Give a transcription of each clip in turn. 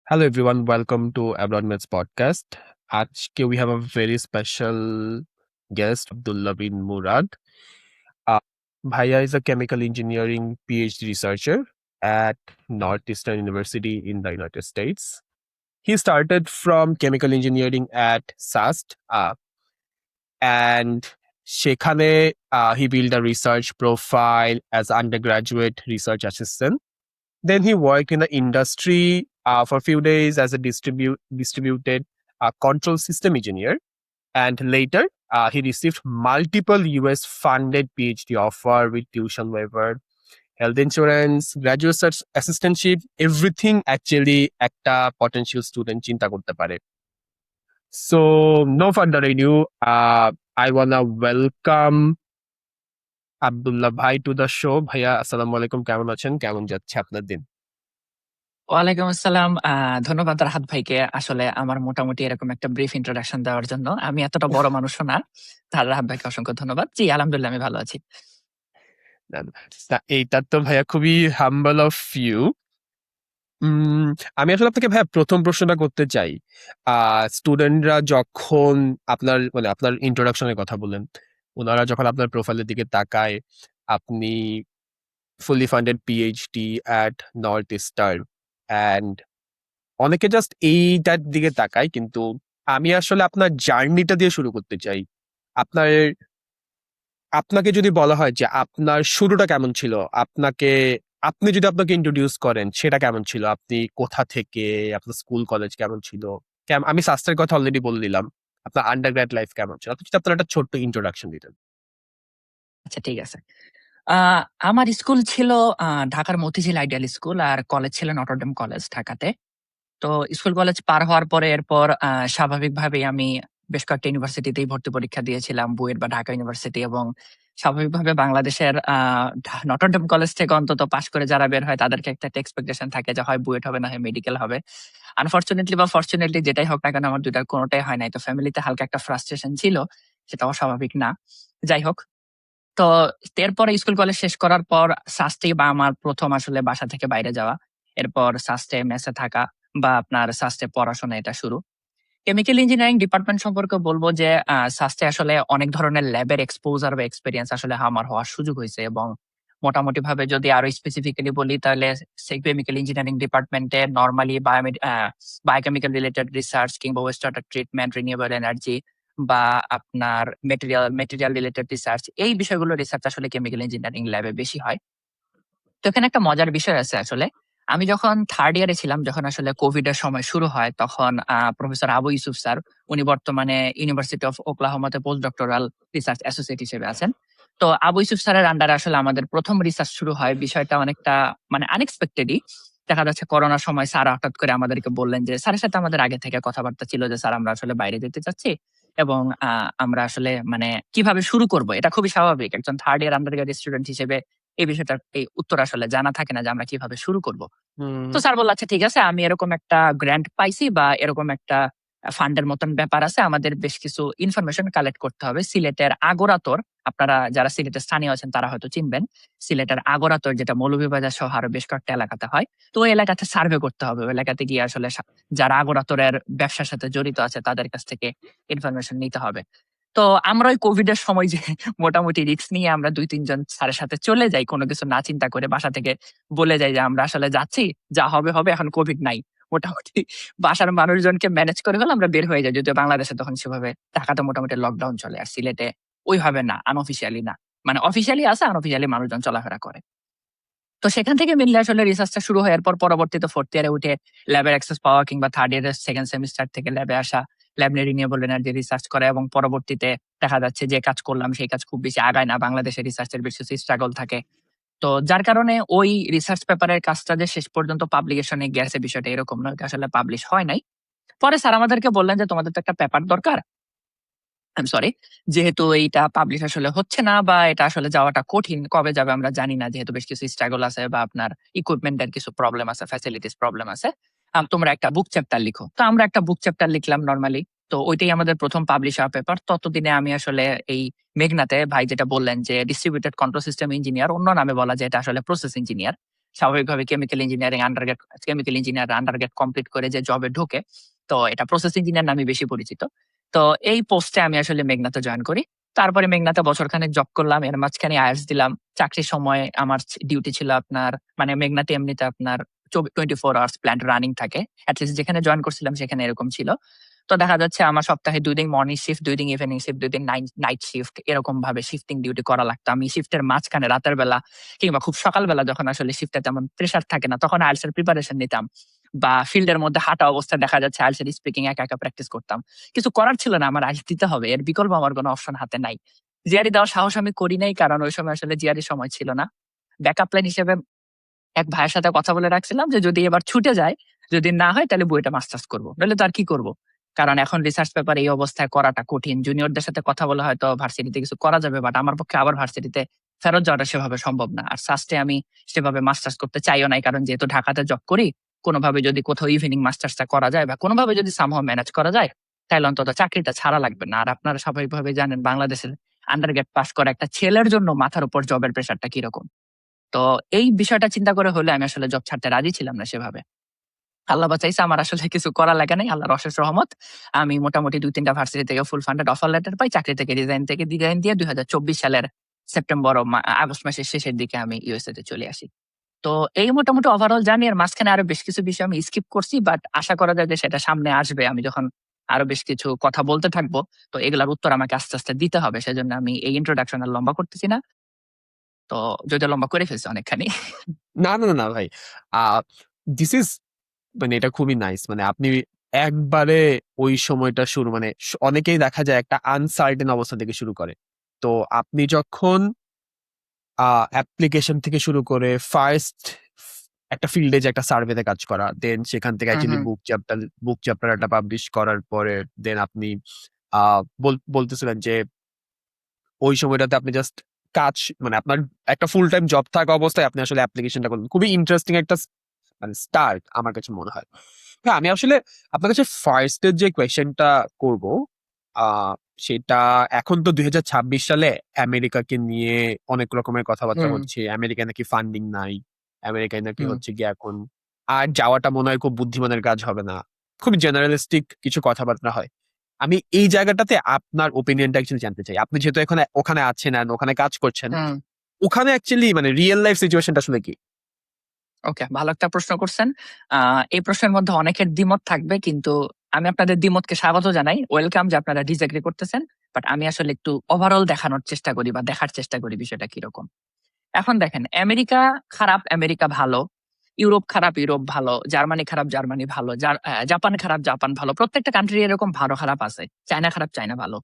Hello everyone, welcome to Abroad Maths podcast. আজকে we have a very special guest, Abdullah bin Murad. Uh, Bhaiya is a chemical engineering PhD researcher at Northeastern University in the United States. He started from chemical engineering at SAST, and সেখানে he built a research profile as undergraduate research assistant. Then he worked in the industry for a few days as a distributed control system engineer. And later, he received multiple US funded PhD offer with tuition waiver, health insurance, graduate search assistantship, everything actually একটা potential student চিন্তা করতে পারে. So, no further ado, I wanna welcome Abdullah ভাই to the show. ভাইয়া আসসালামু আলাইকুম, কেমন আছেন? কেমন যাচ্ছে আপনার দিন? ওয়ালাইকুম আসসালাম। ধন্যবাদ রাহাত ভাইকে আসলে আমার মোটামুটি এরকম একটা ব্রিফ ইন্ট্রোডাকশন দেওয়ার জন্য। আমি এতটা বড় মানুষও না। তার রাহাত ভাইকে অসংখ্য ধন্যবাদ। জি, আলহামদুলিল্লাহ আমি ভালো আছি। না, না, এইটা তো ভাইয়া খুবই হাম্বল অফ ইউ। আমি আসলে আপনাকে ভাইয়া প্রথম প্রশ্নটা করতে চাই। স্টুডেন্টরা যখন আপনার ইন্ট্রোডাকশনের কথা বললেন, ওনারা যখন আপনার প্রোফাইলের দিকে তাকায়, আপনি fully funded PhD at North Eastern, and অনেকে জাস্ট এইটার দিকে তাকায়, কিন্তু আমি আসলে আপনার জার্নিটা দিয়ে শুরু করতে চাই। আপনার আপনাকে যদি বলা হয় যে আপনার শুরুটা কেমন ছিল, আপনি যদি আপনাকে ইন্ট্রোডিউস করেন সেটা কেমন ছিল, আপনি কোথা থেকে, আপনার স্কুল কলেজ কেমন ছিল, আমি শাস্ত্রের কথা অলরেডি বলে দিলাম, আপনার আন্ডারগ্রেড লাইফ কেমন ছিল, আপনি যদি আপনার একটা ছোট্ট ইন্ট্রোডাকশন দিতেন। আচ্ছা, ঠিক আছে। আমার স্কুল ছিল ঢাকার মতিঝিল আইডিয়াল স্কুল, আর কলেজ ছিল নটরডেম কলেজ ঢাকাতে। তো স্কুল কলেজ পার হওয়ার পরে এরপর স্বাভাবিকভাবেই আমি বেশ কয়েকটা ইউনিভার্সিটিতেই ভর্তি পরীক্ষা দিয়েছিলাম, বুয়েট বা ঢাকা ইউনিভার্সিটি, এবং স্বাভাবিকভাবে বাংলাদেশের নটরডেম কলেজ থেকে অন্তত পাশ করে যারা বের হয় তাদেরকে একটা এক্সপেকটেশন থাকে যে হয় বুয়েট হবে না হয় মেডিকেল হবে। আনফরচুনেটলি বা ফরচুনেটলি যেটাই হোক না কেন আমার দুইটার কোনোটাই হয় নাই। তো ফ্যামিলিতে হালকা একটা ফ্রাস্ট্রেশন ছিল, সেটা অস্বাভাবিক না। যাই হোক, তো এরপরে স্কুল কলেজ শেষ করার পর সাস্টেই বা আমার প্রথম আসলে বাসা থেকে বাইরে যাওয়া, এরপর সাস্টে মেসে থাকা বা আপনার সাস্টে পড়াশোনা, এটা শুরু। কেমিক্যাল ইঞ্জিনিয়ারিং ডিপার্টমেন্ট সম্পর্কে বলবো যে সাস্টে আসলে অনেক ধরনের ল্যাবের এক্সপোজার বা এক্সপেরিয়েন্স আসলে আমার হওয়ার সুযোগ হয়েছে, এবং মোটামুটি ভাবে যদি আরো স্পেসিফিক্যালি বলি তাহলে কেমিক্যাল ইঞ্জিনিয়ারিং ডিপার্টমেন্টে নর্মালি বায়োকেমিক্যাল রিলেটেড রিসার্চ কিংবা West water treatment, renewable energy বা আপনার মেটেরিয়াল রিলেটেড রিসার্চ, এই বিষয়গুলো রিসার্চ আসলে কেমিক্যাল ইঞ্জিনিয়ারিং ল্যাবে বেশি হয়। তো এখানে একটা মজার বিষয় আছে আসলে। আমি যখন থার্ড ইয়ারে ছিলাম, যখন আসলে কোভিড এর সময় শুরু হয়, তখন প্রফেসর আবু ইউসুফ স্যার, উনি বর্তমানে ইউনিভার্সিটি অফ ওকলাহোমাতে পোস্ট ডক্টরাল রিসার্চ অ্যাসোসিয়েট হিসেবে আছেন। তো আবু ইউসুফ স্যারের আন্ডারে আসলে আমাদের প্রথম রিসার্চ শুরু হয়। বিষয়টা অনেকটা মানে আনএক্সপেক্টেডই। দেখা যাচ্ছে করোনার সময় স্যার হঠাৎ করে আমাদেরকে বললেন যে, স্যারের সাথে আমাদের আগে থেকে কথাবার্তা ছিল যে স্যার আমরা আসলে বাইরে যেতে চাচ্ছি, এবং আমরা আসলে মানে কিভাবে শুরু করব, এটা খুবই স্বাভাবিক। একজন থার্ড ইয়ার আন্ডারগ্রেড স্টুডেন্ট হিসেবে এই বিষয়টার এই উত্তর আসলে জানা থাকে না যে আমরা কিভাবে শুরু করব। তো স্যার বলল, আচ্ছা ঠিক আছে, আমি এরকম একটা গ্র্যান্ট পাইছি বা এরকম একটা ফান্ডের মতন ব্যাপার আছে, আমাদের বেশ কিছু ইনফরমেশন কালেক্ট করতে হবে। সিলেটের আগরাতর, আপনারা যারা সিলেটের স্থানীয় আছেন তারা হয়তো চিনবেন, সিলেটের আগরাতর যেটা মৌলভীবাজার সহ আরো বেশ কয়েকটা এলাকাতে হয়। তো ওই এলাকাতে সার্ভে করতে হবে। ওই এলাকাতে গিয়ে আসলে যারা আগরাতরের ব্যবসার সাথে জড়িত আছে তাদের কাছ থেকে ইনফরমেশন নিতে হবে। তো আমরা ওই কোভিড এর সময় যে মোটামুটি রিস্ক নিয়ে আমরা ২-৩ জন স্যারের সাথে চলে যাই, কোনো কিছু না চিন্তা করে বাসা থেকে বলে যাই যে আমরা আসলে যাচ্ছি, যা হবে হবে, এখন কোভিড নাই। মোটামুটি বাসার মানুষজনকে ম্যানেজ করে হলে আমরা বের হয়ে যাই। যদিও বাংলাদেশে তখন সেভাবে, ঢাকাতে মোটামুটি লকডাউন চলে, আর সিলেটে ওইভাবে না, আনঅফিসিয়ালি না। মানে অফিসিয়ালি আছে, আনঅফিসিয়ালি মানুষজন চলাফেরা করে। তো সেখান থেকে মেইনলি আসলে রিসার্চটা শুরু হয়। এরপর পরবর্তীতে ফোর্থ ইয়ারে উঠে ল্যাবের অ্যাক্সেস পাওয়া, কিংবা থার্ড ইয়ারের সেকেন্ড সেমিস্টার থেকে ল্যাবে আসা, ল্যাব নিয়ে রিনিউয়েবল এনার্জি রিসার্চ করা, এবং পরবর্তীতে দেখা যাচ্ছে যে কাজ করলাম সেই কাজ খুব বেশি আগায় না। বাংলাদেশের রিসার্চের বেশ কিছু স্ট্রাগল থাকে। তো যার কারণে ওই রিসার্চ পেপারের কাজটা যে শেষ পর্যন্ত পাবলিকেশনে গেছে বিষয়টা এরকম নয়, এটা আসলে পাবলিশ হয় নাই। পরে স্যার আমাদেরকে বললেন যে তোমাদের তো একটা পেপার দরকার, সরি, যেহেতু এইটা পাবলিশ আসলে হচ্ছে না বা এটা আসলে যাওয়াটা কঠিন, কবে যাবে আমরা জানি না, যেহেতু বেশ কিছু স্ট্রাগল আছে বা আপনার ইকুইপমেন্টের কিছু প্রবলেম আছে, ফ্যাসিলিটিস প্রবলেম আছে, তোমরা একটা বুক চ্যাপ্টার লিখো। তো আমরা একটা বুক চ্যাপ্টার লিখলাম নরমালি। তো ওইটাই আমাদের প্রথম পাবলিশ হওয়া পেপার। ততদিনে আমি আসলে এই মেঘনাতে ভাই যেটা বললেন যে ডিস্ট্রিবিউটেড কন্ট্রোল সিস্টেম ইঞ্জিনিয়ার, অন্য নামে বলা যায় এটা আসলে প্রসেস ইঞ্জিনিয়ার, স্বাভাবিকভাবে কেমিক্যাল ইঞ্জিনিয়ার আন্ডারগ্রেড কমপ্লিট করে যে জবে ঢোকে, তো এটা প্রসেস ইঞ্জিনিয়ার নামে বেশি পরিচিত। তো এই পোস্টে আমি আসলে মেঘনাতে জয়েন করি। তারপরে মেঘনাতে বছরখানেক জব করলাম। এর মাঝখানে আইএলটিএস দিলাম। চাকরির সময় আমার ডিউটি ছিল আপনার, মানে মেঘনাতে এমনিতে আপনার 24 আওয়ার্স প্ল্যান্ট রানিং থাকে। এট লিস্ট যেখানে জয়েন করছিলাম সেখানে এরকম ছিল। তো দেখা যাচ্ছে আমার সপ্তাহে 2 দিন মর্নিং শিফট, 2 দিন ইভিনিং শিফট, 2 দিন নাইট শিফট, এরকম ভাবে শিফটিং ডিউটি করা লাগতো। আমি শিফটের মাঝখানে রাতের বেলা কিংবা খুব সকালবেলা যখন আসলে শিফটে তেমন প্রেশার থাকে না, তখন আইএলটিএস এর প্রিপারেশন নিতাম। বা ফিল্ডের মধ্যে হাঁটা অবস্থায় দেখা যাচ্ছে আইএলটিএস এর স্পিকিং একা একা প্র্যাকটিস করতাম। কিছু করার ছিল না, আমার আইএলটিএস দিতে হবে। এর বিকল্প আমার কোনো অপশন হাতে নাই। জিআরই দেওয়ার সাহস আমি করি নাই, কারণ ওই সময় আসলে জিআরই সময় ছিল না। ব্যাকআপ প্ল্যান হিসেবে এক ভাইয়ের সাথে কথা বলে রাখছিলাম যে যদি এবার ছুটে যায়, যদি না হয় তাহলে বুয়েটে মাস্টার্স করবো, নইলে তো আর কি করবো। কারণ এখন রিসার্চ পেপার এই অবস্থায় করাটা কঠিন। জুনিয়রদের সাথে কথা বলে হয়তো ভার্সিটিতে কিছু করা যাবে, বাট আমার পক্ষে আবার ভার্সিটিতে ফেরত যাওয়াটা সেভাবে সম্ভব না। আর সাস্টে আমি সেভাবে মাস্টার্স করতে চাইও নাই, কারণ যেহেতু ঢাকাতে জব করি, কোনোভাবে যদি কোথাও ইভিনিং মাস্টার্সটা করা যায় বা কোনোভাবে যদি সামহাও ম্যানেজ করা যায়, তাহলে অন্তত চাকরিটা ছাড়া লাগবে না। আর আপনারা স্বাভাবিকভাবে জানেন বাংলাদেশের আন্ডারগ্রেড পাস করা একটা ছেলের জন্য মাথার উপর জবের প্রেশারটা কিরকম। তো এই বিষয়টা চিন্তা করে হলে আমি আসলে জব ছাড়তে রাজি ছিলাম না সেভাবে। আল্লাহ বাঁচাইছে, আমার আসলে কিছু করা লাগে নাই, আল্লাহর অশেষ রহমত। আমি মোটামুটি ২-৩টা ভার্সিটি থেকে ফুল ফান্ডেড অফার লেটার পাই। চাকরি থেকে রিজাইন দিয়ে ২০২৪ সালের সেপ্টেম্বর ও আগস্ট মাসের শেষের দিকে আমি ইউএসএ তে চলে আসি। তো এই মোটামুটি ওভারঅল জার্নি। এর মাঝখানে আরো বেশ কিছু বিষয় আমি স্কিপ করছি, বাট আশা করা যায় যে সেটা সামনে আসবে। আমি যখন আরো বেশ কিছু কথা বলতে থাকবো, তো এগুলার উত্তর আমাকে আস্তে আস্তে দিতে হবে। সেজন্য আমি এই ইন্ট্রোডাকশন আর লম্বা করতেছি না। তো যদিও লম্বা করে ফেলছি অনেকখানি। না, না, না, না ভাই। আ দিস ইজ মানে এটা খুবই নাইস। মানে আপনি একবারে ওই সময়টা শুরু মানে অনেকেই দেখা যায় একটা আনসার্টেন অবস্থা থেকে শুরু করে। তো আপনি যখন অ্যাপ্লিকেশন থেকে শুরু করে ফার্স্ট একটা ফিল্ডে যে একটা সার্ভেতে কাজ করা, দেন সেখান থেকে হুম, অ্যাকচুয়ালি হুম। বুক চ্যাপ্টার একটা পাবলিশ করার পরে দেন আপনি আ বলতেছিলেন যে ওই সময়টাতে আপনি জাস্ট কাজ মানে আপনার একটা ফুল টাইম জব থাকা অবস্থায় আপনি আসলে অ্যাপ্লিকেশনটা করলেন। খুবই ইন্টারেস্টিং একটা মানে স্টার্ট আমার কাছে মনে হয়। হ্যাঁ, আমি আসলে আপনার কাছে ফার্স্ট এর যে কোয়েশ্চেনটা করব, আ সেটা এখন তো ২০২৬ সালে আমেরিকাকে নিয়ে অনেক রকমের কথাবার্তা হুম, হচ্ছে। আমেরিকায় নাকি ফান্ডিং নাই। আমেরিকায় নাকি হুম। হচ্ছে গিয়ে এখন আর যাওয়াটা মনে হয় খুব বুদ্ধিমানের কাজ হবে না। খুবই জেনারেলিস্টিক কিছু কথাবার্তা হয়। আমি এই জায়গাটাতে আপনার ওপিনিয়নটা অ্যাকচুয়ালি জানতে চাই। আপনি যেহেতু এখন ওখানে আছেন and ওখানে কাজ করছেন, হুম, ওখানে অ্যাকচুয়ালি মানে রিয়াল লাইফ সিচুয়েশনটা আসলে কি? ওকে, ভালো একটা প্রশ্ন করছেন। এই প্রশ্নের মধ্যে অনেকের দ্বিমত থাকবে, কিন্তু আমি আপনাদের দ্বিমতকে স্বাগত জানাই। ওয়েলকাম যে আপনারা ডিসএগ্রি করতেছেন। বাট আমি আসলে একটু ওভারঅল দেখানোর চেষ্টা করি বা দেখার চেষ্টা করি বিষয়টা কিরকম। এখন দেখেন, আমেরিকা খারাপ, আমেরিকা ভালো। ইউরোপ খারাপ, ইউরোপ ভালো। জার্মানি খারাপ, জার্মানি ভালো। জাপান খারাপ, জাপান ভালো। প্রত্যেকটা কান্ট্রি এরকম ভালো খারাপ আছে। চায়না খারাপ, চায়না ভালো।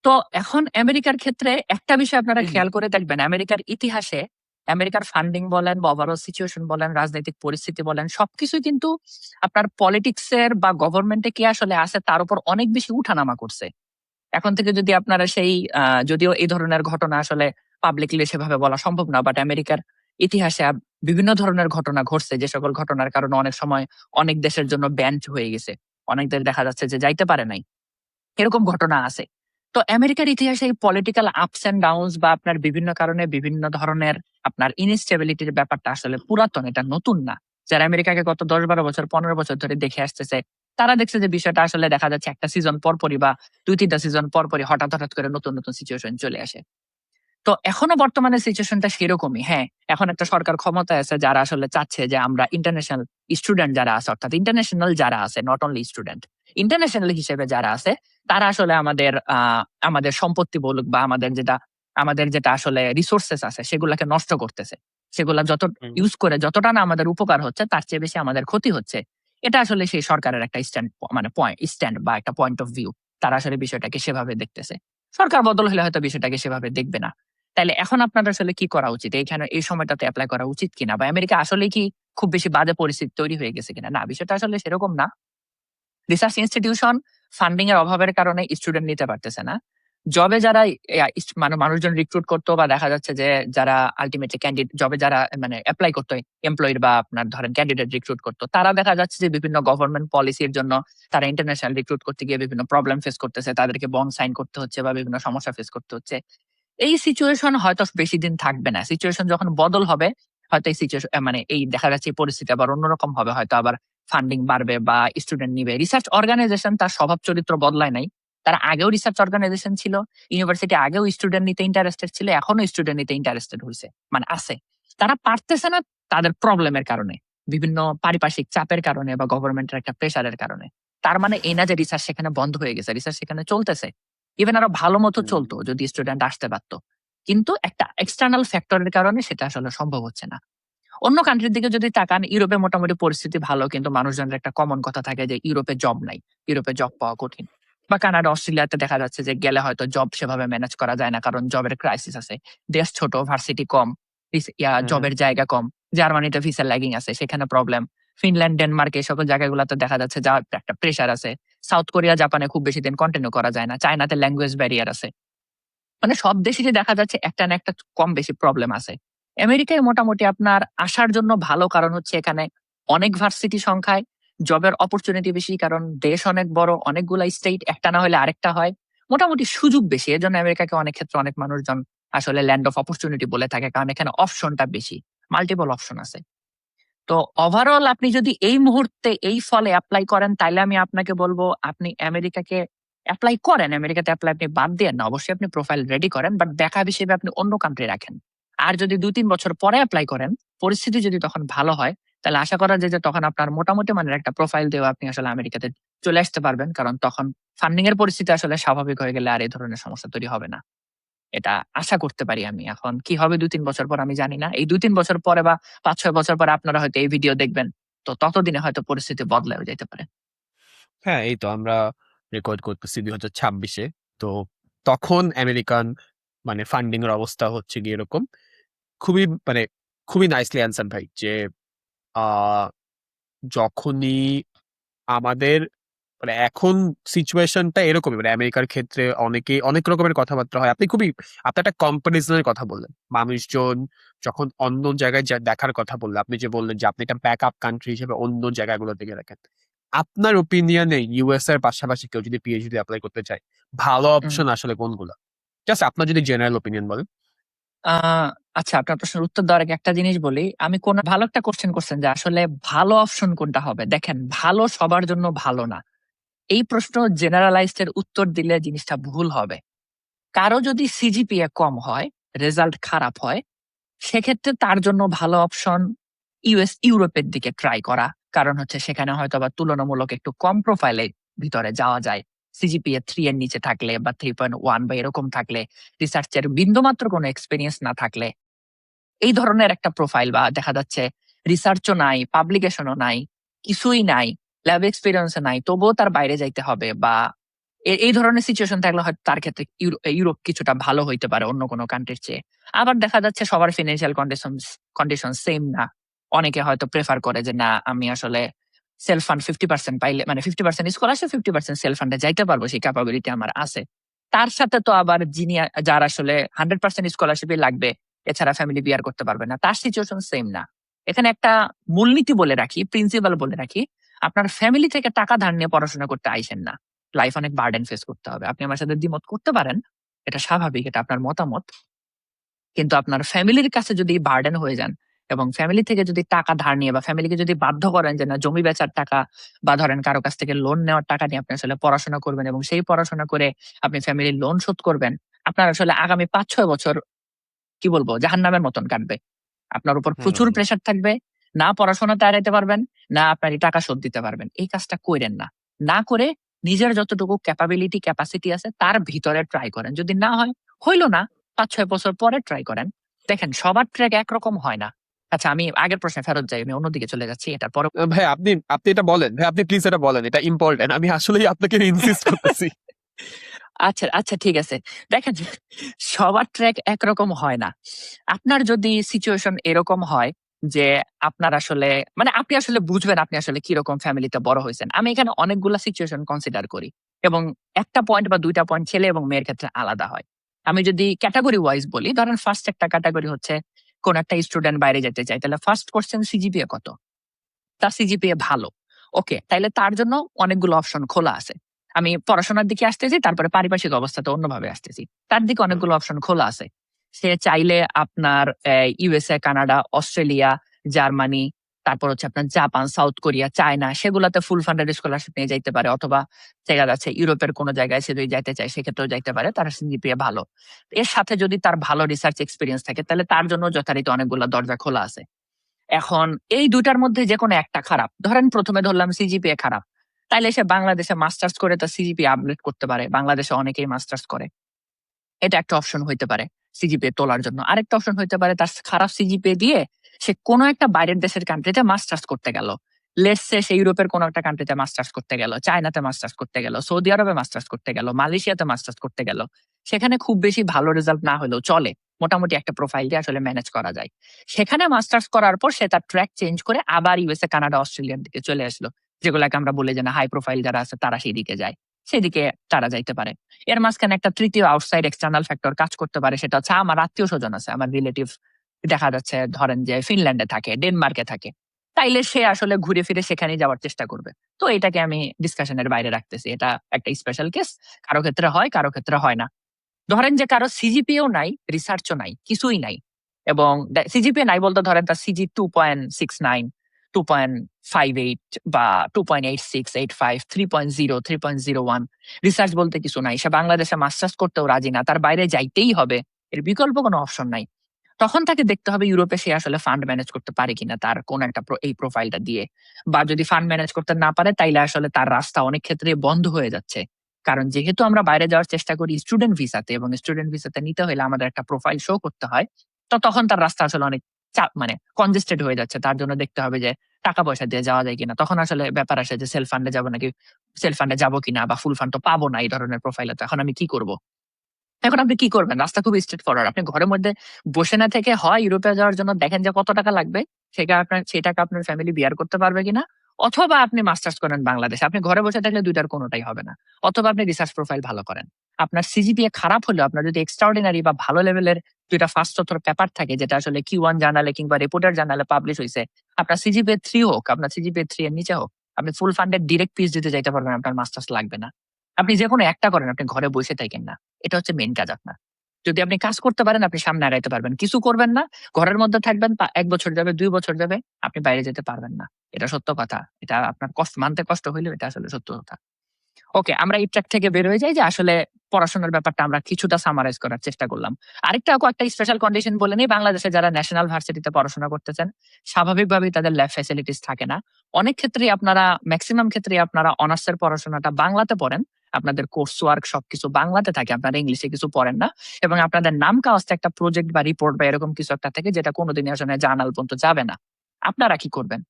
তো এখন আমেরিকার ক্ষেত্রে একটা বিষয় আপনারা খেয়াল করে দেখবেন, আমেরিকার ইতিহাসে আমেরিকার ফান্ডিং বলেন বা ওভারঅল সিচুয়েশন বলেন, রাজনৈতিক পরিস্থিতি বলেন, সবকিছুই কিন্তু আপনার পলিটিক্স এর বা গভর্নমেন্টে কে আসলে আছে তার উপর অনেক বেশি উঠানামা করছে। এখন থেকে যদি আপনারা সেই যদিও এই ধরনের ঘটনা আসলে পাবলিকলি সেভাবে বলা সম্ভব না, বাট আমেরিকার ইতিহাসে বিভিন্ন ধরনের ঘটনা ঘটছে, যে সকল ঘটনার কারণে অনেক সময় অনেক দেশের জন্য ব্যান্ড হয়ে গেছে। অনেক দেশ দেখা যাচ্ছে যে যাইতে পারে নাই। এরকম ঘটনা আছে। তো আমেরিকার ইতিহাসে এই পলিটিক্যাল আপস অ্যান্ড ডাউনস বা আপনার বিভিন্ন কারণে বিভিন্ন ধরনের আপনার ইনস্টেবিলিটির ব্যাপারটা আসলে পুরাতন, এটা নতুন না। যারা আমেরিকাকে গত ১০-১২ বছর ১৫ বছর ধরে দেখে আসতেছে, তারা দেখছে যে বিষয়টা আসলে দেখা যাচ্ছে একটা সিজন পরপরই বা ২-৩টা সিজন পরপরই হঠাৎ করে নতুন নতুন সিচুয়েশন চলে আসে। তো এখনো বর্তমানে সিচুয়েশনটা সেরকমই। হ্যাঁ, এখন একটা সরকার ক্ষমতায় আছে যারা আসলে চাচ্ছে যে আমরা ইন্টারন্যাশনাল স্টুডেন্ট যারা আছে, অর্থাৎ ইন্টারন্যাশনাল যারা আছে, নট অনলি স্টুডেন্ট, ইন্টারন্যাশনাল হিসেবে যারা আছে, তারা আসলে আমাদের সম্পত্তি বলুক বা আমাদের যেটা আসলে রিসোর্সেস আছে সেগুলাকে নষ্ট করতেছে। সেগুলা হুম। ইউজ করে যতটা না আমাদের উপকার হচ্ছে তার চেয়ে বেশি আমাদের ক্ষতি হচ্ছে। এটা আসলে সেই সরকারের একটা স্ট্যান্ড বা একটা পয়েন্ট অফ ভিউ। তারা আসলে বিষয়টাকে সেভাবে দেখতেছে। সরকার বদল হলে হয়তো বিষয়টাকে সেভাবে দেখবে না। তাইলে এখন আপনার আসলে কি করা উচিত? এইখানে এই সময়টাতে এপ্লাই করা উচিত কিনা? বা আমেরিকা আসলেই কি খুব বেশি বাজে পরিস্থিতি তৈরি হয়ে গেছে কিনা? না, বিষয়টা আসলে সেরকম না। রিসার্চ ইনস্টিটিউশন ফান্ডিং এর অভাবের কারণে স্টুডেন্ট নিতে পারতেছে না। জবে যারা মানুষজন রিক্রুট করতো বা দেখা যাচ্ছে যে যারা আল্টিমেটলি জবে যারা মানে এপ্লাই করতো, এমপ্লয়ির বা আপনার ধরেন ক্যান্ডিডেট রিক্রুট করতো, তারা দেখা যাচ্ছে যে বিভিন্ন গভর্নমেন্ট পলিসির জন্য তারা ইন্টারন্যাশনাল রিক্রুট করতে গিয়ে বিভিন্ন প্রবলেম ফেস করতেছে। তাদেরকে বন্ড সাইন করতে হচ্ছে বা বিভিন্ন সমস্যা ফেস করতে হচ্ছে। এই সিচুয়েশন হয়তো বেশিদিন থাকবে না। সিচুয়েশন যখন বদল হবে, হয়তো এই সিচুয়েশন মানে এই দেখা যাচ্ছে এই পরিস্থিতি আবার অন্যরকম হবে, হয়তো আবার ফান্ডিং বাড়বে বা স্টুডেন্ট নিবে। রিসার্চ অর্গানাইজেশন তার স্বভাব চরিত্র বদলায় নাই। তারা আগেও রিসার্চ অর্গানাইজেশন ছিল, ইউনিভার্সিটি আগেও স্টুডেন্ট নিতে ইন্টারেস্টেড ছিল, এখনো স্টুডেন্ট নিতে ইন্টারেস্টেড হয়েছে, মানে আছে। তারা পারতেছে না তাদের প্রবলেমের কারণে, বিভিন্ন পারিপার্শ্বিক চাপের কারণে বা গভর্নমেন্টের একটা প্রেশারের কারণে। তার মানে এই না যে রিসার্চ সেখানে বন্ধ হয়ে গেছে, রিসার্চ সেখানে চলতেছে। ইভেন আরো ভালো মতো চলতো যদি স্টুডেন্ট আসতে পারতো। কিন্তু একটা এক্সটার্নাল ফ্যাক্টরের কারণে সেটা আসলে সম্ভব হচ্ছে না। অন্য কান্ট্রির দিকে যদি তাকান, ইউরোপে মোটামুটি পরিস্থিতি ভালো, কিন্তু মানুষজনের একটা কমন কথা থাকে যে ইউরোপে জব নাই, ইউরোপে জব পাওয়া কঠিন। বা কানাডা, অস্ট্রেলিয়াতে দেখা যাচ্ছে যে গেলে হয়তো জব সেভাবে ম্যানেজ করা যায় না, কারণ জবের ক্রাইসিস আছে। দেশ ছোট, ভার্সিটি কম, জবের জায়গা কম। জার্মানিতে ভিসা ল্যাগিং আছে, সেখানে প্রবলেম। ফিনল্যান্ড, ডেনমার্ক এই সকল জায়গাগুলোতে দেখা যাচ্ছে যা একটা প্রেশার আছে। সাউথ কোরিয়া, জাপানে খুব বেশি দিন কন্টিনিউ করা যায় না। চায়নাতে ল্যাঙ্গুয়েজ ব্যারিয়ার আছে। মানে সব দেশেরই দেখা যাচ্ছে একটা না একটা কম বেশি প্রবলেম আছে। আমেরিকায় মোটামুটি আপনার আসার জন্য ভালো কারণ হচ্ছে এখানে অনেক ভার্সিটি সংখ্যায়, জবের অপরচুনিটি বেশি, কারণ দেশ অনেক বড়, অনেকগুলা স্টেট, একটা না হলে আরেকটা হয়। মোটামুটি সুযোগ বেশি। এজন্য আমেরিকাকে অনেক ক্ষেত্রে অনেক মানুষজন আসলে ল্যান্ড অফ অপরচুনিটি বলে থাকে, কারণ এখানে অপশনটা বেশি, মাল্টিপল অপশন আছে। তো ওভারঅল আপনি যদি এই মুহূর্তে এই ফলে এপ্লাই করেন, তাইলে আমি আপনাকে বলবো আপনি আমেরিকাকে এপ্লাই করেন। আমেরিকাতে এপ্লাই আপনি বাদ দিয়ে না, অবশ্যই আপনি প্রোফাইল রেডি করেন, বাট ব্যাকআপ হিসেবে আপনি অন্য কান্ট্রি রাখেন। আর যদি ২-৩ বছর পরে এপ্লাই করেন, পরিস্থিতি যদি তখন ভালো হয়, তাহলে আশা করা যায় যে তখন আপনার মোটামুটি মানের একটা প্রোফাইল দিয়েও আপনি আসলে আমেরিকাতে চলে আসতে পারবেন, কারণ তখন ফান্ডিং এর পরিস্থিতি আসলে স্বাভাবিক হয়ে গেলে আর এই ধরনের সমস্যা তৈরি হবে না। এটা আশা করতে পারি আমি। এখন কি হবে ২-৩ বছর পর আমি জানি না। এই ২-৩ বছর পরে বা ৫-৬ বছর পরে আপনারা হয়তো এই ভিডিও দেখবেন। তো ততদিনে হয়তো পরিস্থিতি বদলায়ও যাইতে পারে। হ্যাঁ, এই তো আমরা রেকর্ড করতেছি 2026-এ। তো তখন আমেরিকান মানে ফান্ডিং এর অবস্থা হচ্ছে গিয়ে এরকম। খুবই মানে খুবই নাইসলি অ্যানসার ভাই যে আ যখনই আমাদের মানে এখন সিচুয়েশনটা এরকমই। মানে আমেরিকার ক্ষেত্রে অনেক রকমের কথাবার্তা হয়। আপনি একটা কম্পারিজন এর কথা বললেন। মানুষজন যখন অন্য জায়গায় দেখার কথা বললেন, আপনি যে বললেন যে আপনি একটা ব্যাকআপ কান্ট্রি হিসেবে অন্য জায়গাগুলোর দিকে দেখেন। আপনার ওপিনিয়নে ইউএস এর পাশাপাশি কেউ যদি পিএইচডি এপ্লাই করতে চায়, ভালো হুম। অপশন আসলে কোনগুলা? জাস্ট আপনার যদি জেনারেল ওপিনিয়ন বলেন। আ আচ্ছা, আপনার প্রশ্নের উত্তর দেওয়ার আগে একটা জিনিস বলি। আমি কোন ভালো একটা কোয়েশ্চেন করছেন যে আসলে ভালো অপশন কোনটা হবে? দেখেন, ভালো সবার জন্য ভালো না। এই প্রশ্ন জেনারেলাইজড এর উত্তর দিলে জিনিসটা ভুল হবে। কারো যদি সিজিপিএ কম হয়, রেজাল্ট খারাপ হয়, সেক্ষেত্রে তার জন্য ভালো অপশন ইউরোপের দিকে ট্রাই করা। কারণ হচ্ছে সেখানে হয়তোবা তুলনামূলক একটু কম প্রোফাইলে ভিতরে যাওয়া যায়। সিজিপিএ 3 এর নিচে থাকলে বা 3.1 বা এরকম থাকলে, রিসার্চের বিন্দুমাত্র কোনো এক্সপেরিয়েন্স না থাকলে, এই ধরনের একটা প্রোফাইল বা দেখা যাচ্ছে রিসার্চও নাই, পাবলিকেশনও নাই, কিছুই নাই, ল্যাব এক্সপেরিয়েন্সও নাই, তবুও তার বাইরে যাইতে হবে, বা এই ধরনের সিচুয়েশন থাকলে হয়তো তার ক্ষেত্রে ইউরোপ কিছুটা ভালো হইতে পারে অন্য কোনো কান্ট্রির চেয়ে। আবার দেখা যাচ্ছে সবার ফিনান্সিয়াল কন্ডিশন সেম না। অনেকে হয়তো প্রেফার করে যে না, আমি আসলে সেলফ ফান্ড 50% পাইলে, মানে 50% স্কলারশিপ, 50% সেলফ ফান্ডে যাইতে পারবো, সেই ক্যাপাবিলিটি আমার আছে। তার সাথে তো আবার যার আসলে 100% স্কলারশিপই লাগবে, এছাড়া ফ্যামিলি বিয়ার করতে পারবে না, তার সিচুয়েশন সেম না। এখানে একটা মূলনীতি বলে রাখি, প্রিন্সিপাল বলে রাখি, আপনার ফ্যামিলি থেকে টাকা ধার নিয়ে পড়াশোনা করতে আইসেন না। লাইফ অনেক বার্ডেন ফেস করতে হবে। আপনি আমার সাথে দ্বিমত করতে পারেন। এটা স্বাভাবিক, এটা আপনার মতামত। কিন্তু আপনার ফ্যামিলির কাছে যদি বার্ডেন হয়ে যান এবং ফ্যামিলি থেকে যদি টাকা ধার নিয়ে বা ফ্যামিলিকে যদি বাধ্য করেন যে না, জমি বেচার টাকা বা ধরেন কারো কাছ থেকে লোন নেওয়ার টাকা নিয়ে আপনি আসলে পড়াশোনা করবেন এবং সেই পড়াশোনা করে আপনি ফ্যামিলির লোন শোধ করবেন, আপনার আসলে আগামী ৫-৬ বছর কি বলবো জাহান্নামের মতন কাটবে। আপনার উপর প্রচুর হুম। প্রেশার থাকবে। না পড়াশোনাতে আগাইতে পারবেন, না আপনার এই টাকা শোধ দিতে পারবেন। এই কাজটা কইরেন না। না করে নিজের যতটুকু ক্যাপাসিটি আছে তার ভিতরে ট্রাই করেন। যদি না হয়, হইল না, ৫-৬ বছর পরে ট্রাই করেন। দেখেন, সবার ট্র্যাক একরকম হয় না। আচ্ছা, আমি আগের প্রশ্নে ফেরত যাই। আমি অন্যদিকে চলে যাচ্ছি। এটার পরে ভাই আপনি এটা বলেন। ভাই আপনি প্লিজ এটা বলেন। এটা ইম্পোর্টেন্ট। আমি আসলেই আপনাকে ইনসিস্ট করতেছি। আচ্ছা, আচ্ছা, ঠিক আছে। দেখেন, সবার ট্র্যাক একরকম হয় না। আপনার যদি সিচুয়েশন এরকম হয় যে আপনার আসলে, মানে আপনি আসলে বুঝবেন আপনি আসলে কিরকম ফ্যামিলিতে বড় হইছেন। আমি এখানে অনেকগুলা সিচুয়েশন কনসিডার করি এবং একটা পয়েন্ট বা ২ টা পয়েন্ট ছেলে এবং মেয়ের ক্ষেত্রে আলাদা হয়। আমি যদি ক্যাটেগরি ওয়াইজ বলি, ধরেন ফার্স্ট একটা ক্যাটেগরি হচ্ছে কোন একটা স্টুডেন্ট বাইরে যেতে চায়। তাহলে ফার্স্ট কোয়েশ্চেন সিজিপিএ কত? তার সিজিপিএ ভালো। ওকে, তাইলে তার জন্য অনেকগুলো অপশন খোলা আছে। আমি পড়াশোনার দিকে আসতেছি, তারপরে পারিপার্শ্বিক অবস্থাতে অন্যভাবে আসতেছি। তার দিকে অনেকগুলো অপশন খোলা আছে। সে চাইলে আপনার ইউএসএ, কানাডা, অস্ট্রেলিয়া, জার্মানি, তারপর হচ্ছে আপনার জাপান, সাউথ কোরিয়া, চায়না, সেগুলাতে ফুল ফান্ডেড স্কলারশিপ নিয়ে যাইতে পারে। অথবা দেখা যাচ্ছে ইউরোপের কোনো জায়গায় সে যদি যাইতে চায় সেক্ষেত্রেও যাইতে পারে, তার সিজিপিএ ভালো। এর সাথে যদি তার ভালো রিসার্চ এক্সপিরিয়েন্স থাকে তাহলে তার জন্য যথারীতি অনেকগুলো দরজা খোলা আছে। এখন এই দুটার মধ্যে যে কোনো একটা খারাপ, ধরেন প্রথমে ধরলাম সিজিপিএ খারাপ, তাইলে সে বাংলাদেশে মাস্টার্স করে তার সিজিপিএ আপগ্রেড করতে পারে। বাংলাদেশে অনেকেই মাস্টার্স করে, এটা একটা অপশন হইতে পারে সিজিপিএ তোলার জন্য। আরেকটা অপশন হইতে পারে তার খারাপ সিজিপিএ দিয়ে সে কোনো একটা বাইরের দেশের কান্ট্রিতে মাস্টার্স করতে গেল। লেটস সে ইউরোপের কোনো একটা কান্ট্রিতে মাস্টার্স করতে গেল, চায়নাতে মাস্টার্স করতে গেল, সৌদি আরবে মাস্টার্স করতে গেল, মালয়েশিয়াতে মাস্টার্স করতে গেল। সেখানে খুব বেশি ভালো রেজাল্ট না হলেও চলে, মোটামুটি একটা প্রোফাইল দিয়ে আসলে ম্যানেজ করা যায়। সেখানে মাস্টার্স করার পর সে তার ট্র্যাক চেঞ্জ করে আবার ইউএসএ, কানাডা, অস্ট্রেলিয়ার দিকে চলে আসলো, যেগুলোকে আমরা বলি যে না হাই প্রোফাইল যারা আছে তারা সেই দিকে যায়, সেদিকে তারা যাইতে পারে। এর মাঝখানে একটা তৃতীয় আউটসাইড এক্সটার্নাল ফ্যাক্টর কাজ করতে পারে, সেটা হচ্ছে আমার আত্মীয় স্বজন আছে, আমার রিলেটিভ দেখা যাচ্ছে ধরেন যে ফিনল্যান্ডে থাকে, ডেনমার্কে থাকে, তাইলে সে আসলে ঘুরে ফিরে সেখানেই যাওয়ার চেষ্টা করবে। তো এটাকে আমি ডিসকাশনের বাইরে রাখতেছি, এটা একটা স্পেশাল কেস, কারো ক্ষেত্রে হয় কারো ক্ষেত্রে হয় না। ধরেন যে কারো সিজিপিএও নাই, রিসার্চও নাই, কিছুই নাই, এবং সিজিপিএ নাই বলতে ধরেন তার সিজি 2.69, 2.58 বা 2.86, 85, 3.0, 3.01, রিসার্চ বলতে কিছু নাই, সে বাংলাদেশে মাস্টার্স করতেও রাজি না, তার বাইরে যাইতেই হবে, এর বিকল্প কোনো অপশন নাই। তখন তাকে দেখতে হবে ইউরোপে সে আসলে ফান্ড ম্যানেজ করতে পারে কিনা তার কোন একটা এই প্রোফাইলটা দিয়ে। বা যদি ফান্ড ম্যানেজ করতে না পারে তাইলে আসলে তার রাস্তা অনেক ক্ষেত্রে বন্ধ হয়ে যাচ্ছে। কারণ যেহেতু আমরা বাইরে যাওয়ার চেষ্টা করি স্টুডেন্ট ভিসাতে, এবং স্টুডেন্ট ভিসাতে নিতে হলে আমাদের একটা প্রোফাইল শো করতে হয়, তো তখন তার রাস্তা আসলে অনেক চাপ, মানে কনজেস্টেড হয়ে যাচ্ছে। তার জন্য দেখতে হবে যে টাকা পয়সা দিয়ে যাওয়া যায় কিনা। তখন আসলে ব্যাপার আসে যে সেলফ ফান্ডে যাবো নাকি, সেলফ ফান্ডে যাবো কিনা, বা ফুল ফান্ড তো পাবো না এই ধরনের প্রোফাইলে, তো এখন আমি কি করব? এখন আপনি কি করবেন? রাস্তা খুবই স্ট্রেট ফরওয়ার্ড। আপনি ঘরের মধ্যে বসে না থেকে হয় ইউরোপে যাওয়ার জন্য দেখেন যে কত টাকা লাগবে, সেই টাকা আপনার ফ্যামিলি বিয়ার করতে পারবে কিনা, অথবা আপনি মাস্টার্স করেন বাংলাদেশে। আপনি ঘরে বসে থাকলে দুইটার কোনোটাই হবে না। অথবা আপনি রিসার্চ প্রোফাইল ভালো করেন। আপনার সিজিপিএ খারাপ হলেও আপনার যদি এক্সট্রাঅর্ডিনারি বা ভালো লেভেলের দুইটা ফার্স্ট অথর পেপার থাকে, যেটা আসলে কিউ1 জার্নালে কিংবা রিপোর্টার জার্নালে পাবলিশ হইছে, আপনার সিজিপিএ 3 হোক, আপনার সিজিপিএ 3 এর নিচে হোক, আপনি ফুল ফান্ডেড ডিরেক্ট পিএইচডি দিতে যাইতে পারবেন, আপনার মাস্টার্স লাগবে না। আপনি যেকোনো একটা করেন, আপনি ঘরে বসে থাকেন না। এটা হচ্ছে মেইন কাজ আপনার। যদি আপনি কাজ করতে পারেন আপনি সামনে আগাইতে পারবেন। কিছু করবেন না, ঘরের মধ্যে থাকবেন, ১ বছর যাবে, ২ বছর যাবে, আপনি বাইরে যেতে পারবেন না। এটা সত্য কথা। এটা আপনার মানতে কষ্ট হইলেও এটা আসলে সত্য কথা। ওকে, আমরা এই ট্র্যাক থেকে বের হয়ে যাই যে আসলে পড়াশোনার ব্যাপারটা আমরা কিছুটা সামারাইজ করার চেষ্টা করলাম। আরেকটা কয়েকটা স্পেশাল কন্ডিশন বলে নিই। বাংলাদেশে যারা ন্যাশনাল ভার্সিটিতে পড়াশোনা করতেছেন, স্বাভাবিকভাবেই তাদের ল্যাব ফ্যাসিলিটিস থাকে না। অনেক ক্ষেত্রেই আপনারা, মেক্সিমাম ক্ষেত্রেই আপনারা অনার্সের পড়াশোনাটা বাংলাতে পড়েন। আপনাদের কোর্স ওয়ার্ক সবকিছু বাংলাতে থাকে, আপনারা ইংলিশে কিছু পড়েন না। এবং আপনাদের নাম কাগজে একটা প্রজেক্ট বা রিপোর্ট বা এরকম কিছু একটা থাকে, যেটা কোনোদিনই আসলে জার্নাল পর্যন্ত যাবে না। আপনারা কি করবেন?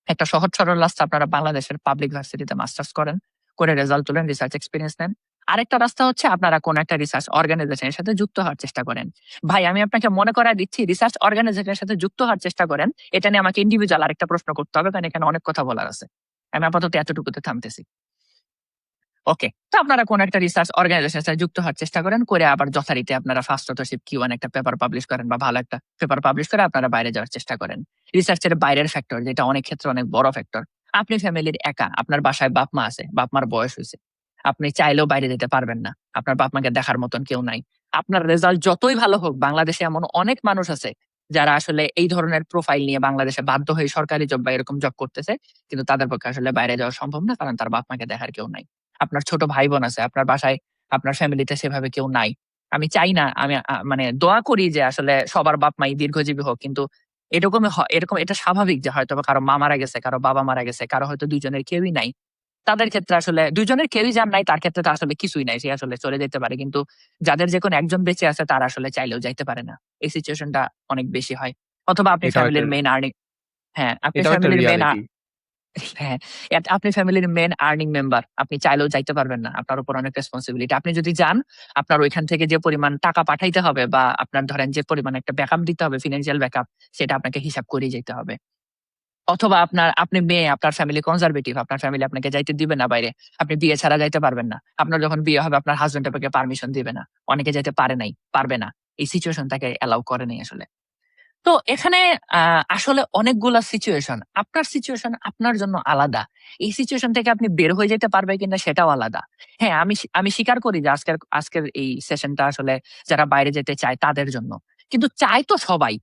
একটা সহজ সরল রাস্তা, আপনারা বাংলাদেশের পাবলিক ভার্সিটিতে মাস্টার্স করেন, করে রেজাল্ট তুলেন, রিসার্চ এক্সপেরিয়েন্স নেন। আরেকটা রাস্তা হচ্ছে আপনারা কোন একটা রিসার্চ অর্গানাইজেশনের সাথে যুক্ত হওয়ার চেষ্টা করেন। ভাই আমি আপনাকে মনে করায় দিচ্ছি, রিসার্চ অর্গানাইজেশনের সাথে যুক্ত হওয়ার চেষ্টা করেন। এটা নিয়ে আমাকে ইন্ডিভিজুয়াল আরেকটা প্রশ্ন করতে হবে, কারণ এখানে অনেক কথা বলার আছে। আমি আপাতত এতটুকুতে থামতেছি। ওকে, তো আপনারা কোন একটা রিসার্চ অর্গানাইজেশনের সাথে যুক্ত হওয়ার চেষ্টা করেন, করে আবার যথারীতি আপনারা ফার্স্ট অথরশিপ কিউ1 একটা পেপার পাবলিশ করেন, বা ভালো একটা পেপার পাবলিশ করে আপনারা বাইরে যাওয়ার চেষ্টা করেন। রিসার্চের বাইরের ফ্যাক্টর, যেটা অনেক ক্ষেত্রে অনেক বড় ফ্যাক্টর, আপনি ফ্যামিলির একা, আপনার বাসায় বাপ মা আছে, বাপ মার বয়স হয়েছে, আপনি চাইলেও বাইরে যেতে পারবেন না, আপনার বাপ মাকে দেখার মতন কেউ নাই। আপনার রেজাল্ট যতই ভালো হোক, বাংলাদেশে এমন অনেক মানুষ আছে যারা আসলে এই ধরনের প্রোফাইল নিয়ে বাংলাদেশে বাধ্য হয়ে সরকারি জব বা এরকম জব করতেছে, কিন্তু তাদের পক্ষে আসলে বাইরে যাওয়া সম্ভব না, কারণ তার বাপ মাকে দেখার কেউ নাই। আপনার ছোট ভাই বোন আছে, আপনার বাসায়, আপনার ফ্যামিলিতে সেভাবে কেউ নাই। আমি চাই না, আমি মানে দোয়া করি যে আসলে সবার বাপ মাই দীর্ঘজীবী হোক, কিন্তু এরকমই এরকম এটা স্বাভাবিক যে হয়তো কারো মা মারা গেছে, কারো বাবা মারা গেছে, কারো হয়তো দুইজনের কেউই নাই। তাদের ক্ষেত্রে আসলে দুইজনের কেউই যার নাই, তার ক্ষেত্রে তো আসলে কিছুই নাই, সে আসলে চলে যেতে পারে। কিন্তু যাদের যে কোনো একজন বেঁচে আছে, তারা আসলে চাইলেও যাইতে পারে না। এই সিচুয়েশনটা অনেক বেশি হয়। অথবা আপনি এটাও একটা ফ্যামিলির মেইন আর্নিং, হ্যাঁ আপনি এটাও একটা ফ্যামিলির মেইন, রিয়ালিটি। হ্যাঁ, আপনি ফ্যামিলির মেইন আর্নিং মেম্বার। আপনি চাইলেও যাইতে পারবেন না। আপনার উপর অনেক রেসপন্সিবিলিটি। আপনি যদি যান, আপনার ওইখান থেকে যে পরিমাণ টাকা পাঠাইতে হবে, বা আপনার ধরেন যে পরিমাণ একটা ব্যাকআপ দিতে হবে, ফিন্যান্সিয়াল ব্যাকআপ, সেটা আপনাকে হিসাব করেই যেতে হবে। অথবা আপনি মেয়ে, আপনার ফ্যামিলি কনজারভেটিভ, আপনার ফ্যামিলি আপনাকে যাইতে দিবে না বাইরে। আপনি বিয়ে ছাড়া যাইতে পারবেন না। আপনার যখন বিয়ে হবে আপনার হাসব্যান্ড আপনাকে পারমিশন দিবে না। অনেকে যাইতে পারে নাই, পারবে না। এই সিচুয়েশন তাকে অ্যালাউ করে নাই আসলে। তো এখানে আসলে অনেকগুলা সিচুয়েশন, আপনার সিচুয়েশন আপনার জন্য আলাদা। এই সিচুয়েশন থেকে আপনি বের হয়ে যেতে পারবে কিনা সেটাও আলাদা। হ্যাঁ, আমি স্বীকার করি যে আজকের আজকের এই সেশনটা আসলে যারা বাইরে যেতে চায় তাদের জন্য। কিন্তু চায় তো সবাই।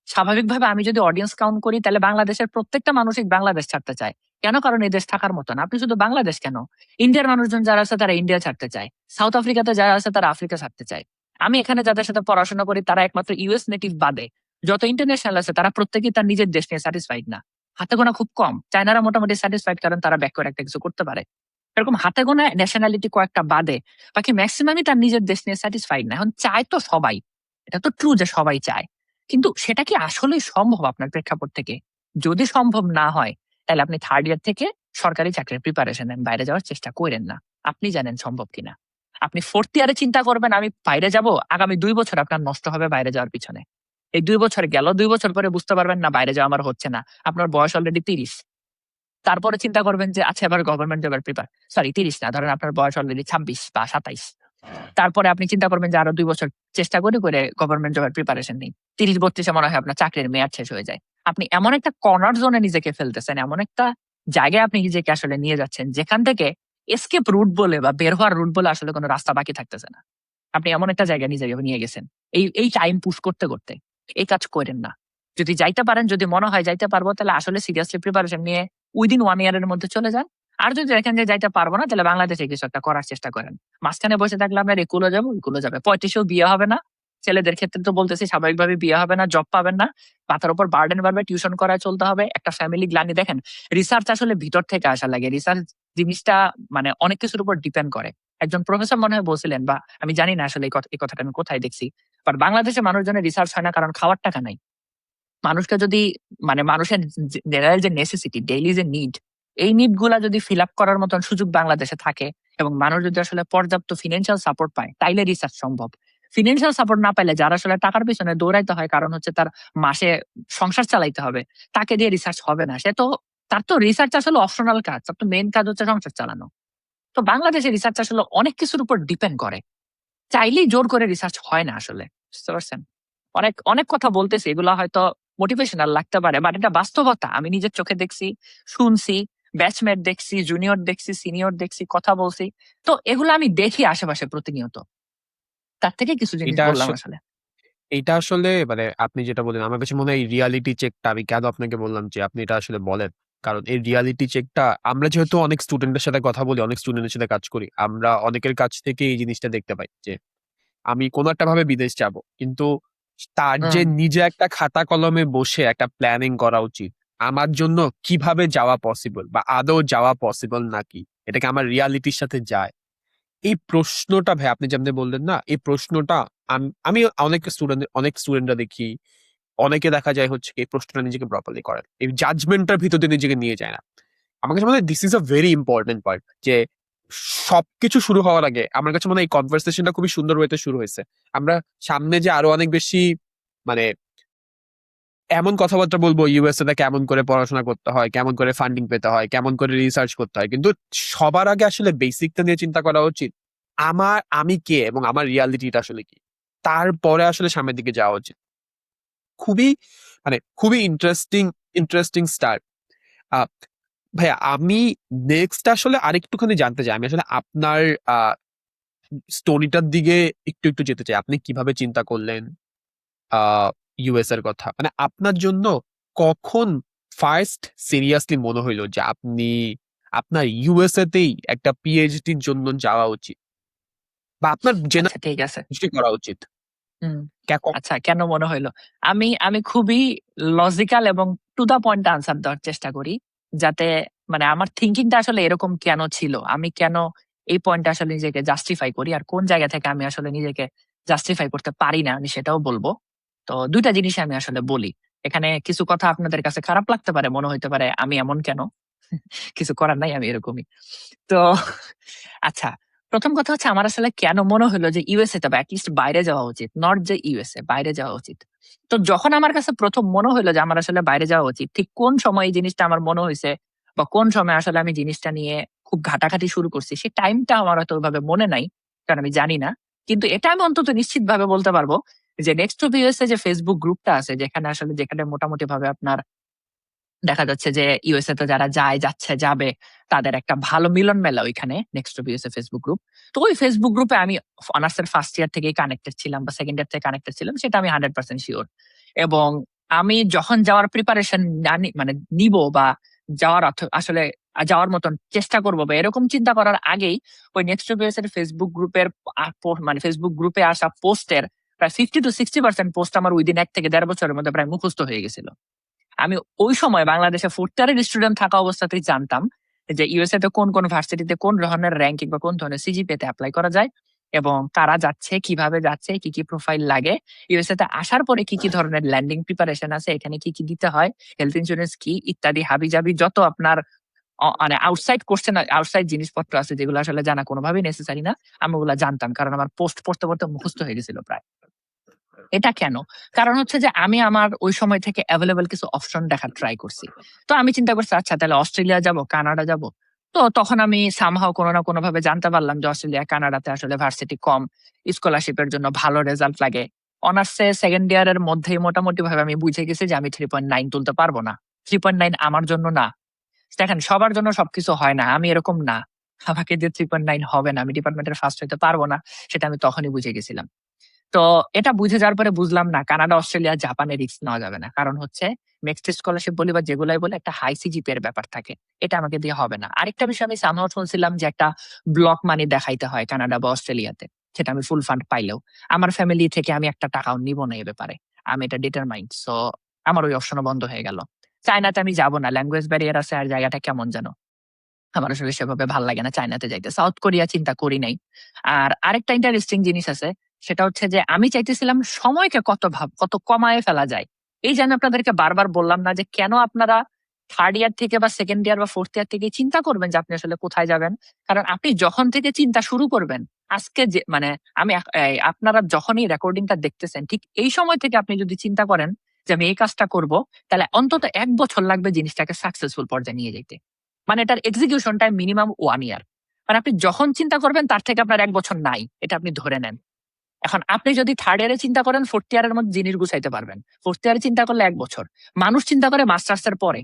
স্বাভাবিকভাবে আমি যদি অডিয়েন্স কাউন্ট করি তাহলে বাংলাদেশের প্রত্যেকটা মানুষই বাংলাদেশ ছাড়তে চায়। কেন? কারণ এই দেশ থাকার মতো না। আপনি শুধু বাংলাদেশ কেন? ইন্ডিয়ার মানুষজন যারা আছে তারা ইন্ডিয়া ছাড়তে চায়। সাউথ আফ্রিকাতে যারা আছে তারা আফ্রিকা ছাড়তে চায়। আমি এখানে যাদের সাথে পড়াশোনা করি তারা একমাত্র ইউএস নেটিভ বাদে যত ইন্টারন্যাশনাল আছে তারা প্রত্যেকেই তার নিজের দেশ নিয়ে স্যাটিসফাইড না। হাতে গোনা খুব কম। চায়নারা মোটামুটি স্যাটিসফাইড, কারণ তারা ব্যাক করে একটা কিছু করতে পারে। এরকম হাতে গোনা ন্যাশনালিটি কয়েকটা বাদে বাকি ম্যাক্সিমামই তার নিজের দেশ নিয়ে স্যাটিসফাইড না। এখন চায় তো সবাই, এটা তো ট্রু যে সবাই চায়, কিন্তু সেটা কি আসলেই সম্ভব আপনার প্রেক্ষাপট থেকে? যদি সম্ভব না হয় তাহলে আপনি থার্ড ইয়ার থেকে সরকারি চাকরির প্রিপারেশন নেন, বাইরে যাওয়ার চেষ্টা করেন না। আপনি জানেন সম্ভব কিনা। আপনি ফোর্থ ইয়ারে চিন্তা করবেন আমি বাইরে যাব, আগামী 2 বছর আপনার নষ্ট হবে বাইরে যাওয়ার পিছনে। এই 2 বছর গেল, 2 বছর পরে বুঝতে পারবেন না বাইরে যাওয়া আমার হচ্ছে না। আপনার বয়স অলরেডি 30। তারপরে চিন্তা করবেন যে আচ্ছা এবার গভর্নমেন্ট জবের প্রিপার, সরি 30 না, ধরেন আপনার বয়স অলরেডি 26 বা 27। তারপরে আপনি চিন্তা করবেন যে আরো 2 বছর চেষ্টা করে করে গভর্নমেন্ট জবের প্রিপারেশন নেই। 30-32 মনে হয় আপনার চাকরির মেয়াদ শেষ হয়ে যায়। আপনি এমন একটা কর্নার জোনে নিজেকে ফেলতেছেন, এমন একটা জায়গায় আপনি নিজেকে আসলে নিয়ে যাচ্ছেন যেখান থেকে এসকেপ রুট বলে বা বের হওয়ার রুট বলে আসলে কোনো রাস্তা বাকি থাকতেছে না। আপনি এমন একটা জায়গায় নিজেকে নিয়ে গেছেন। এই টাইম পুশ করতে করতে এই কাজ করেন না। যদি যাইতে পারেন, যদি মনে হয় যাইতে পারবো, তাহলে আসলে সিরিয়াসলি প্রিপারেশন নিয়ে উইদিন 1 ইয়ারের মধ্যে চলে যান। আর যদি দেখেন যে যাইতে পারবো না, তাহলে বাংলাদেশে কিছু একটা করার চেষ্টা করেন। মাঝখানে বসে থাকলে আপনার একুলো যাবো ওইকুলো যাবে। 35-এও বিয়ে হবে না। ছেলেদের ক্ষেত্রে তো বলতেছি স্বাভাবিকভাবে বিয়ে হবে না, জব পাবেন না, মাথার উপর বার্ডেন বাড়বে, টিউশন করায় চলতে হবে, একটা ফ্যামিলি গ্লানি। দেখেন, রিসার্চ আসলে ভিতর থেকে আসা লাগে। রিসার্চ জিনিসটা মানে অনেক কিছুর উপর ডিপেন্ড করে। একজন প্রফেসর মনে হয় বলছিলেন, বা আমি জানি না আসলে এই কথাটা আমি কোথায় দেখছি, বাট বাংলাদেশে মানুষজনের রিসার্চ হয় না কারণ খাওয়ার টাকা নাই। মানুষকে যদি মানে মানুষের জেনারেল যে নেসেসিটি, ডেইলি যে নিড, এই নিড গুলা যদি ফিল আপ করার মতন সুযোগ বাংলাদেশে থাকে এবং মানুষ যদি আসলে পর্যাপ্ত ফিনান্সিয়াল সাপোর্ট পায়, তাইলে রিসার্চ সম্ভব। ফিনান্সিয়াল সাপোর্ট না পাইলে, যারা আসলে টাকার পিছনে দৌড়াইতে হয় কারণ হচ্ছে তার মাসে সংসার চালাইতে হবে, তাকে দিয়ে রিসার্চ হবে না। সে তো, তার তো রিসার্চ আসলে অপশনাল কাজ, তার তো মেইন কাজ হচ্ছে সংসার চালানো। তো বাংলাদেশে রিসার্চ আসলে অনেক কিছুর উপর ডিপেন্ড করে। চাইলেই জোর করে রিসার্চ হয় না আসলে। বুঝতে পারছেন? অনেক অনেক কথা বলতেছি, এগুলা হয়তো মোটিভেশনাল লাগতে পারে, বাট এটা বাস্তবতা। আমি নিজের চোখে দেখছি, শুনছি, ব্যাচমেট দেখছি, জুনিয়র দেখছি, সিনিয়র দেখছি, কথা বলছি। তো এগুলো আমি দেখি আশেপাশে প্রতিনিয়ত। তার থেকে কিছু জিনিস এটা বললাম আসলে। এটা আসলে মানে আপনি যেটা বললেন আমার কাছে মনে হয় এই রিয়ালিটি চেকটা আমি কেন আপনাকে বললাম যে আপনি এটা আসলে বলেন। কারণ এই রিয়ালিটি চেকটা আমরা যেহেতু অনেক স্টুডেন্টের সাথে কথা বলি, অনেক স্টুডেন্টের সাথে কাজ করি, আমরা অনেকের কাছ থেকে এই জিনিসটা দেখতে পাই যে আমি কোনো একটা ভাবে বিদেশ যাব, কিন্তু তার যে হুম। নিজে একটা খাতা কলমে বসে একটা প্ল্যানিং করা উচিত আমার জন্য কিভাবে যাওয়া পসিবল বা আদৌ যাওয়া পসিবল নাকি, এটাকে আমার রিয়ালিটির সাথে যায়। এই প্রশ্নটা ভাই আপনি যেমনি বললেন না, এই প্রশ্নটা আমি অনেক স্টুডেন্টরা দেখি, অনেকে দেখা যায় হচ্ছে কি এই প্রশ্নটা নিজেকে প্রপারলি করেন, এই জাজমেন্টটার ভিতর দিয়ে নিজেকে নিয়ে যায় না। আমার কাছে মনে হয় this is a very important point যে সবকিছু শুরু হওয়ার আগে আমার কাছে মনে হয় এই কনভারসেশনটা খুবই সুন্দর ওয়েতে শুরু হয়েছে। আমরা সামনে যে আরো অনেক বেশি মানে এমন কথাবার্তা বলবো ইউএসএ তে কেমন করে পড়াশোনা করতে হয়, কেমন করে ফান্ডিং পেতে হয়, কেমন করে রিসার্চ করতে হয়, কিন্তু সবার আগে আসলে বেসিকটা নিয়ে চিন্তা করা উচিত। আমি কে এবং আমার রিয়ালিটিটা আসলে কি, তারপরে আসলে সামনের দিকে যাওয়া উচিত। খুবই খুবই ইন্টারেস্টিং ইন্টারেস্টিং স্টার্ট। ভাইয়া আমি নেক্সট আসলে আরেকটুখানি জানতে চাই, আমি আসলে আপনার স্টোরিটার দিকে একটু একটু যেতে চাই। আপনি কিভাবে চিন্তা করলেন আহ ইউএস এর কথা, মানে আপনার জন্য কখন ফার্স্ট সিরিয়াসলি মনে হইলো যে আপনার ইউএসএ তেই একটা পিএইচডির জন্য যাওয়া উচিত বা আপনার আচ্ছা ঠিক আছে। জেনারেলি করা উচিত? হুম। কখন? আচ্ছা, কেন মনে হইলো? আমি আমি খুবই লজিক্যাল এবং টু দা পয়েন্ট আনসার দেওয়ার চেষ্টা করি। যাতে মানে আমার থিংকিংটা আসলে এরকম কেন ছিল? আমি কেন এই পয়েন্টটা আসলে নিজেকে জাস্টিফাই করি? আর কোন জায়গা থেকে আমি আসলে নিজেকে জাস্টিফাই করতে পারি না, আমি সেটাও বলব। তো ২ টা জিনিসই আমি আসলে বলি। এখানে কিছু কথা আপনাদের কাছে খারাপ লাগতে পারে, মনে হইতে পারে আমি এমন কেন? কিছু করার নাই, আমি এরকমই। তো আচ্ছা, ১ম কথা হচ্ছে আমার আসলে কেন মনে হলো যে ইউএসএ তে বা এট লিস্ট বাইরে যাওয়া উচিত। নট যে ইউএসএ, বাইরে যাওয়া উচিত। তো যখন আমার কাছে ১ম মনে হইলো যে আমার আসলে বাইরে যাওয়া উচিত, ঠিক কোন সময় এই জিনিসটা আমার মনে হইছে বা কোন সময় আসলে আমি জিনিসটা নিয়ে খুব ঘাটাঘাটি শুরু করছি, সেই টাইমটা আমার হয়তো ওইভাবে মনে নাই। কারণ আমি জানি না। কিন্তু এটা আমি অন্তত নিশ্চিতভাবে বলতে পারবো যে নেক্সট টু ইউএসএ যে ফেসবুক গ্রুপটা আছে যেখানে মোটামুটি ভাবে আপনার দেখা যাচ্ছে যে ইউএসএ তে যারা যাচ্ছে যাবে তাদের একটা ভালো মিলন মেলা ওইখানে next to USA Facebook group. তো ওই ফেসবুক গ্রুপে আমি অনার্সের ফার্স্ট ইয়ার থেকেই কানেক্টেড ছিলাম বা সেকেন্ড ইয়ার থেকে কানেক্টেড ছিলাম, সেটা আমি 100% শিওর। এবং আমি যখন যাওয়ার প্রিপারেশন মানে নিব বা আসলে যাওয়ার মতন চেষ্টা করব বা এরকম চিন্তা করার আগেই ওই নেক্সট টু ইউএসএ ফেসবুক গ্রুপের মানে ফেসবুক গ্রুপে আসা পোস্টের প্রায় 50 to 60% পোস্ট আমার উইদিন 1 থেকে 1.5 বছরের মধ্যে প্রায় মুখস্থ হয়ে গেছিল। আমি ওই সময় বাংলাদেশে ফোর্থ ইয়ারের স্টুডেন্ট থাকা অবস্থাতেই জানতাম যে ইউএসএ তে কোন কোন ভার্সিটিতে কোন ধরনের র্যাঙ্কিং বা কোন ধরনের সিজিপিএ তে অ্যাপ্লাই করা যায় এবং কারা যাচ্ছে, কিভাবে যাচ্ছে, কি কি প্রোফাইল লাগে, ইউএসএ তে আসার পরে কি কি ধরনের ল্যান্ডিং প্রিপারেশন আছে, এখানে কি কি দিতে হয়, হেলথ ইন্স্যুরেন্স কি ইত্যাদি হাবিজাবি যত আপনার মানে আউটসাইড জিনিসপত্র আছে যেগুলো আসলে জানা কোনোভাবেই নেসেসারি না, আমি ওগুলা জানতাম কারণ আমার পোস্ট পড়তে পড়তে মুখস্থ হয়ে গেছিল প্রায়। এটা কেন? কারণ হচ্ছে যে আমি আমার ওই সময় থেকে এভেইলেবল কিছু অপশন দেখার ট্রাই করছি। তো আমি চিন্তা করছি আচ্ছা তাহলে অস্ট্রেলিয়া যাব, কানাডা যাব। তো তখন আমি সামহাউ কোনো না কোনোভাবে জানতে পারলাম যে অস্ট্রেলিয়া, কানাডাতে আসলে ভার্সিটি কম, স্কলারশিপের জন্য ভালো রেজাল্ট লাগে। অনার্সে সেকেন্ড ইয়ারের মধ্যেই মোটামুটি ভাবে আমি বুঝে গেছি যে আমি 3.9 তুলতে পারবো না। 3.9 আমার জন্য না। দেখেন সবার জন্য সবকিছু হয় না। আমি এরকম না। আমাকে যে 3.9 হবে না, আমি ডিপার্টমেন্টের ফার্স্ট হইতে পারবো না, সেটা আমি তখনই বুঝে গেছিলাম। তো এটা বুঝে যাওয়ার পরে বুঝলাম না কানাডা, অস্ট্রেলিয়া, জাপানে রিস্ক নেওয়া যাবে না। কারণ হচ্ছে মিক্সড স্কলারশিপ বলি বা যেগুলাই বলে একটা হাই সিজিপি এর ব্যাপার থাকে। এটা আমাকে দিয়ে হবে না। আরেকটা বিষয় আমি সামহাও শুনছিলাম যে একটা ব্লক মানি দেখাইতে হয় কানাডা বা অস্ট্রেলিয়াতে। সেটা আমি ফুল ফান্ড পাইলেও আমার ফ্যামিলি থেকে আমি একটা টাকাও নিব না এ ব্যাপারে। আমি এটা ডিটারমাইন্ড। সো আমার ওই অপশনও বন্ধ হয়ে গেল। চায়নাতে আমি যাব না। ল্যাঙ্গুয়েজ ব্যারিয়ার আছে আর জায়গাটা কেমন যেন। আমার আসলে সেভাবে ভাল লাগে না চায়নাতে যাইতে। সাউথ কোরিয়া চিন্তা করি নাই। আর আরেকটা ইন্টারেস্টিং জিনিস আছে। সেটা হচ্ছে যে আমি চাইতেছিলাম সময়কে কত কমায় ফেলা যায়। এই যে আমি আপনাদেরকে বারবার বললাম না যে কেন আপনারা থার্ড ইয়ার থেকে বা সেকেন্ড ইয়ার বা ফোর্থ ইয়ার থেকে চিন্তা করবেন যে আপনি আসলে কোথায় যাবেন। কারণ আপনি যখন থেকে চিন্তা শুরু করবেন, আজকে যে মানে আপনারা যখনই রেকর্ডিংটা দেখতেছেন ঠিক এই সময় থেকে আপনি যদি চিন্তা করেন যে আমি এই কাজটা করব, তাহলে অন্তত 1 বছর লাগবে জিনিসটাকে সাকসেসফুল পর্যায়ে নিয়ে যেতে। মানে এটার এক্সিকিউশন টাইম মিনিমাম 1 ইয়ার। মানে আপনি যখন চিন্তা করবেন তার থেকে আপনার 1 বছর নাই। এটা আপনি ধরে নেন। এখন আপনি যদি থার্ড ইয়ারে চিন্তা করেন ফোর্থ ইয়ারের মধ্যে জিনিস গুছাইতে পারবেন। ফোর্থ ইয়ারে চিন্তা করলে 1 বছর। মানুষ চিন্তা করে মাস্টার্স এর পরে।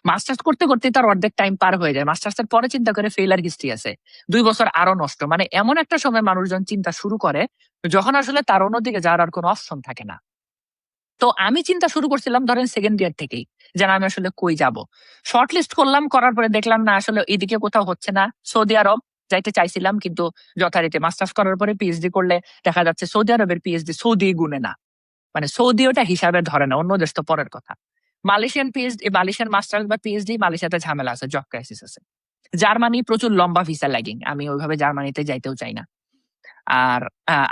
মাস্টার্স করতে করতে তার অর্ধেক টাইম পার হয়ে যায়। মাস্টার্স এর পরে চিন্তা করে ফেইলার হিস্ট্রি আছে। 2 বছর আরো নষ্ট। মানে এমন একটা সময় মানুষজন চিন্তা শুরু করে যখন আসলে তার অন্যদিকে যাওয়ার আর কোনো অপশন থাকে না। তো আমি চিন্তা শুরু করছিলাম ধরেন সেকেন্ড ইয়ার থেকেই যে আমি আসলে কই যাব। শর্ট লিস্ট করলাম, করার পরে দেখলাম না আসলে এদিকে কোথাও হচ্ছে না। সৌদি আরব যাইতে চাইছিলাম কিন্তু যথারীতি মাস্টার্স করার পরে পিএইচডি করলে দেখা যাচ্ছে সৌদি আরবের পিএইচডি সৌদি গুনে না। মানে সৌদি ওটা হিসাবে ধরে না, অন্য দেশ তো পরের কথা। মালয়েশিয়ান মাস্টার্স বা পিএইচডি মালয়েশিয়াতে ঝামেলা আছে, জব ক্রাইসিস আছে। জার্মানি প্রচুর লম্বা ভিসা ল্যাগিং, আমি ওইভাবে জার্মানিতে যাইতেও চাই না। আর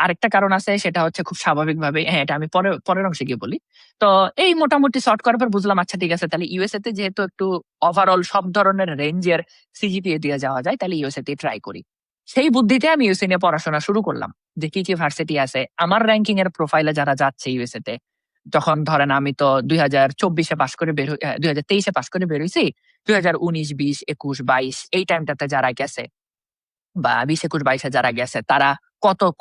আরেকটা কারণ আছে সেটা হচ্ছে খুব স্বাভাবিকভাবে, হ্যাঁ, এটা আমি পরের অংশে গিয়ে বলি। তো এই মোটামুটি সর্ট করার পর বুঝলাম আচ্ছা ঠিক আছে তাহলে ইউএসএ তে যেহেতু একটু ওভারঅল সব ধরনের রেঞ্জের সিজিপিএ দিয়ে যাওয়া যায় তাহলে ইউএসএ তে ট্রাই করি। সেই বুদ্ধিতে আমি ইউএসএ নিয়ে পড়াশোনা শুরু করলাম যে কি কি ভার্সিটি আছে আমার র্যাঙ্কিং এর প্রোফাইলে যারা যাচ্ছে ইউএসএ তে। তখন ধরেন আমি তো 2024-এ পাশ করে 2023-এ পাশ করে বের হইছি। 2019, 20, 21, 22 এই টাইমটাতে যারা গেছে বা 20, 21, 22 এ যারা গেছে তারা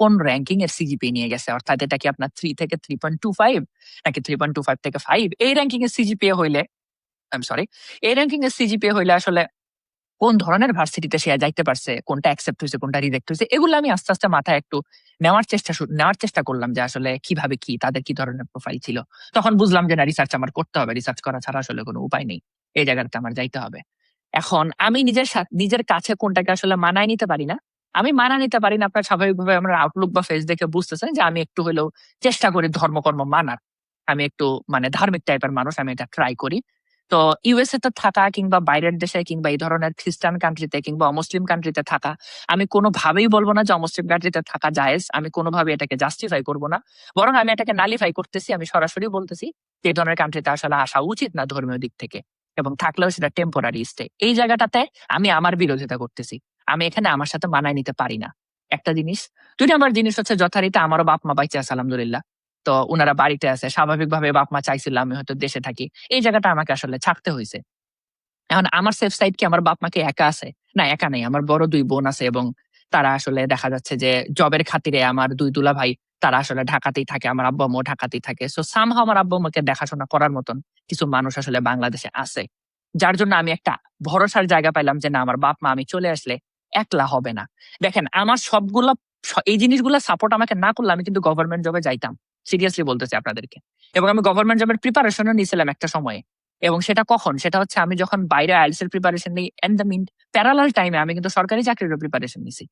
কোন র‍্যাংকিং এর সিজিপি নিয়ে গেছে। অর্থাৎ এটা কি আপনার 3 থেকে 3.25 নাকি 3.25 থেকে 5 এই র‍্যাংকিং এর সিজিপিএ হইলে সরি, এই র‍্যাংকিং এর সিজিপিএ হইলে আসলে কোন ধরনের ভার্সিটিতে সে যাইতে পারছে, কোনটা অ্যাকসেপ্ট হইছে, কোনটা রিজেক্ট হইছে, এগুলো আমি আস্তে, আস্তে মাথায় একটু নেওয়ার চেষ্টা করলাম যে আসলে কিভাবে কি তাদের কি ধরনের প্রোফাইল ছিল। তখন বুঝলাম যে না, রিসার্চ আমার করতে হবে। রিসার্চ করা ছাড়া আসলে কোনো উপায় নেই। এই জায়গাটাতে আমার যাইতে হবে। এখন আমি নিজের কাছে কোনটাকে আসলে মানায় নিতে পারি না। আমি মানায় নিতে পারি না, আপনার স্বাভাবিকভাবে আমার আউটলুক বা ফেস দেখে বুঝতেছেন যে আমি একটু হলেও চেষ্টা করি ধর্মকর্ম মানার। আমি একটু মানে ধার্মিক টাইপের মানুষ, আমি এটা ট্রাই করি। তো ইউএসএ তে থাকা কিংবা বাইরের দেশে কিংবা এই ধরনের খ্রিস্টান কান্ট্রিতে কিংবা অমুসলিম কান্ট্রিতে থাকা, আমি কোনোভাবেই বলবো না যে অমুসলিম কান্ট্রিতে থাকা জায়েজ। আমি কোনোভাবে এটাকে জাস্টিফাই করব না। বরং আমি এটাকে নালিফাই করতেছি। আমি সরাসরি বলতেছি যে এই ধরনের কান্ট্রিতে আসলে আসা উচিত না ধর্মীয় দিক থেকে। এবং থাকলেও সেটা টেম্পোরারি স্টে। এই জায়গাটাতে আমি আমার বিরোধিতা করতেছি। আমি এখানে আমার সাথে মানায় নিতে পারি না। একটা জিনিস। ২ নাম্বার জিনিস হচ্ছে যথারীতি আমারও বাপ-মা বাইচা আছে আলহামদুলিল্লাহ। তো উনারা বাড়িতে আছে। স্বাভাবিকভাবে বাপ-মা চাইছিল আমি হয়তো দেশে থাকি। এই জায়গাটা আমাকে আসলে ছাড়তে হইছে। এখন আমার সেফ সাইড কি আমার বাপ-মা কি একা আছে? না, একা নাই। আমার বড় ২ বোন আছে এবং তারা আসলে দেখা যাচ্ছে যে জবের খাতিরে আমার ২ দুলাভাই তারা আসলে ঢাকাতেই থাকে, আমার আব্বু আম্মু ঢাকাতেই থাকে। সো সামহাও আমার আব্বু আম্মুকে দেখাশোনা করার মতন কিছু মানুষ আসলে বাংলাদেশে আছে, যার জন্য আমি একটা ভরসার জায়গা পাইলাম যে না, আমার বাপ মা আমি চলে আসলে একলা হবে না। দেখেন আমার সবগুলা এই জিনিসগুলা সাপোর্ট আমাকে না করলে আমি কিন্তু গভর্নমেন্ট জবে যাইতাম, সিরিয়াসলি বলতেছি আপনাদেরকে। এবং আমি গভর্নমেন্ট জবের প্রিপারেশনও নিয়েছিলাম একটা সময়ে। এবং সেটা কখন, সেটা হচ্ছে আমি যখন বাইরে আইএলটিএস এর প্রিপারেশন নিই, এন্ড দ্য মিন প্যারালাল টাইমে আমি কিন্তু সরকারি চাকরিরও প্রিপারেশন নিছি।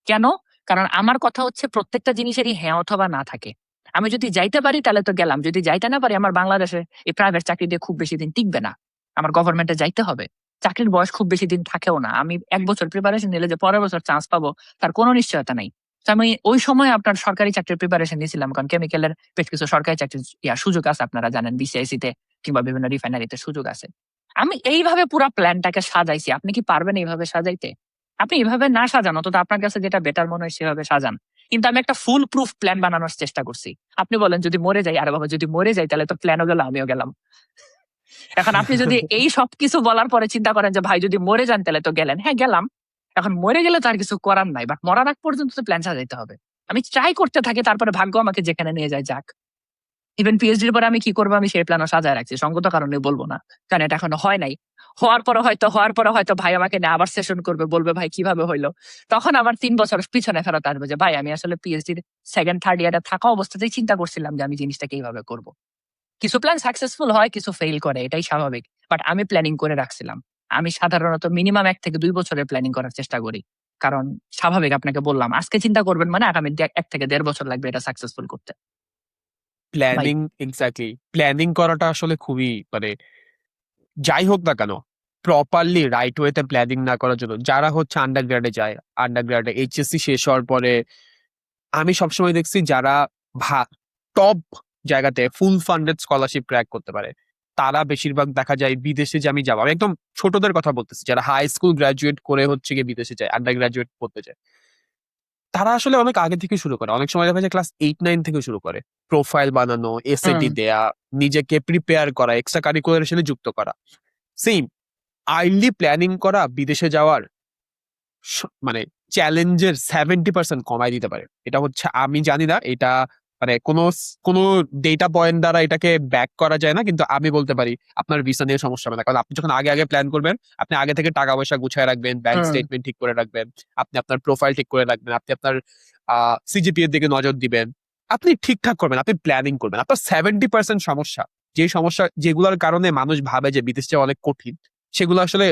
কেন? কারণ আমার কথা হচ্ছে প্রত্যেকটা জিনিসেরই হ্যাঁ অথবা না থাকে। আমি যদি যাইতে পারি তাহলে তো গেলাম, যদি যাইতে না পারি আমার বাংলাদেশে এই প্রাইভেট চাকরি দিয়ে খুব বেশি দিন টিকবে না, আমার গভর্নমেন্টে যাইতে হবে। চাকরির বয়স খুব বেশি দিন থাকেও না, আমি 1 বছর প্রিপারেশন নিলে যে পরের বছর চান্স পাবো তার কোনো নিশ্চয়তা নাই। তো আমি ওই সময় আপনার সরকারি চাকরির প্রিপারেশন নিয়েছিলাম, কারণ কেমিক্যালের বেশ কিছু সরকারি চাকরির সুযোগ আছে, আপনারা জানেন বিসিআইসি তে কিংবা বিভিন্ন রিফাইনারিতে সুযোগ আছে। আমি এইভাবে পুরো প্ল্যানটাকে সাজাইছি। আপনি কি পারবেন এইভাবে সাজাইতে? আপনি এভাবে না সাজান, অন্তত আপনার কাছে যেটা বেটার মনে হয় সেভাবে সাজান। কিন্তু আমি একটা ফুল প্রুফ প্ল্যান বানানোর চেষ্টা করছি। আপনি বলেন যদি মরে যাই, আরে বাবা যদি মরে যাই তাহলে তো প্ল্যানও গেল আমিও গেলাম। এখন আপনি যদি এই সবকিছু বলার পরে চিন্তা করেন যে ভাই যদি মরে যান তাহলে তো গেলেন, হ্যাঁ গেলাম। এখন মরে গেলে তো আর কিছু করার নাই, বাট মরার আগ পর্যন্ত তো প্ল্যান সাজাইতে হবে। আমি ট্রাই করতে থাকি, তারপরে ভাগ্য আমাকে যেখানে নিয়ে যায় যাক। ইভেন পিএইচডির পরে আমি কি করবো আমি সেই প্ল্যানও সাজায় রাখছি, সঙ্গত কারণে বলবো না, কারণ এটা এখনো হয় নাই। হওয়ার পরে হয়তো ভাই আমাকে নিয়ে আবার সেশন করবে, বলবে ভাই কিভাবে হইলো। তখন আবার 3 বছর পিছনে ফেরত আসবে যে ভাই আমি আসলে পিএইচডির সেকেন্ড থার্ড ইয়ারে থাকা অবস্থাতেই চিন্তা করছিলাম যে আমি জিনিসটাকে এইভাবে করবো। কিছু প্ল্যান সাকসেসফুল হয়, কিছু ফেইল করে, এটাই স্বাভাবিক। বাট আমি প্ল্যানিং করে রাখছিলাম। আমি সাধারণত মিনিমাম 1 থেকে 2 বছরের প্ল্যানিং করার চেষ্টা করি। কারণ স্বাভাবিক, আপনাকে বললাম আজকে চিন্তা করবেন মানে আগামী 1 থেকে 1.5 বছর লাগবে এটা সাকসেসফুল করতে। ভাই প্ল্যানিং, এক্স্যাক্টলি। প্ল্যানিং করাটা আসলে খুবই মানে যাই হোক না কেন, প্রপারলি রাইট ওয়েতে প্ল্যানিং না করার জন্য যারা হচ্ছে আন্ডারগ্রেডে যায়, আন্ডারগ্রেডে এইচএসসি শেষ হওয়ার পরে আমি সবসময় দেখছি যারা টপ জায়গাতে ফুল ফান্ডেড স্কলারশিপ ক্র্যাক করতে পারে তারা বেশিরভাগ দেখা যায় বিদেশে। যে আমি যাবো, আমি একদম ছোটদের কথা বলতেছি, যারা হাই স্কুল গ্রাজুয়েট করে হচ্ছে গিয়ে বিদেশে যায়, আন্ডার গ্রাজুয়েট করতে যায়, তারা আসলে অনেক আগে থেকে শুরু করে। অনেক সময় দেখা যায় ক্লাস 8-9 থেকে শুরু করে প্রোফাইল বানানো, এসএটি হুম দেয়া, নিজেকে প্রিপেয়ার করা, এক্সট্রা কারিকুলার সাথে যুক্ত করা। সেম আর্লি প্ল্যানিং করা বিদেশে যাওয়ার মানে চ্যালেঞ্জের 70% কমায় দিতে পারে। এটা হচ্ছে, আমি জানি না এটা মানে কোনো ডেটা পয়েন্ট দ্বারা এটাকে ব্যাক করা যায় না, কিন্তু আমি বলতে পারি আপনার ভিসা নিয়ে সমস্যা হবে না। কারণ আপনি যখন আগে আগে প্ল্যান করবেন, আপনি আগে থেকে টাকা পয়সা গুছায় রাখবেন, ব্যাংক হুম স্টেটমেন্ট ঠিক করে রাখবেন, আপনি আপনার প্রোফাইল ঠিক করে রাখবেন, আপনি আপনার সিজিপিএ এর দিকে নজর দিবেন, আপনি ঠিকঠাক করবেন, আপনি প্ল্যানিং করবেন। আপনার 70% সমস্যা, যে সমস্যা যেগুলোর কারণে মানুষ ভাবে যে বিদেশ যাওয়া অনেক কঠিন, সেগুলো আসলে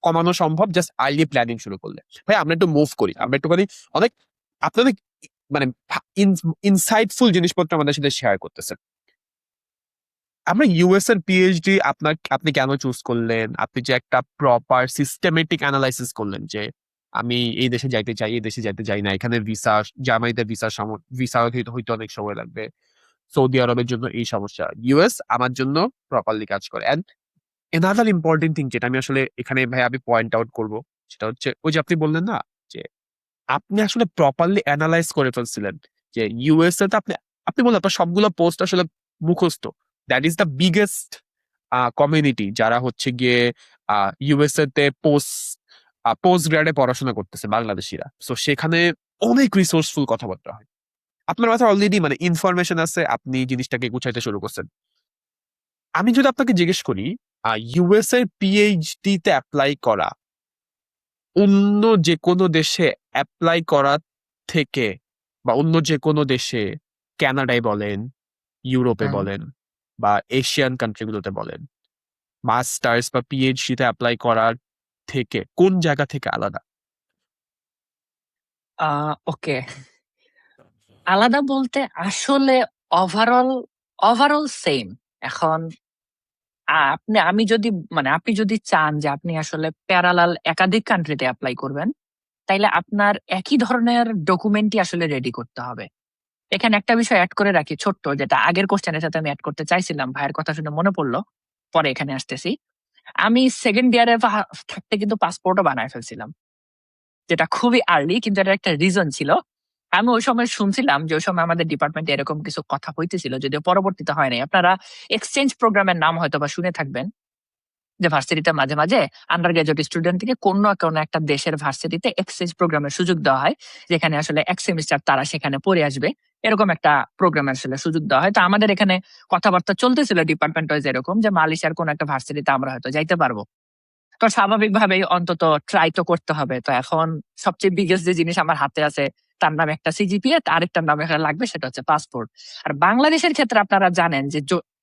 কমানো সম্ভব জাস্ট আর্লি প্ল্যানিং শুরু করলে। ভাই আমরা একটু মুভ করি, আমরা একটুখানি অনেক আপনি অনেক মানে ইনসাইটফুল জিনিসপত্র আমাদের সাথে শেয়ার করতেছেন। আমরা ইউএস এর পিএইচডি আপনি কেন চুজ করলেন? আপনি যে একটা প্রপার সিস্টেমেটিক অ্যানালাইসিস করলেন যে আমি এই দেশে যাইতে চাই, এই দেশে যাইতে চাই না, এখানে ভিসা, জার্মানিতে ভিসা হইতে অনেক সময় লাগবে, সৌদি আরবের জন্য এই সমস্যা, ইউএস আমার জন্য প্রপারলি কাজ করে। এন্ড এনাদার ইম্পর্টেন্ট থিং যেটা আমি আসলে এখানে ভাই আমি পয়েন্ট আউট করবো, সেটা হচ্ছে ওই যে আপনি বললেন না যে আপনি আসলে প্রপারলি অ্যানালাইজ করে ফেলছিলেন যে ইউএসএ তে আপনি আপনি বললেন আপনার সবগুলো পোস্ট আসলে মুখস্থ। That is the biggest community যারা হচ্ছে গিয়ে ইউএসএ তে পোস্ট গ্রাডে পড়াশোনা করতেছে বাংলাদেশিরা। সো সেখানে অনেক রিসোর্সফুল কথাবার্তা হয়। আপনার মাথায় অলরেডি মানে ইনফরমেশন আছে, আপনি জিনিসটাকে গুছাইতে শুরু করছেন। আমি যদি আপনাকে জিজ্ঞেস করি ইউএস এর পিএইচডি তে অ্যাপ্লাই করা অন্য যে কোনো দেশে অ্যাপ্লাই করা থেকে, বা অন্য যে কোনো দেশে, কানাডায় বলেন, ইউরোপে হুম বলেন, বা এশিয়ান কান্ট্রিগুলোতে বলেন, মাস্টার্স বা পিএইচডি তে অ্যাপ্লাই করার থেকে কোন জায়গা থেকে আলাদা? ওকে, আলাদা বলতে আসলে ওভারঅল ওভারঅল সেম। এখন আমি যদি আপনি যদি চান যে আপনি আসলে প্যারালাল একাধিক কান্ট্রিতে অ্যাপ্লাই করবেন, তাইলে আপনার একই ধরনের ডকুমেন্টই আসলে রেডি করতে হবে। এখানে একটা বিষয় অ্যাড করে রাখি ছোট্ট, যেটা আগের কোশ্চেনের সাথে আমি অ্যাড করতে চাইছিলাম, ভাইয়ের কথা শুনে মনে পড়লো, পরে এখানে আসতেছি। আমি সেকেন্ড ইয়ারে থাকতে কিন্তু পাসপোর্টও বানায় ফেলছিলাম, যেটা খুবই আর্লি, কিন্তু এটার একটা রিজন ছিল। আমি ওই সময় শুনছিলাম যে ওই সময় আমাদের ডিপার্টমেন্টে এরকম কিছু কথা হইতেছিল, যদিও পরবর্তীতে হয় নাই। আপনারা এক্সচেঞ্জ প্রোগ্রামের নাম হয়তো বা শুনে থাকবেন, যে ভার্সিটিতে মাঝে মাঝে আন্ডার গ্রাজুয়েট স্টুডেন্ট থেকে কোনো না কোনো একটা দেশের ভার্সিটিতে এক্সচেঞ্জ প্রোগ্রামের সুযোগ দেওয়া হয়, যেখানে আসলে 1 সেমিস্টার তারা সেখানে পড়ে আসবে, এরকম একটা প্রোগ্রাম আসলে সুযোগ দেওয়া হয়। তো আমাদের এখানে কথাবার্তা চলতেছিল ডিপার্টমেন্ট ওয়াইজ এরকম যে মালয়েশিয়ার কোন একটা ভার্সিটিতে আমরা হয়তো যাইতে পারবো। তো স্বাভাবিকভাবেই অন্তত ট্রাই তো করতে হবে। তো এখন সবচেয়ে বিগেস্ট যে জিনিস আমার হাতে আছে তার নামে একটা সিজিপিএ, আরেকটার নামে এখানে লাগবে সেটা হচ্ছে পাসপোর্ট। আর বাংলাদেশের ক্ষেত্রে আপনারা জানেন যে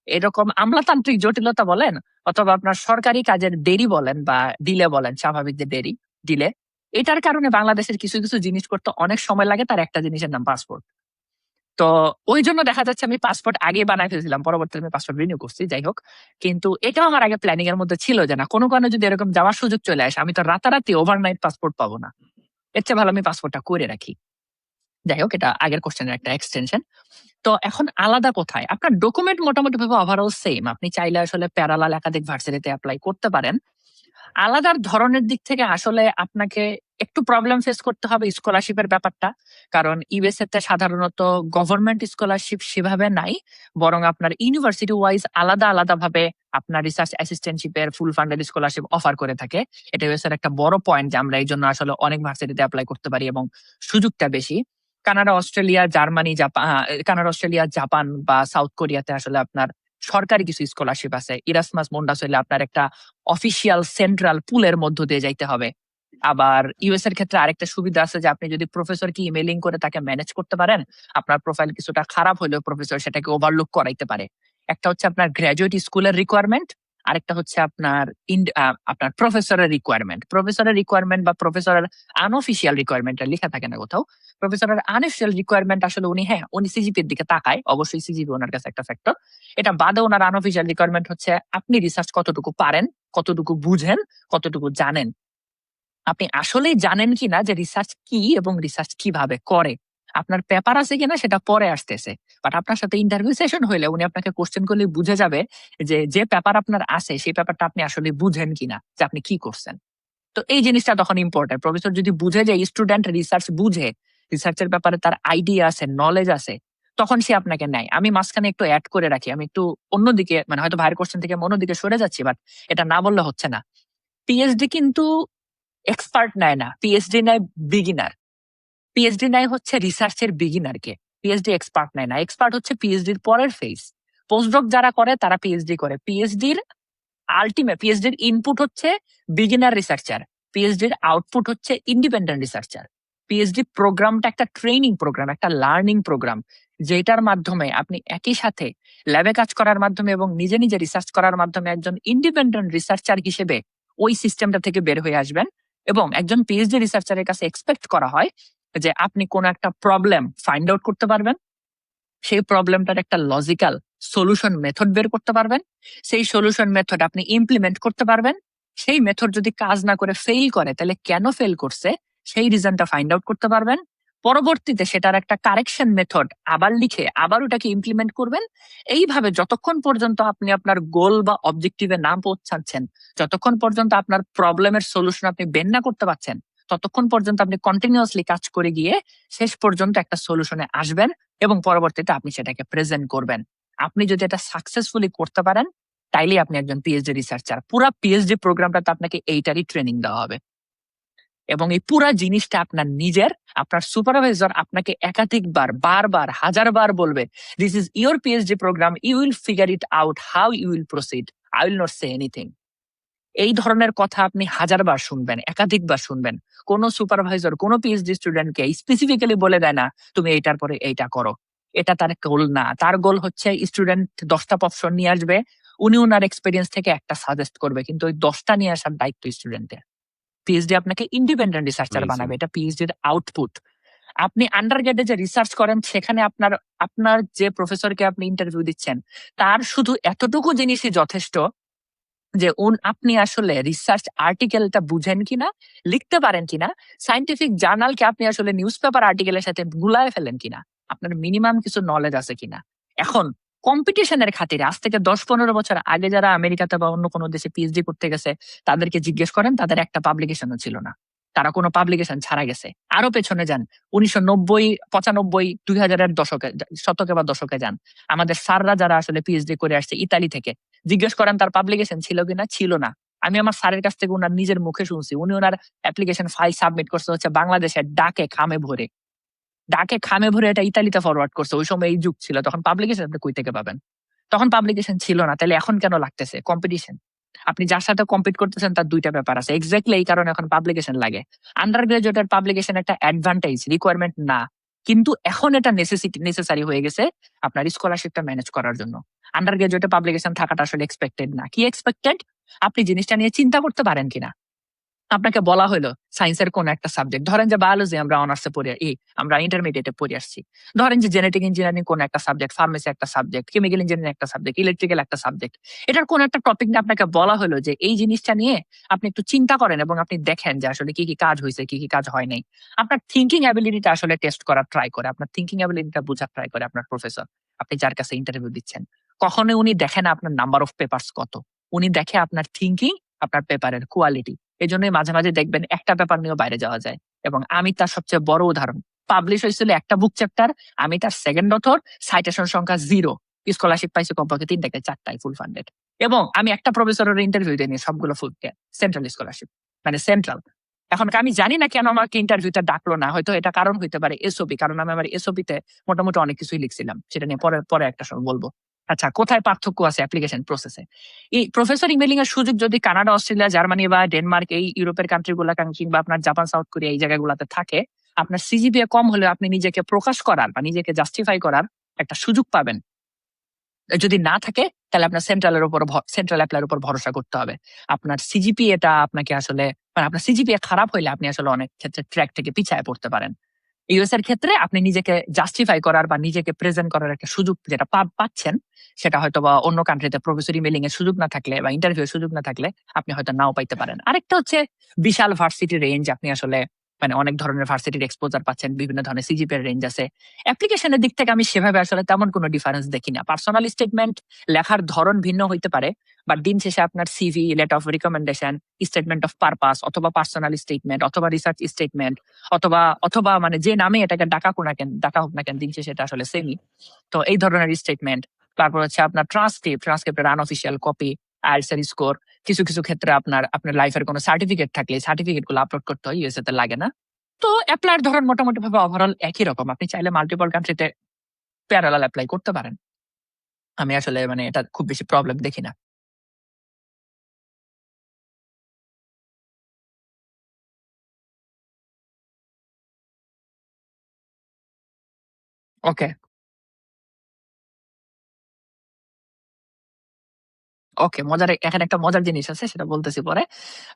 এরকম আমলাতান্ত্রিক জটিলতা বলেন অথবা আপনার সরকারি কাজের দেরি বলেন বা ডিলে বলেন, স্বাভাবিক যে দেরি ডিলে, এটার কারণে বাংলাদেশের কিছু কিছু জিনিস করতে অনেক সময় লাগে। তার একটা জিনিসের নাম পাসপোর্ট। তো ওই জন্য দেখা যাচ্ছে আমি পাসপোর্ট আগে বানাই ফেলছিলাম, পরবর্তীতে আমি পাসপোর্ট রিনিউ করছি, যাই হোক। কিন্তু এটাও আমার আগে প্ল্যানিং এর মধ্যে ছিল যে না, কোনো কারণে যদি এরকম যাওয়ার সুযোগ চলে আসে আমি তো রাতারাতি ওভারনাইট পাসপোর্ট পাবো না, এর চেয়ে ভালো আমি পাসপোর্টটা করে রাখি। যাই হোক, এটা আগের কোশ্চেনের একটা এক্সটেনশন। তো এখন আলাদা কোথায়, আপনার ডকুমেন্ট মোটামুটি ভাবে ওভারঅল সেম, আপনি চাইলে আসলে প্যারালাল একাধিক ভার্সিটিতে অ্যাপ্লাই করতে পারেন। আলাদার ধরনের দিক থেকে আসলে আপনাকে একটু প্রবলেম ফেস করতে হবে স্কলারশিপের ব্যাপারটা। কারণ ইউএসএ তে সাধারণত গভর্নমেন্ট স্কলারশিপ সেভাবে নাই, বরং আপনার ইউনিভার্সিটি ওয়াইজ আলাদা আলাদা ভাবে আপনার রিসার্চ অ্যাসিস্ট্যান্টশিপের ফুল ফান্ডেড স্কলারশিপ অফার করে থাকে। এটা ইউএসএর একটা বড় পয়েন্ট যে আমরা এই জন্য আসলে অনেক ভার্সিটিতে অ্যাপ্লাই করতে পারি এবং সুযোগটা বেশি। Canada, Australia, Germany, Japan, Canada, Australia, Japan বা সাউথ কোরিয়াতে আসলে আপনার সরকারি কিছু স্কলারশিপ আছে। ইরাসমাস মুন্ডাস হইলে আপনার একটা অফিসিয়াল সেন্ট্রাল পুলের মধ্য দিয়ে যাইতে হবে। আবার ইউএস এর ক্ষেত্রে আরেকটা সুবিধা আছে যে আপনি যদি প্রফেসরকে ইমেইলিং করে তাকে ম্যানেজ করতে পারেন, আপনার প্রোফাইল কিছুটা খারাপ হলেও প্রফেসর সেটাকে ওভারলুক করাইতে পারে। একটা হচ্ছে আপনার গ্র্যাজুয়েট স্কুলের রিকোয়ারমেন্ট, আরেকটা হচ্ছে আপনার আপনার প্রফেসরের রিকোয়ারমেন্ট বা প্রফেসরের আনঅফিসিয়াল রিকোয়ারমেন্ট লেখা থাকে না কোথাও। প্রফেসরের আনঅফিসিয়াল রিকোয়ারমেন্ট আসলে উনি সিজিপি এর দিকে তাকায়, অবশ্যই সিজিপি ওনার কাছে একটা ফ্যাক্টর। এটা বাদে ওনার আনঅফিসিয়াল রিকোয়ারমেন্ট হচ্ছে আপনি রিসার্চ কতটুকু পারেন, কতটুকু বুঝেন, কতটুকু জানেন, আপনি আসলেই জানেন কিনা যে রিসার্চ কি এবং রিসার্চ কিভাবে করে। আপনার পেপার আছে কিনা সেটা পরে আসতেছে, বাট আপনার সাথে ইন্টারভিউ সেশন হইলে উনি আপনাকে কোশ্চেন করলে বুঝে যাবে যে যে পেপার আপনার আছে সেই পেপারটা আপনি আসলে বুঝেন কিনা, যে আপনি কি করছেন। তো এই জিনিসটা তখন ইম্পর্টেন্ট। প্রফেসর যদি বুঝে যে স্টুডেন্ট রিসার্চ বুঝে, রিসার্চের ব্যাপারে তার আইডিয়া আছে, নলেজ আছে, তখন সে আপনাকে নেয়। আমি মাঝখানে একটু অ্যাড করে রাখি, আমি একটু অন্যদিকে মানে হয়তো ভাইয়ের কোশ্চেন থেকে অন্যদিকে সরে যাচ্ছি, বাট এটা না বললে হচ্ছে না। পিএইচডি কিন্তু এক্সপার্ট নেয় না, পিএইচডি নেয় বিগিনার। পিএইচডি নেয় হচ্ছে রিসার্চের বিগিনারকে, পিএইচডি এক্সপার্ট নেয় না। এক্সপার্ট হচ্ছে পিএইচডির পরের ফেজ। পোস্টডক যারা করে তারা পিএইচডি করে। পিএইচডির ইনপুট হচ্ছে বিগিনার রিসার্চার, পিএইচডির আউটপুট হচ্ছে ইন্ডিপেন্ডেন্ট রিসার্চার। পিএইচডি প্রোগ্রামটা একটা ট্রেনিং প্রোগ্রাম, একটা লার্নিং প্রোগ্রাম, যেটার মাধ্যমে আপনি একই সাথে ল্যাবে কাজ করার মাধ্যমে এবং নিজে নিজে রিসার্চ করার মাধ্যমে একজন ইন্ডিপেন্ডেন্ট রিসার্চার হিসেবে ওই সিস্টেমটা থেকে বের হয়ে আসবেন। এবং একজন পিএইচডি রিসার্চারের কাছে এক্সপেক্ট করা হয় যে আপনি কোন একটা প্রবলেম ফাইন্ড আউট করতে পারবেন, সেই প্রবলেমটার একটা লজিক্যাল সলিউশন মেথড বের করতে পারবেন, সেই সলিউশন মেথড আপনি ইমপ্লিমেন্ট করতে পারবেন, সেই মেথড যদি কাজ না করে ফেল করে তাহলে কেন ফেল করছে সেই রিজনটা ফাইন্ড আউট করতে পারবেন। পরবর্তীতে সেটার একটা কারেকশন মেথড আবার লিখে আবার ওটাকে ইমপ্লিমেন্ট করবেন। এইভাবে যতক্ষণ পর্যন্ত আপনি আপনার গোল বা অবজেক্টিভে না পৌঁছাচ্ছেন, যতক্ষণ পর্যন্ত আপনার প্রবলেমের সলিউশন আপনি বের না করতে পারছেন, ততক্ষণ পর্যন্ত আপনি কন্টিনিউয়াসলি কাজ করে গিয়ে শেষ পর্যন্ত একটা সলিউশনে আসবেন এবং পরবর্তীতে আপনি সেটাকে প্রেজেন্ট করবেন। আপনি যদি এটা সাকসেসফুলি করতে পারেন তাইলে আপনি একজন পিএইচডি রিসার্চার। পুরা পিএইচডি প্রোগ্রামটাতে আপনাকে এইটারই ট্রেনিং দেওয়া হবে এবং এই পুরা জিনিসটা আপনার নিজের, আপনার সুপারভাইজার আপনাকে একাধিকবার, বারবার, হাজারবার বলবে this is your PhD programme, you will figure it out how you will proceed, I will not say anything. এই ধরনের কথা আপনি হাজারবার শুনবেন, একাধিকবার শুনবেন। কোন সুপারভাইজার কোন পিএইচডি স্টুডেন্টকে স্পেসিফিক্যালি বলে দেয় না তুমি এইটার পরে এইটা করো। এটা তার গোল না। তার গোল হচ্ছে স্টুডেন্ট 10টা অপশন নিয়ে আসবে, উনি ওনার এক্সপিরিয়েন্স থেকে একটা সাজেস্ট করবে, কিন্তু ওই 10টা নিয়ে আসার দায়িত্ব স্টুডেন্টের। পিএইচডি আপনাকে ইন্ডিপেন্ডেন্ট রিসার্চার অ্যামেজিং। বানাবে, এটা পিএইচডির আউটপুট। আপনি আন্ডারগ্রেডে যে রিসার্চ করেন সেখানে আপনার আপনার যে প্রফেসরকে আপনি ইন্টারভিউ দিচ্ছেন তার শুধু এতটুকু জিনিসই যথেষ্ট যে আপনি আসলে রিসার্চ আর্টিকেলটা বুঝেন কিনা, লিখতে পারেন কিনা, সায়েন্টিফিক জার্নালকে আপনি আসলে নিউজ পেপার আর্টিকেলের সাথে গুলায় ফেলেন কিনা, আপনার মিনিমাম কিছু নলেজ আছে কিনা। এখন কম্পিটিশনের খাতিরে আজ থেকে 10-15 বছর আগে যারা আমেরিকাতে বা অন্য কোনো দেশে পিএইচডি করতে গেছে তাদেরকে জিজ্ঞেস করেন, তাদের একটা পাবলিকেশনও ছিল না, তারা কোনো পাবলিকেশন ছাড়া গেছে। আরো পেছনে যান, 1990, 95, 2000-এর দশকে, শতকে বা দশকে যান, আমাদের স্যাররা যারা আসলে পিএইচডি করে আসছে ইতালি থেকে, জিজ্ঞেস করেন তার পাবলিকেশন ছিল কিনা, ছিল না। আমি আমার স্যারের কাছ থেকে ওনার নিজের মুখে শুনছি, উনি ওনার অ্যাপ্লিকেশন ফাইল সাবমিট করছে হচ্ছে বাংলাদেশের ডাকে খামে ভরে। ডাকে খামে ভরে এটা ইতালিতে ফরওয়ার্ড করছে। ওই সময় এই যুগ ছিল, তখন পাবলিকেশন আপনি কই থেকে পাবেন? তখন পাবলিকেশন ছিল না, তাহলে এখন কেন লাগতেছে? কম্পিটিশন। আপনি যার সাথে কম্পিট করতেছেন তার দুইটা ব্যাপার আছে, এক্স্যাক্টলি এই কারণে এখন পাবলিকেশন লাগে। আন্ডার গ্রাজুয়েটের পাবলিকেশন একটা অ্যাডভান্টেজ, রিকোয়ারমেন্ট না, কিন্তু এখন এটা নেসেসারি হয়ে গেছে আপনার স্কলারশিপটা ম্যানেজ করার জন্য। আন্ডার গ্রাজুয়েটে পাবলিকেশন থাকাটা আসলে এক্সপেক্টেড না। কি এক্সপেক্টেড? আপনি জিনিসটা নিয়ে চিন্তা করতে পারেন কিনা। আপনাকে বলা হলো সায়েন্সের কোন একটা সাবজেক্ট, ধরেন যে বায়োলজি আমরা অনার্সে পড়ে আমরা ইন্টারমিডিয়েটে পড়ে আসছি, ধরেন যে জেনেটিক ইঞ্জিনিয়ারিং কোন একটা সাবজেক্ট, ফার্মেসি একটা সাবজেক্ট, কেমিক্যাল ইঞ্জিনিয়ারিং একটা সাবজেক্ট, ইলেকট্রিক্যাল একটা সাবজেক্ট, এটার কোন একটা টপিক নিয়ে আপনাকে বলা হলো যে এই জিনিসটা নিয়ে আপনি একটু চিন্তা করেন এবং আপনি দেখেন যে আসলে কি কি কাজ হয়েছে, কি কি কাজ হয় নাই। আপনার থিঙ্কিং অ্যাবিলিটিটা আসলে টেস্ট করার ট্রাই করে, আপনার থিঙ্কিং অ্যাবিলিটিটা বোঝার ট্রাই করে আপনার প্রফেসর, আপনি যার কাছে ইন্টারভিউ দিচ্ছেন। কখনোই উনি দেখে না আপনার নাম্বার অফ পেপারস কত, উনি দেখে আপনার থিঙ্কিং, আপনার পেপারের কোয়ালিটি। এই জন্যই মাঝে মাঝে দেখবেন একটা পেপার নিয়েও বাইরে যাওয়া যায়, এবং আমি তার সবচেয়ে বড় উদাহরণ। পাবলিশ হয়েছিল একটা বুক চ্যাপ্টার, আমি তার সেকেন্ড অথর, সাইটেশন সংখ্যা 0, স্কলারশিপ পাইছি কমপক্ষে 3 থেকে 4টায় ফুল ফান্ডেড, এবং আমি একটা প্রফেসরের ইন্টারভিউ দিইনি, সবগুলো ফুল সেন্ট্রাল স্কলারশিপ, মানে সেন্ট্রাল। এখন আমি জানি না কেন আমাকে ইন্টারভিউতে ডাকলো না, হয়তো এটা কারণ হইতে পারে এসওপি, কারণ আমি আমার এসওপিতে মোটামুটি অনেক কিছুই লিখছিলাম, সেটা নিয়ে পরে পরে একটা সময় বলবো। আচ্ছা, কোথায় পার্থক্য আছে অ্যাপ্লিকেশন প্রসেসে? এই প্রফেসর ইমেলিং এর সুযোগ যদি কানাডা, অস্ট্রেলিয়া, জার্মানি বা ডেনমার্ক, এই ইউরোপের কান্ট্রি গুলা কিংবা আপনার জাপান, সাউথ কোরিয়া, এই জায়গাগুলোতে থাকে, আপনার সিজিপিএ কম হলে আপনি নিজেকে প্রকাশ করার বা নিজেকে জাস্টিফাই করার একটা সুযোগ পাবেন। যদি না থাকে তাহলে আপনার সেন্ট্রাল অ্যাপ্লাইয়ের উপর ভরসা করতে হবে। আপনার সিজিপিএটা আপনাকে আসলে, মানে আপনার সিজিপিএ খারাপ হইলে আপনি আসলে অনেক ক্ষেত্রে ট্র্যাক থেকে পিছায় পড়তে পারেন। ইউএস এর ক্ষেত্রে আপনি নিজেকে জাস্টিফাই করার বা নিজেকে প্রেজেন্ট করার একটা সুযোগ যেটা পাচ্ছেন, সেটা হয়তো বা অন্য কান্ট্রিতে প্রফেসর ইমেলিং এর সুযোগ না থাকলে বা ইন্টারভিউ এর সুযোগ না থাকলে আপনি হয়তো নাও পাইতে পারেন। আরেকটা হচ্ছে বিশাল ভার্সিটি রেঞ্জ, আপনি আসলে মানে অনেক ধরনের ভার্সিটির এক্সপোজার পাচ্ছেন, বিভিন্ন ধরনের সিজিপি এর রেঞ্জ আছে। অ্যাপ্লিকেশনের দিক থেকে আমি সেভাবে আসলে তেমন কোনো ডিফারেন্স দেখি না। পার্সোনাল স্টেটমেন্ট লেখার ধরন ভিন্ন হইতে পারে, বাট দিন শেষে আপনার CV, letter of recommendation, statement of purpose, অথবা পার্সোনাল স্টেটমেন্ট, অথবা রিসার্চ স্টেটমেন্ট, অথবা অথবা মানে যে নামে এটাকে ডাকা হোক না কেন, দিন শেষে এটা আসলে সেমই। তো এই ধরনের স্টেটমেন্ট, তারপর হচ্ছে আপনার ট্রান্সক্রিপ্টের আনঅফিসিয়াল কপি, আইএলটিএস এর স্কোর, কিছু কিছু ক্ষেত্রে আপনার লাইফের কোনো সার্টিফিকেট থাকলে সার্টিফিকেট গুলো আপলোড করতে হয়, ইউএসএ তে লাগে না। তো অ্যাপ্লাইয়ের ধরন মোটামুটি ভাবে ওভারঅল একই রকম, আপনি চাইলে মাল্টিপল কান্ট্রিতে প্যারালাল অ্যাপ্লাই করতে পারেন। আমি আসলে মানে এটা খুব বেশি প্রবলেম দেখি না। ওকে, ওকে, এখানে একটা মজার জিনিস আছে, সেটা বলতেছি পরে।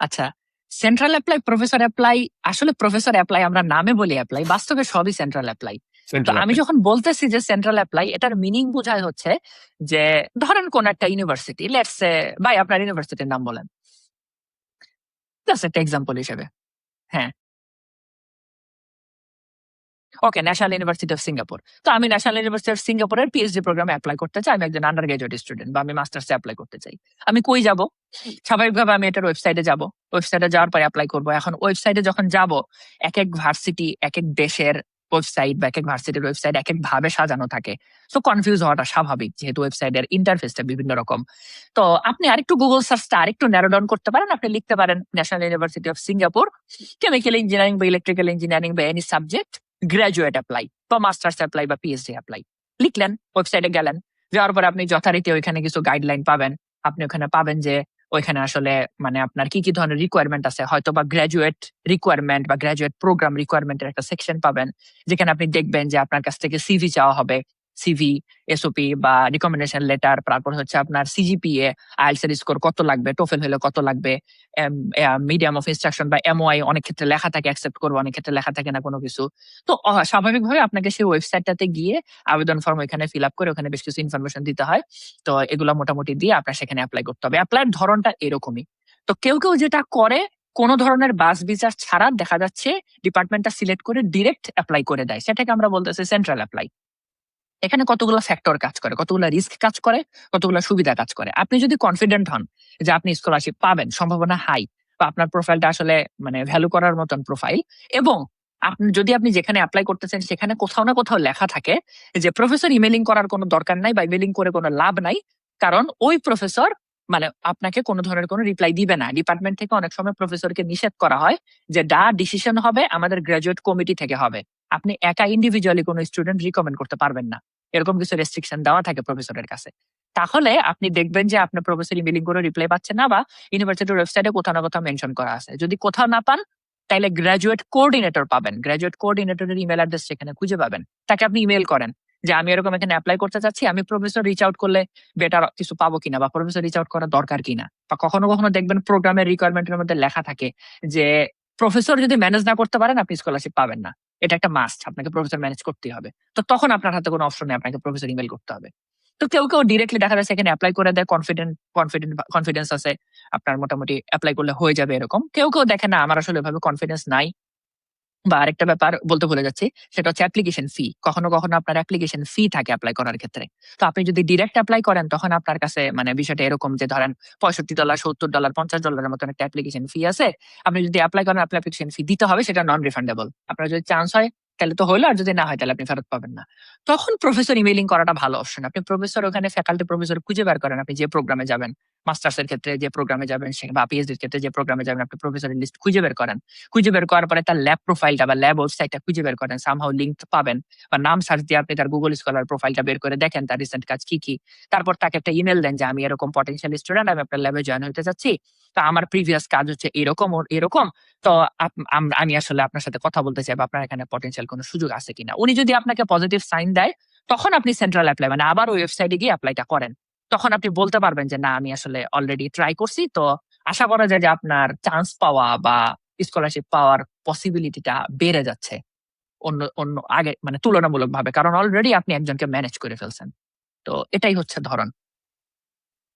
আচ্ছা, সেন্ট্রাল অ্যাপ্লাই, প্রফেসর অ্যাপ্লাই, আসলে প্রফেসর অ্যাপ্লাই আমরা নামে বলি অ্যাপ্লাই, বাস্তবে সবই সেন্ট্রাল অ্যাপ্লাই। তো সেন্ট্রাল আমি অ্যাপ্লাই। যখন বলতেছি যে সেন্ট্রাল অ্যাপ্লাই, এটার মিনিং বোঝায় হচ্ছে যে ধরেন কোন একটা ইউনিভার্সিটি, লেটস সে, ভাই আপনার ইউনিভার্সিটির নাম বলেন, জাস্ট একটা এক্সাম্পল হিসেবে। হ্যাঁ, ওকে, ন্যাশনাল ইউনিভার্সিটি অফ সিঙ্গাপুর। তো আমি ন্যাশনাল ইউনিভার্সিটি অফ সিঙ্গাপুরের পিএইচডি প্রোগ্রামে অ্যাপ্লাই করতে চাই, আমি একজন আন্ডার গ্রাজুয়েট স্টুডেন্ট, বা আমি মাস্টার্সে অ্যাপ্লাই করতে চাই। আমি কই যাব? স্বাভাবিকভাবে আমি এটার ওয়েবসাইটে যাব। ওয়েবসাইটে যাওয়ার পরে অ্যাপ্লাই করব। এখন ওয়েবসাইটে যখন যাব, একেক ভার্সিটি, একেক দেশের ওয়েবসাইট বা একেক ভার্সিটির ওয়েবসাইট একেক ভাবে সাজানো থাকে। সো কনফিউজ হওয়াটা স্বাভাবিক, যেহেতু ওয়েবসাইটের ইন্টারফেসটা বিভিন্ন রকম। তো আপনি আরেকটু গুগল সার্চটা আরেকটু ন্যারো ডাউন করতে পারেন। আপনি লিখতে পারেন national university of Singapore, chemical engineering বা ইলেকট্রিক্যাল ইঞ্জিনিয়ারিং বা এনি সাবজেক্ট, গ্রাজুয়েট অ্যাপ্লাই বা মাস্টার্স অ্যাপ্লাই বা পিএইচডি অ্যাপ্লাই। লিখলেন, ওয়েবসাইটে গেলেন, যাওয়ার পরে আপনি যথারীতি ওইখানে কিছু গাইডলাইন পাবেন। আপনি ওখানে পাবেন যে ওইখানে আসলে মানে আপনার কি কি ধরনের রিকোয়ারমেন্ট আছে, হয়তো বা গ্রাজুয়েট রিকোয়ারমেন্ট বা গ্রাজুয়েট প্রোগ্রাম রিকোয়ারমেন্টের একটা সেকশন পাবেন, যেখানে আপনি দেখবেন যে আপনার কাছ থেকে সিভি চাওয়া হবে, সিভি, এসওপি বা রিকমেন্ডেশন লেটার, তারপর হচ্ছে আপনার সিজিপিএ, আইএলটিএস এর স্কোর কত লাগবে, টোফেল হলে কত লাগবে, মিডিয়াম অফ ইনস্ট্রাকশন বা এমওআই অনেক ক্ষেত্রে লেখা থাকে, অ্যাকসেপ্ট করবো, অনেক ক্ষেত্রে লেখা থাকে না কোনো কিছু। তো স্বাভাবিকভাবে আপনাকে সেই ওয়েবসাইটটাতে গিয়ে আবেদন ফর্ম ওখানে ফিল আপ করে ওখানে বেশ কিছু ইনফরমেশন দিতে হয়। তো এগুলো মোটামুটি দিয়ে আপনার সেখানে অ্যাপ্লাই করতে হবে। অ্যাপ্লাইয়ের ধরনটা এরকমই। তো কেউ কেউ যেটা করে, কোন ধরনের বাস বিচার ছাড়া দেখা যাচ্ছে ডিপার্টমেন্টটা সিলেক্ট করে ডিরেক্ট অ্যাপ্লাই করে দেয়, সেটাকে আমরা বলতেছি সেন্ট্রাল অ্যাপ্লাই। এখানে কতগুলো ফ্যাক্টর কাজ করে, কতগুলো রিস্ক কাজ করে, কতগুলো সুবিধা কাজ করে। আপনি যদি কনফিডেন্ট হন যে আপনি স্কলারশিপ পাবেন, সম্ভাবনা হাই, বা আপনার প্রোফাইলটা আসলে মানে ভ্যালু করার মতন প্রোফাইল, এবং আপনি যেখানে অ্যাপ্লাই করতেছেন সেখানে কোথাও না কোথাও লেখা থাকে যে প্রফেসর ইমেলিং করার কোনো দরকার নাই বা ইমেলিং করে কোনো লাভ নাই, কারণ ওই প্রফেসর মানে আপনাকে কোনো ধরনের কোনো রিপ্লাই দিবে না। ডিপার্টমেন্ট থেকে অনেক সময় প্রফেসরকে নিষেধ করা হয় যে ডিসিশন হবে আমাদের গ্রাজুয়েট কমিটি থেকে হবে, আপনি একা ইন্ডিভিজুয়ালি কোনো স্টুডেন্ট রিকমেন্ড করতে পারবেন না। এরকম কিছু রেস্ট্রিকশন দেওয়া থাকে প্রফেসরের কাছে। তাহলে আপনি দেখবেন যে আপনার প্রফেসর ইমেলিং করে রিপ্লাই পাচ্ছে না, বা ইউনিভার্সিটির ওয়েবসাইটে কোথাও না কোথাও মেনশন করা আছে। যদি কোথাও না পান, তাহলে গ্রাজুয়েট কোঅর্ডিনেটর পাবেন। গ্রাজুয়েট কোঅর্ডিনেটরের ইমেল অ্যাড্রেস সেখানে খুঁজে পাবেন। তাকে আপনি ইমেল করেন যে আমি এরকম এখানে অ্যাপ্লাই করতে চাচ্ছি, আমি প্রফেসর রিচ আউট করলে বেটার কিছু পাবো কিনা, বা প্রফেসর রিচ আউট করা দরকার কিনা। বা কখনো কখনো দেখবেন প্রোগ্রামের রিকোয়ারমেন্টের মধ্যে লেখা থাকে যে প্রফেসর যদি ম্যানেজ না করতে পারেন আপনি স্কলারশিপ পাবেন না। এটা একটা মাস্ট, আপনাকে প্রফেসর ম্যানেজ করতেই হবে। তো তখন আপনার হাতে কোনো অপশন নেই, আপনাকে প্রফেসর ইমেল করতে হবে। তো কেউ কেউ ডিরেক্টলি দেখা যাচ্ছে এখানে অ্যাপ্লাই করে দেয়, কনফিডেন্স আছে আপনার মোটামুটি অ্যাপ্লাই করলে হয়ে যাবে এরকম। কেউ কেউ দেখে না আমার আসলে এভাবে কনফিডেন্স নাই। বা আরেকটা ব্যাপার বলতে ভুলে যাচ্ছি, সেটা হচ্ছে অ্যাপ্লিকেশন ফি। কখনো কখনো আপনার অ্যাপ্লিকেশন ফি থাকে অ্যাপ্লাই করার ক্ষেত্রে। তো আপনি যদি ডিরেক্ট অ্যাপ্লাই করেন তখন আপনার কাছে মানে বিষয়টা এরকম যে ধরেন $65, $70, $50 মতন একটা অ্যাপ্লিকেশন ফি আছে। আপনি যদি অ্যাপ্লাই করেন আপনার অ্যাপ্লিকেশন ফি দিতে হবে, সেটা নন রিফান্ডেবল। আপনার যদি চান্স হয় তাহলে তো হইলো, আর যদি না হয় তাহলে আপনি ফেরত পাবেন না। তখন প্রফেসর ইমেইলিং করাটা ভালো অপশন। আপনি প্রফেসর ওখানে ফ্যাকাল্টি প্রফেসর খুঁজে বের করেন, আপনি যে প্রোগ্রামে যাবেন, মাস্টার্স এর ক্ষেত্রে যে প্রোগ্রামে যাবেন বা পিএইচডি এর ক্ষেত্রে যে প্রোগ্রামে যাবেন, আপনি প্রফেসরের লিস্ট খুঁজে বের করেন। খুঁজে বের করার পরে তার ল্যাব প্রোফাইলটা বা ল্যাব ওয়েবসাইটটা খুঁজে বের করেন, সামহাউ লিংক পাবেন, বা নাম সার্চ দিয়ে আপনি তার গুগল স্কলার প্রোফাইলটা বের করে দেখেন তার রিসেন্ট কাজ কি কি। তারপর তাকে একটা ইমেল দেন যে আমি এরকম পটেনশিয়াল স্টুডেন্ট, আমি আপনার ল্যাবে জয়েন হতে চাচ্ছি, তো আমার প্রিভিয়াস কাজ হচ্ছে এরকম এরকম, তো আমি আসলে আপনার সাথে কথা বলতে চাই, বা আপনার এখানে পটেনশিয়াল কোনো সুযোগ আছে কিনা। উনি যদি আপনাকে পজিটিভ সাইন দেয় তখন আপনি সেন্ট্রাল অ্যাপ্লাই মানে আবার ওই ওয়েবসাইটে গিয়ে অ্যাপ্লাইটা করেন। তখন আপনি বলতে পারবেন যে না আমি আসলে অলরেডি ট্রাই করছি, তো আশা করা যায় যে আপনার চান্স পাওয়া বা স্কলারশিপ পাওয়ার পসিবিলিটিটা বেড়ে যাচ্ছে অন্য অন্য আগে মানে তুলনামূলক ভাবে, কারণ অলরেডি আপনি একজনকে ম্যানেজ করে ফেলছেন। তো এটাই হচ্ছে ধরন।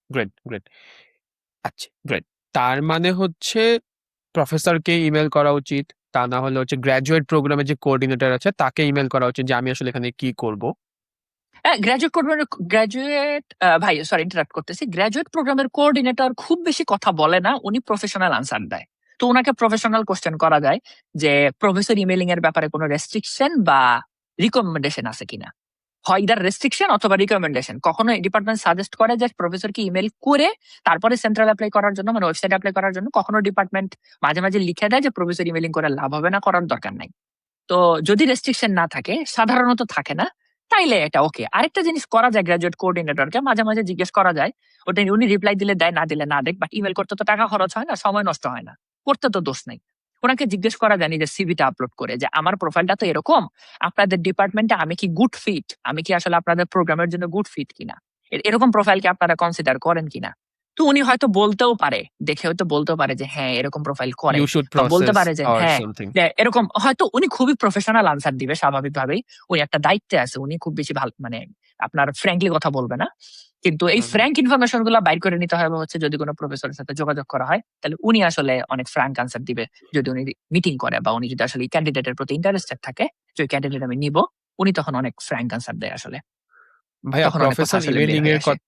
Great, great. আচ্ছা, গ্রেট। তার মানে হচ্ছে প্রফেসরকে ইমেল করা উচিত। তা না হলে হচ্ছে গ্র্যাজুয়েট প্রোগ্রামে যে কোঅর্ডিনেটর আছে তাকে ইমেল করা উচিত যে আমি আসলে এখানে কি করব। হ্যাঁ, গ্রাজুয়েট করবেন। গ্রাজুয়েট ভাই সরি ইন্টারাপ্ট করতেছি, গ্রাজুয়েট প্রোগ্রামের কোঅর্ডিনেটর খুব বেশি কথা বলে না, উনি প্রফেশনাল আনসার দেয়। তো ওনাকে প্রফেশনাল কোশ্চেন করা যায় যে প্রফেসর ইমেলিং এর ব্যাপারে কোনো রেস্ট্রিকশন বা রিকমেন্ডেশন আছে কিনা। হয় ইদার রেস্ট্রিকশন অথবা রিকমেন্ডেশন। কখনো ডিপার্টমেন্ট সাজেস্ট করে যে প্রফেসরকে ইমেল করে তারপরে সেন্ট্রাল অ্যাপ্লাই করার জন্য মানে ওয়েবসাইট অ্যাপ্লাই করার জন্য। কখনো ডিপার্টমেন্ট মাঝে মাঝে লিখে দেয় যে প্রফেসর ইমেলিং করে লাভ হবে না, করার দরকার নাই। তো যদি রেস্ট্রিকশন না থাকে, সাধারণত থাকে না, তাইলে এটা ওকে। আরেকটা জিনিস করা যায়, গ্রাজুয়েট কোঅর্ডিনেটরকে মাঝে মাঝে জিজ্ঞেস করা যায়, ওটা উনি রিপ্লাই দিলে দেয়, না দিলে না দেখ, বাট ইমেল করতে তো টাকা খরচ হয় না, সময় নষ্ট হয় না, করতে তো দোষ নাই। ওনাকে জিজ্ঞেস করা যায় নিজের সিভিটা আপলোড করে যে আমার প্রোফাইলটা তো এরকম, আপনাদের ডিপার্টমেন্টে আমি কি গুড ফিট, আমি কি আসলে আপনাদের প্রোগ্রামের জন্য গুড ফিট কিনা, এরকম প্রোফাইল কি আপনারা কনসিডার করেন কিনা। তো উনি হয়তো বলতেও পারে, দেখে হয়তো বলতেও পারে যে হ্যাঁ এরকম প্রোফাইল করে, ইউ শুড বা বলতে প্রসেস পারে যে অর হ্যাঁ সামথিং। এরকম। হয়তো উনি খুবই প্রফেশনাল আনসার দিবে স্বাভাবিকভাবেই, উনি একটা দায়িত্বে আছে, উনি খুব বেশি ভালো মানে আপনার ফ্র্যাঙ্কলি কথা বলবে না। কিন্তু এই ফ্র্যাঙ্ক ইনফরমেশন গুলা বাইর করে নিতে হবে হচ্ছে যদি কোনো প্রফেসরের সাথে যোগাযোগ করা হয়, তাহলে উনি আসলে অনেক ফ্র্যাঙ্ক আনসার দিবে। যদি উনি মিটিং করে বা উনি যদি আসলে ক্যান্ডিডেটের প্রতি ইন্টারেস্টেড থাকে যে ওই ক্যান্ডিডেট আমি নিব, উনি তখন অনেক ফ্র্যাঙ্ক আনসার দেয় আসলে। ভাইয়া তখন অনেক কথা আসলে বের হয়ে আসে। হুম,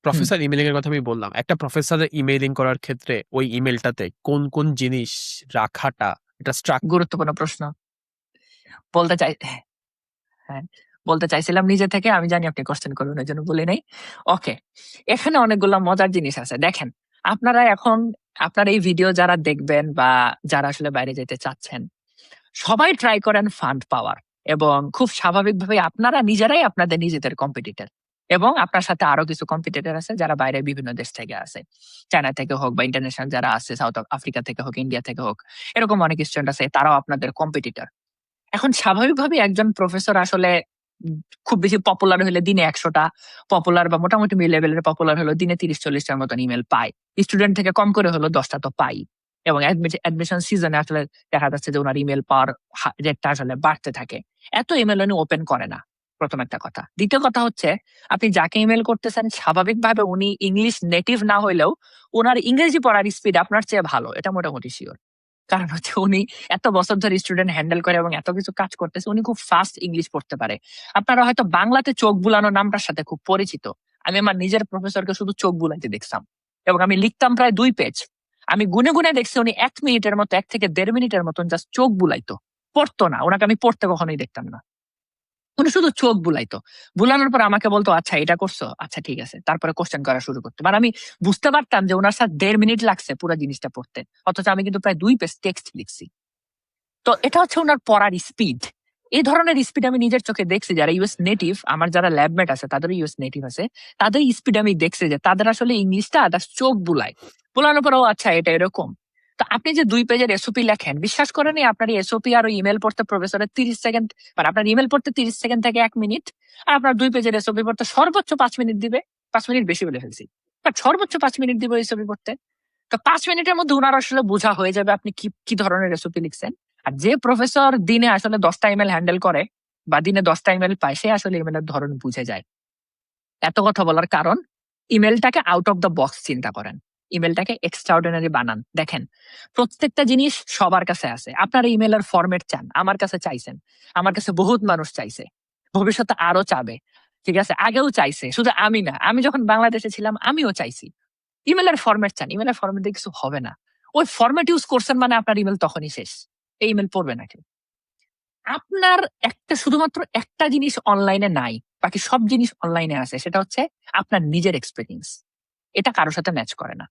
প্রফেসর ইমেইলিং এর কথা আমি বললাম। একটা প্রফেসরের ইমেইলিং করার ক্ষেত্রে ওই ইমেইলটাতে কোন কোন জিনিস রাখাটা এটা গুরুত্বপূর্ণ প্রশ্ন। বলতে চাই হ্যাঁ, বলতে চাইছিলাম নিজে থেকে। আমি জানি আপনি কোয়েশ্চেন করবেন, এজন্য বলি নাই। ওকে। এখানে অনেকগুলা মজার জিনিস আছে। দেখেন, আপনারা এখন আপনার এই ভিডিও যারা দেখবেন বা যারা আসলে বাইরে যেতে চাচ্ছেন, সবাই ট্রাই করেন ফান্ড পাওয়ার, এবং খুব স্বাভাবিকভাবে আপনারা নিজেরাই আপনাদের নিজেদের কম্পিটিটর, এবং আপনার সাথে আরো কিছু কম্পিটিটর আছে যারা বাইরে বিভিন্ন দেশ থেকে আছে, চায়না থেকে হোক বা ইন্টারন্যাশনাল যারা আছে, সাউথ আফ্রিকা থেকে হোক, ইন্ডিয়া থেকে হোক, এরকম অনেক স্টুডেন্ট আছে, তারাও আপনাদের কম্পিটিটর। এখন স্বাভাবিকভাবেই একজন প্রফেসর আসলে খুব বেশি পপুলার হলে দিনে ১০০টা পপুলার, বা মোটামুটি মিড লেভেলের পপুলার হলো দিনে ৩০-৪০টার মতন ইমেল পায়। স্টুডেন্ট থেকে কম করে হলো ১০টা তো পাই। এবং অ্যাডমিশন সিজনে আসলে দেখা যাচ্ছে যে ওনার ইমেল পাওয়ার রেটটা আসলে বাড়তে থাকে। এত ইমেল উনি ওপেন করে না, প্রথম একটা কথা। দ্বিতীয় কথা হচ্ছে, আপনি যাকে ইমেল করতেছেন স্বাভাবিকভাবে উনি ইংলিশ নেটিভ না হইলেও ওনার ইংরেজি পড়ার স্পিড আপনার চেয়ে ভালো, এটা মোটামুটি শিওর। কারণ হচ্ছে উনি এত বছর ধরে স্টুডেন্ট হ্যান্ডেল করে এবং এত কিছু কাজ করতেছে, উনি খুব ফাস্ট ইংলিশ পড়তে পারে। আপনারা হয়তো বাংলাতে চোখ বুলানো নামটার সাথে খুব পরিচিত। আমি আমার নিজের প্রফেসরকে শুধু চোখ বুলাইতে দেখতাম, এবং আমি লিখতাম প্রায় 2 পেজ। আমি গুনে গুনে দেখছি উনি 1 মিনিটের মতো, 1 থেকে 1.5 মিনিটের মতন জাস্ট চোখ বুলাইতো, পড়তো না। ওনাকে আমি পড়তে কখনোই দেখতাম না। উনি শুধু চোখ বুলাইতো। বুলানোর পর আমাকে বলতো, "আচ্ছা এটা করছো? আচ্ছা ঠিক আছে।" তারপরে কোয়েশ্চেন করা শুরু করতো। মানে আমি বুঝতে পারতাম যে উনার সাথে ১.৫ মিনিট লাগছে পুরা জিনিসটা পড়তে। অথচ আমি কিন্তু প্রায় ২ পেজ টেক্সট লিখছি। তো এটা হচ্ছে উনার পড়ার স্পিড। এই ধরনের স্পিড আমি নিজের চোখে দেখছি যারা ইউএস নেটিভ, আমার যারা ল্যাবমেট আছে তাদেরও ইউএস নেটিভ আছে। তাদের স্পিড আমি দেখছি যে তাদের আসলে ইংলিশটা চোখ বুলায়। বুলানোর পর ও আচ্ছা এটা এরকম। তো আপনি যে ২ পেজের এসওপি লেখেন, বিশ্বাস করেন আপনার এসওপি আর ওই ইমেইল পড়তে প্রফেসরের ৩০ সেকেন্ড, মানে আপনার ইমেইল পড়তে ৩০ সেকেন্ড থেকে ১ মিনিট, আর আপনার ২ পেজের এসওপি পড়তে সর্বোচ্চ ৫ মিনিট দিবে। ৫ মিনিট বেশি বলে ফেলছি। বাট সর্বোচ্চ ৫ মিনিট দিবে এসওপি পড়তে। তো ৫ মিনিটের মধ্যে উনার আসলে বোঝা হয়ে যাবে আপনি কি ধরনের রেসিপি লিখছেন। আর যে প্রফেসর দিনে আসলে ১০টা ইমেল হ্যান্ডেল করে বা দিনে ১০টা ইমেল পায়, সে আসলে ইমেলের ধরন বুঝে যায়। এত কথা বলার কারণ, ইমেলটাকে আউট অফ দ্য বক্স চিন্তা করেন। ইমেলটাকে এক্সট্রাঅর্ডিনারি বানান। দেখেন, প্রত্যেকটা জিনিস সবার কাছে আছে। আপনার ইমেলের ফরম্যাট চান, আমার কাছে চাইছেন, আমার কাছে বহুত মানুষ চাইছে, ভবিষ্যতে আরো চাবে। ঠিক আছে, আগেও চাইছে, শুধু আমি না, আমি যখন বাংলাদেশে ছিলাম আমিও চাইছি। ইমেলের ফরম্যাট চান, ইমেলের ফরম্যাট দিয়ে কিছু হবে না। ওই ফরম্যাট ইউজ করছেন মানে আপনার ইমেল তখনই শেষ। এই ইমেল পড়বে না কেউ। আপনার শুধুমাত্র একটা জিনিস অনলাইনে নাই, বাকি সব জিনিস অনলাইনে আছে, সেটা হচ্ছে আপনার নিজের এক্সপেরিয়েন্স। এটা কারো সাথে ম্যাচ করে না।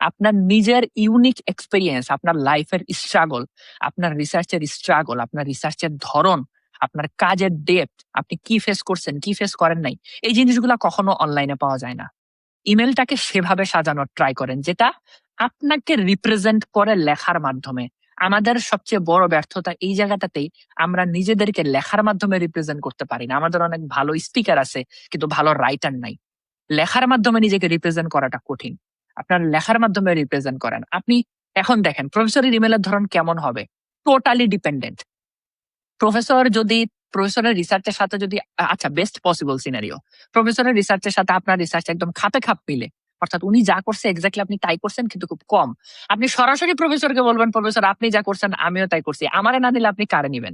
আপনার নিজের ইউনিক এক্সপেরিয়েন্স, আপনার লাইফের স্ট্রাগল, আপনার রিসার্চের স্ট্রাগল, আপনার রিসার্চের ধরন, আপনার কাজের ডেপথ, আপনি কি ফেস করছেন, কি ফেস করেন নাই, এই জিনিসগুলো কখনো অনলাইনে পাওয়া যায় না। ইমেলটাকে সেভাবে সাজানোর ট্রাই করেন যেটা আপনাকে রিপ্রেজেন্ট করে লেখার মাধ্যমে। আমাদের সবচেয়ে বড় ব্যর্থতা এই জায়গাটাতেই, আমরা নিজেদেরকে লেখার মাধ্যমে রিপ্রেজেন্ট করতে পারি না। আমাদের অনেক ভালো স্পিকার আছে কিন্তু ভালো রাইটার নাই। লেখার মাধ্যমে নিজেকে রিপ্রেজেন্ট করাটা কঠিন। আপনার লেখার মাধ্যমে রিপ্রেজেন্ট করেন। আপনি এখন দেখেন প্রফেসরের ইমেলের ধরন কেমন হবে, টোটালি ডিপেন্ডেন্ট। প্রফেসর যদি প্রফেসরের রিসার্চের সাথে যদি আচ্ছা বেস্ট পসিবল সিনারিও, প্রফেসরের রিসার্চের সাথে আপনার রিসার্চ একদম খাপে খাপ মিলে, অর্থাৎ উনি যা করছে এক্স্যাক্টলি আপনি তাই করছেন কিন্তু খুব কম। আপনি সরাসরি প্রফেসরকে বলবেন, প্রফেসর আপনি যা করছেন আমিও তাই করছি, আমারে না দিলে আপনি কারে নিবেন।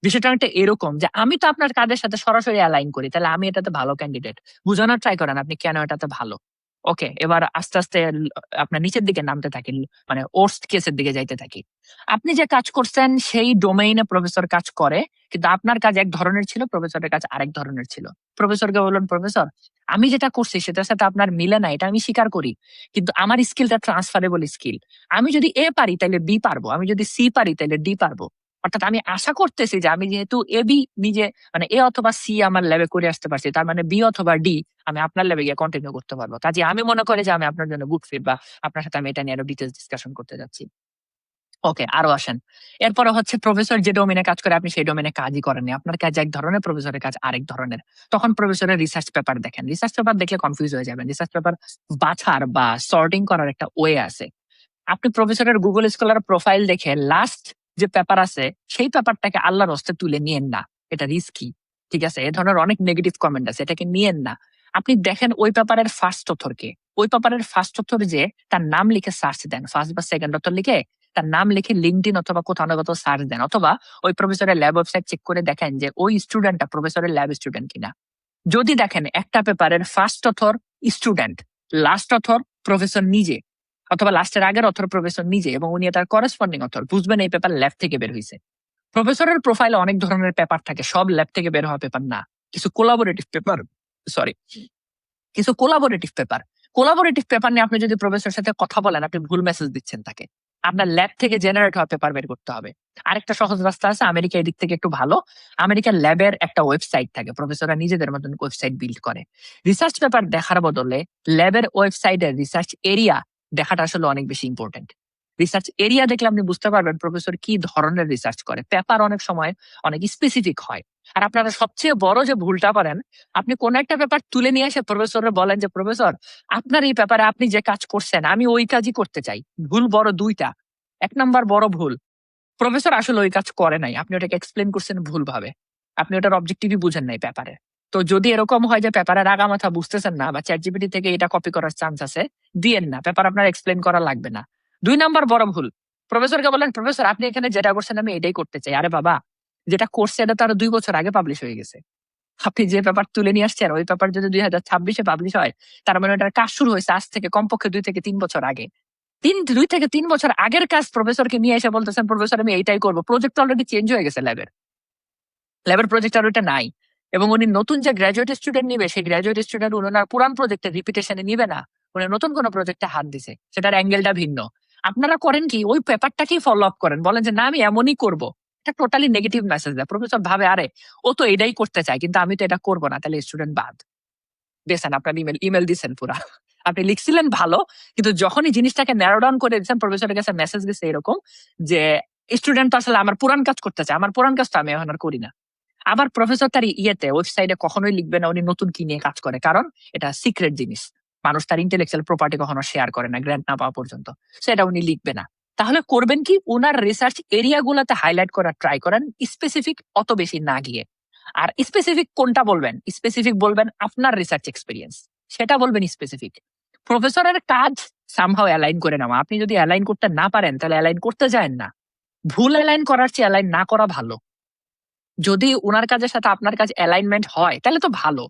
বিষয়টা অনেকটা এরকম যে আমি তো আপনার কাজের সাথে সরাসরি অ্যালাইন করি, তাহলে আমি এটাতে ভালো ক্যান্ডিডেট। বুঝানোর ট্রাই করেন আপনি কেন এটাতে ভালো। ওকে, এবার আস্তে আস্তে আপনার নিচের দিকে নামতে থাকি, মানে ওর্স্ট কেসের দিকে যাইতে থাকি। আপনি যে কাজ করছেন সেই ডোমেইনে প্রফেসর কাজ করে, কিন্তু আপনার কাজ এক ধরনের ছিল, প্রফেসরের কাজ আরেক ধরনের ছিল। প্রফেসরকে বললেন, প্রফেসর আমি যেটা করছি সেটার সাথে আপনার মিলে না, এটা আমি স্বীকার করি, কিন্তু আমার স্কিলটা ট্রান্সফারেবল স্কিল। আমি যদি এ পারি তাহলে বি পারবো, আমি যদি সি পারি তাহলে ডি পারবো। অর্থাৎ আমি আশা করতেছি যে আমি যেহেতু এ বি নিজে, মানে এ অথবা সি আমার ল্যাবে করে আসতে পারছি, তার মানে বি অথবা ডি আমি আপনার ল্যাবে গিয়ে কন্টিনিউ করতে পারবো। কাজে আমি মনে করি যে আমি আপনার জন্য গুড ফিট, বা আপনার সাথে আমি এটা নিয়ে আরো ডিটেলস ডিসকাশন করতে যাচ্ছি। ওকে, আরো আসেন। এরপরে হচ্ছে প্রফেসর যে ডোমেনে কাজ করে আপনি সেই ডোমেনে কাজই করেননি, আপনার কাজ এক ধরনের, প্রফেসরের কাজ আরেক ধরনের। তখন প্রফেসরের রিসার্চ পেপার দেখেন, রিসার্চ পেপার দেখলে কনফিউজ হয়ে যাবেন। রিসার্চ পেপার বাছার বা সর্টিং করার একটা ওয়ে আছে। আপনি প্রফেসরের গুগল স্কলার প্রোফাইল দেখে লাস্ট যে পেপার আছে সেই পেপারটাকে আল্লাহর হস্তে তুলে নিয়েন না, এটা রিস্কি। ঠিক আছে, এ ধরনের অনেক নেগেটিভ কমেন্ট আছে, এটাকে নিয়েন না। আপনি দেখেন ওই পেপারের ফার্স্ট অথরকে, ওই পেপারের ফার্স্ট অথর যে, তার নাম লিখে সার্চ দেন, ফার্স্ট বা সেকেন্ড অথর লিখে তার নাম লিখে লিঙ্কডইন অথবা কোথাও না কোথাও সার্চ দেন, অথবা ওই প্রফেসরের ল্যাব ওয়েবসাইট চেক করে দেখেন যে ওই স্টুডেন্টটা প্রফেসরের ল্যাব স্টুডেন্ট কিনা। যদি দেখেন একটা পেপারের first author student, last author professor নিজে, অথবা লাস্টের আগের অথর প্রফেসর নিজে এবং উনি তার করেসপন্ডিং অথর, বুঝবেন এই পেপার ল্যাব থেকে বের হয়েছে। প্রফেসরের প্রোফাইলে অনেক ধরনের পেপার থাকে, সব ল্যাব থেকে বের হওয়া পেপার না। কিছু কোলাবোরেটিভ পেপার, সরি, কিছু কোলাবোরেটিভ পেপার নিয়ে আপনি যদি প্রফেসরের সাথে কথা বলেন, আপনি ভুল মেসেজ দিচ্ছেন তাকে। আপনার ল্যাব থেকে জেনারেট হওয়া পেপার বের করতে হবে। আরেকটা সহজ রাস্তা আছে, আমেরিকা এদিক থেকে একটু ভালো। আমেরিকার ল্যাবের একটা ওয়েবসাইট থাকে, প্রফেসররা নিজেদের মতন ওয়েবসাইট বিল্ড করে। রিসার্চ পেপার দেখার বদলে ল্যাবের ওয়েবসাইটের রিসার্চ এরিয়া দেখাটা আসলে অনেক বেশি ইম্পর্টেন্ট। রিসার্চ এরিয়া দেখলে আপনি বুঝতে পারবেন প্রফেসর কি ধরনের রিসার্চ করে। পেপার অনেক সময় অনেক স্পেসিফিক হয়। আর আপনারা সবচেয়ে বড় যে ভুলটা করেন, আপনি কোন একটা পেপার তুলে নিয়ে এসে প্রফেসররা বলেন যে প্রফেসর আপনার এই পেপারে আপনি যে কাজ করছেন আমি ওই কাজই করতে চাই। ভুল বড় দুইটা। ১ নাম্বার বড় ভুল, প্রফেসর আসলে ওই কাজ করে নাই, আপনি ওটাকে এক্সপ্লেন করছেন ভুল ভাবে, আপনি ওটার অবজেক্টিভই বুঝেন নাই পেপারে। তো যদি এরকম হয় যে পেপারের আগামাথা বুঝতেছেন না বা চ্যাটজিপিটি থেকে এটা কপি করার চান্স আছে, দিয়েন না, পেপার আপনার এক্সপ্লেন করা লাগবে না। ২ নাম্বার বড় ভুল, প্রফেসরকে বলেন প্রফেসর আপনি এখানে যেটা করছেন আমি এটাই করতে চাই। আরে বাবা, যেটা করছে এটা তো আরো ২ বছর আগে পাবলিশ হয়ে গেছে। আপনি যে পেপার তুলে নিয়ে আসছেন ওই পেপার যদি ২০২৬-এ পাবলিশ হয়, তার মানে ওটার কাজ শুরু হয়েছে আজ থেকে কমপক্ষে ২ থেকে ৩ বছর আগে। ২ থেকে ৩ বছর আগের কাজ প্রফেসরকে নিয়ে এসে বলতেছেন প্রফেসর আমি এইটাই করবো। প্রজেক্ট অলরেডি চেঞ্জ হয়ে গেছে, ল্যাবের প্রজেক্ট আর ওইটা নাই। এবং উনি নতুন যে গ্রাজুয়েট স্টুডেন্ট নিবে সেই গ্রাজুয়েট স্টুডেন্ট ওনার পুরান প্রজেক্টের রিপিটেশনে নিবে না, উনি নতুন কোনো প্রজেক্টে হাত দিছে, সেটার অ্যাঙ্গেলটা ভিন্ন। আপনারা করেন কি, ওই পেপারটাকেই ফলো আপ করেন, বলেন যে না আমি এমনই করব। এটা টোটালি নেগেটিভ মেসেজ দেয়। প্রফেসর ভাবে আরে ও তো এটাই করতে চায় কিন্তু আমি তো এটা করবো না, তাহলে স্টুডেন্ট বাদ। দিয়েছেন আপনার ইমেল দিচ্ছেন পুরা, আপনি লিখছিলেন ভালো, কিন্তু যখনই জিনিসটাকে ন্যারো ডাউন করে দিচ্ছেন প্রফেসরের কাছে মেসেজ গেছে এরকম যে স্টুডেন্ট তো আসলে আমার পুরান কাজ করতে চায়, আমার পুরান কাজটা আমি এখন আর করি না। আবার প্রফেসর তার ওয়েবসাইটে কখনোই লিখবে না উনি নতুন কি নিয়ে কাজ করে, কারণ এটা সিক্রেট জিনিস, মানুষ তার ইন্টেলেকচুয়াল প্রপার্টি কখনো শেয়ার করে না গ্র্যান্ট না পাওয়া পর্যন্ত, সেটা উনি লিখবে না। তাহলে করবেন কি, উনার রিসার্চ এরিয়া গুলাতে হাইলাইট করার ট্রাই করেন, স্পেসিফিক অত বেশি না গিয়ে। আর স্পেসিফিক কোনটা বলবেন, স্পেসিফিক বলবেন আপনার রিসার্চ এক্সপিরিয়েন্স, সেটা বলবেন স্পেসিফিক। প্রফেসরের কাজ সামহাও অ্যালাইন করে নেওয়া, আপনি যদি অ্যালাইন করতে না পারেন তাহলে অ্যালাইন করতে যায়েন না। ভুল অ্যালাইন করার চেয়ে অ্যালাইন না করা ভালো। যদি উনার কাজের সাথে আপনার কাজ অ্যালাইনমেন্ট হয় তাহলে তো ভালো,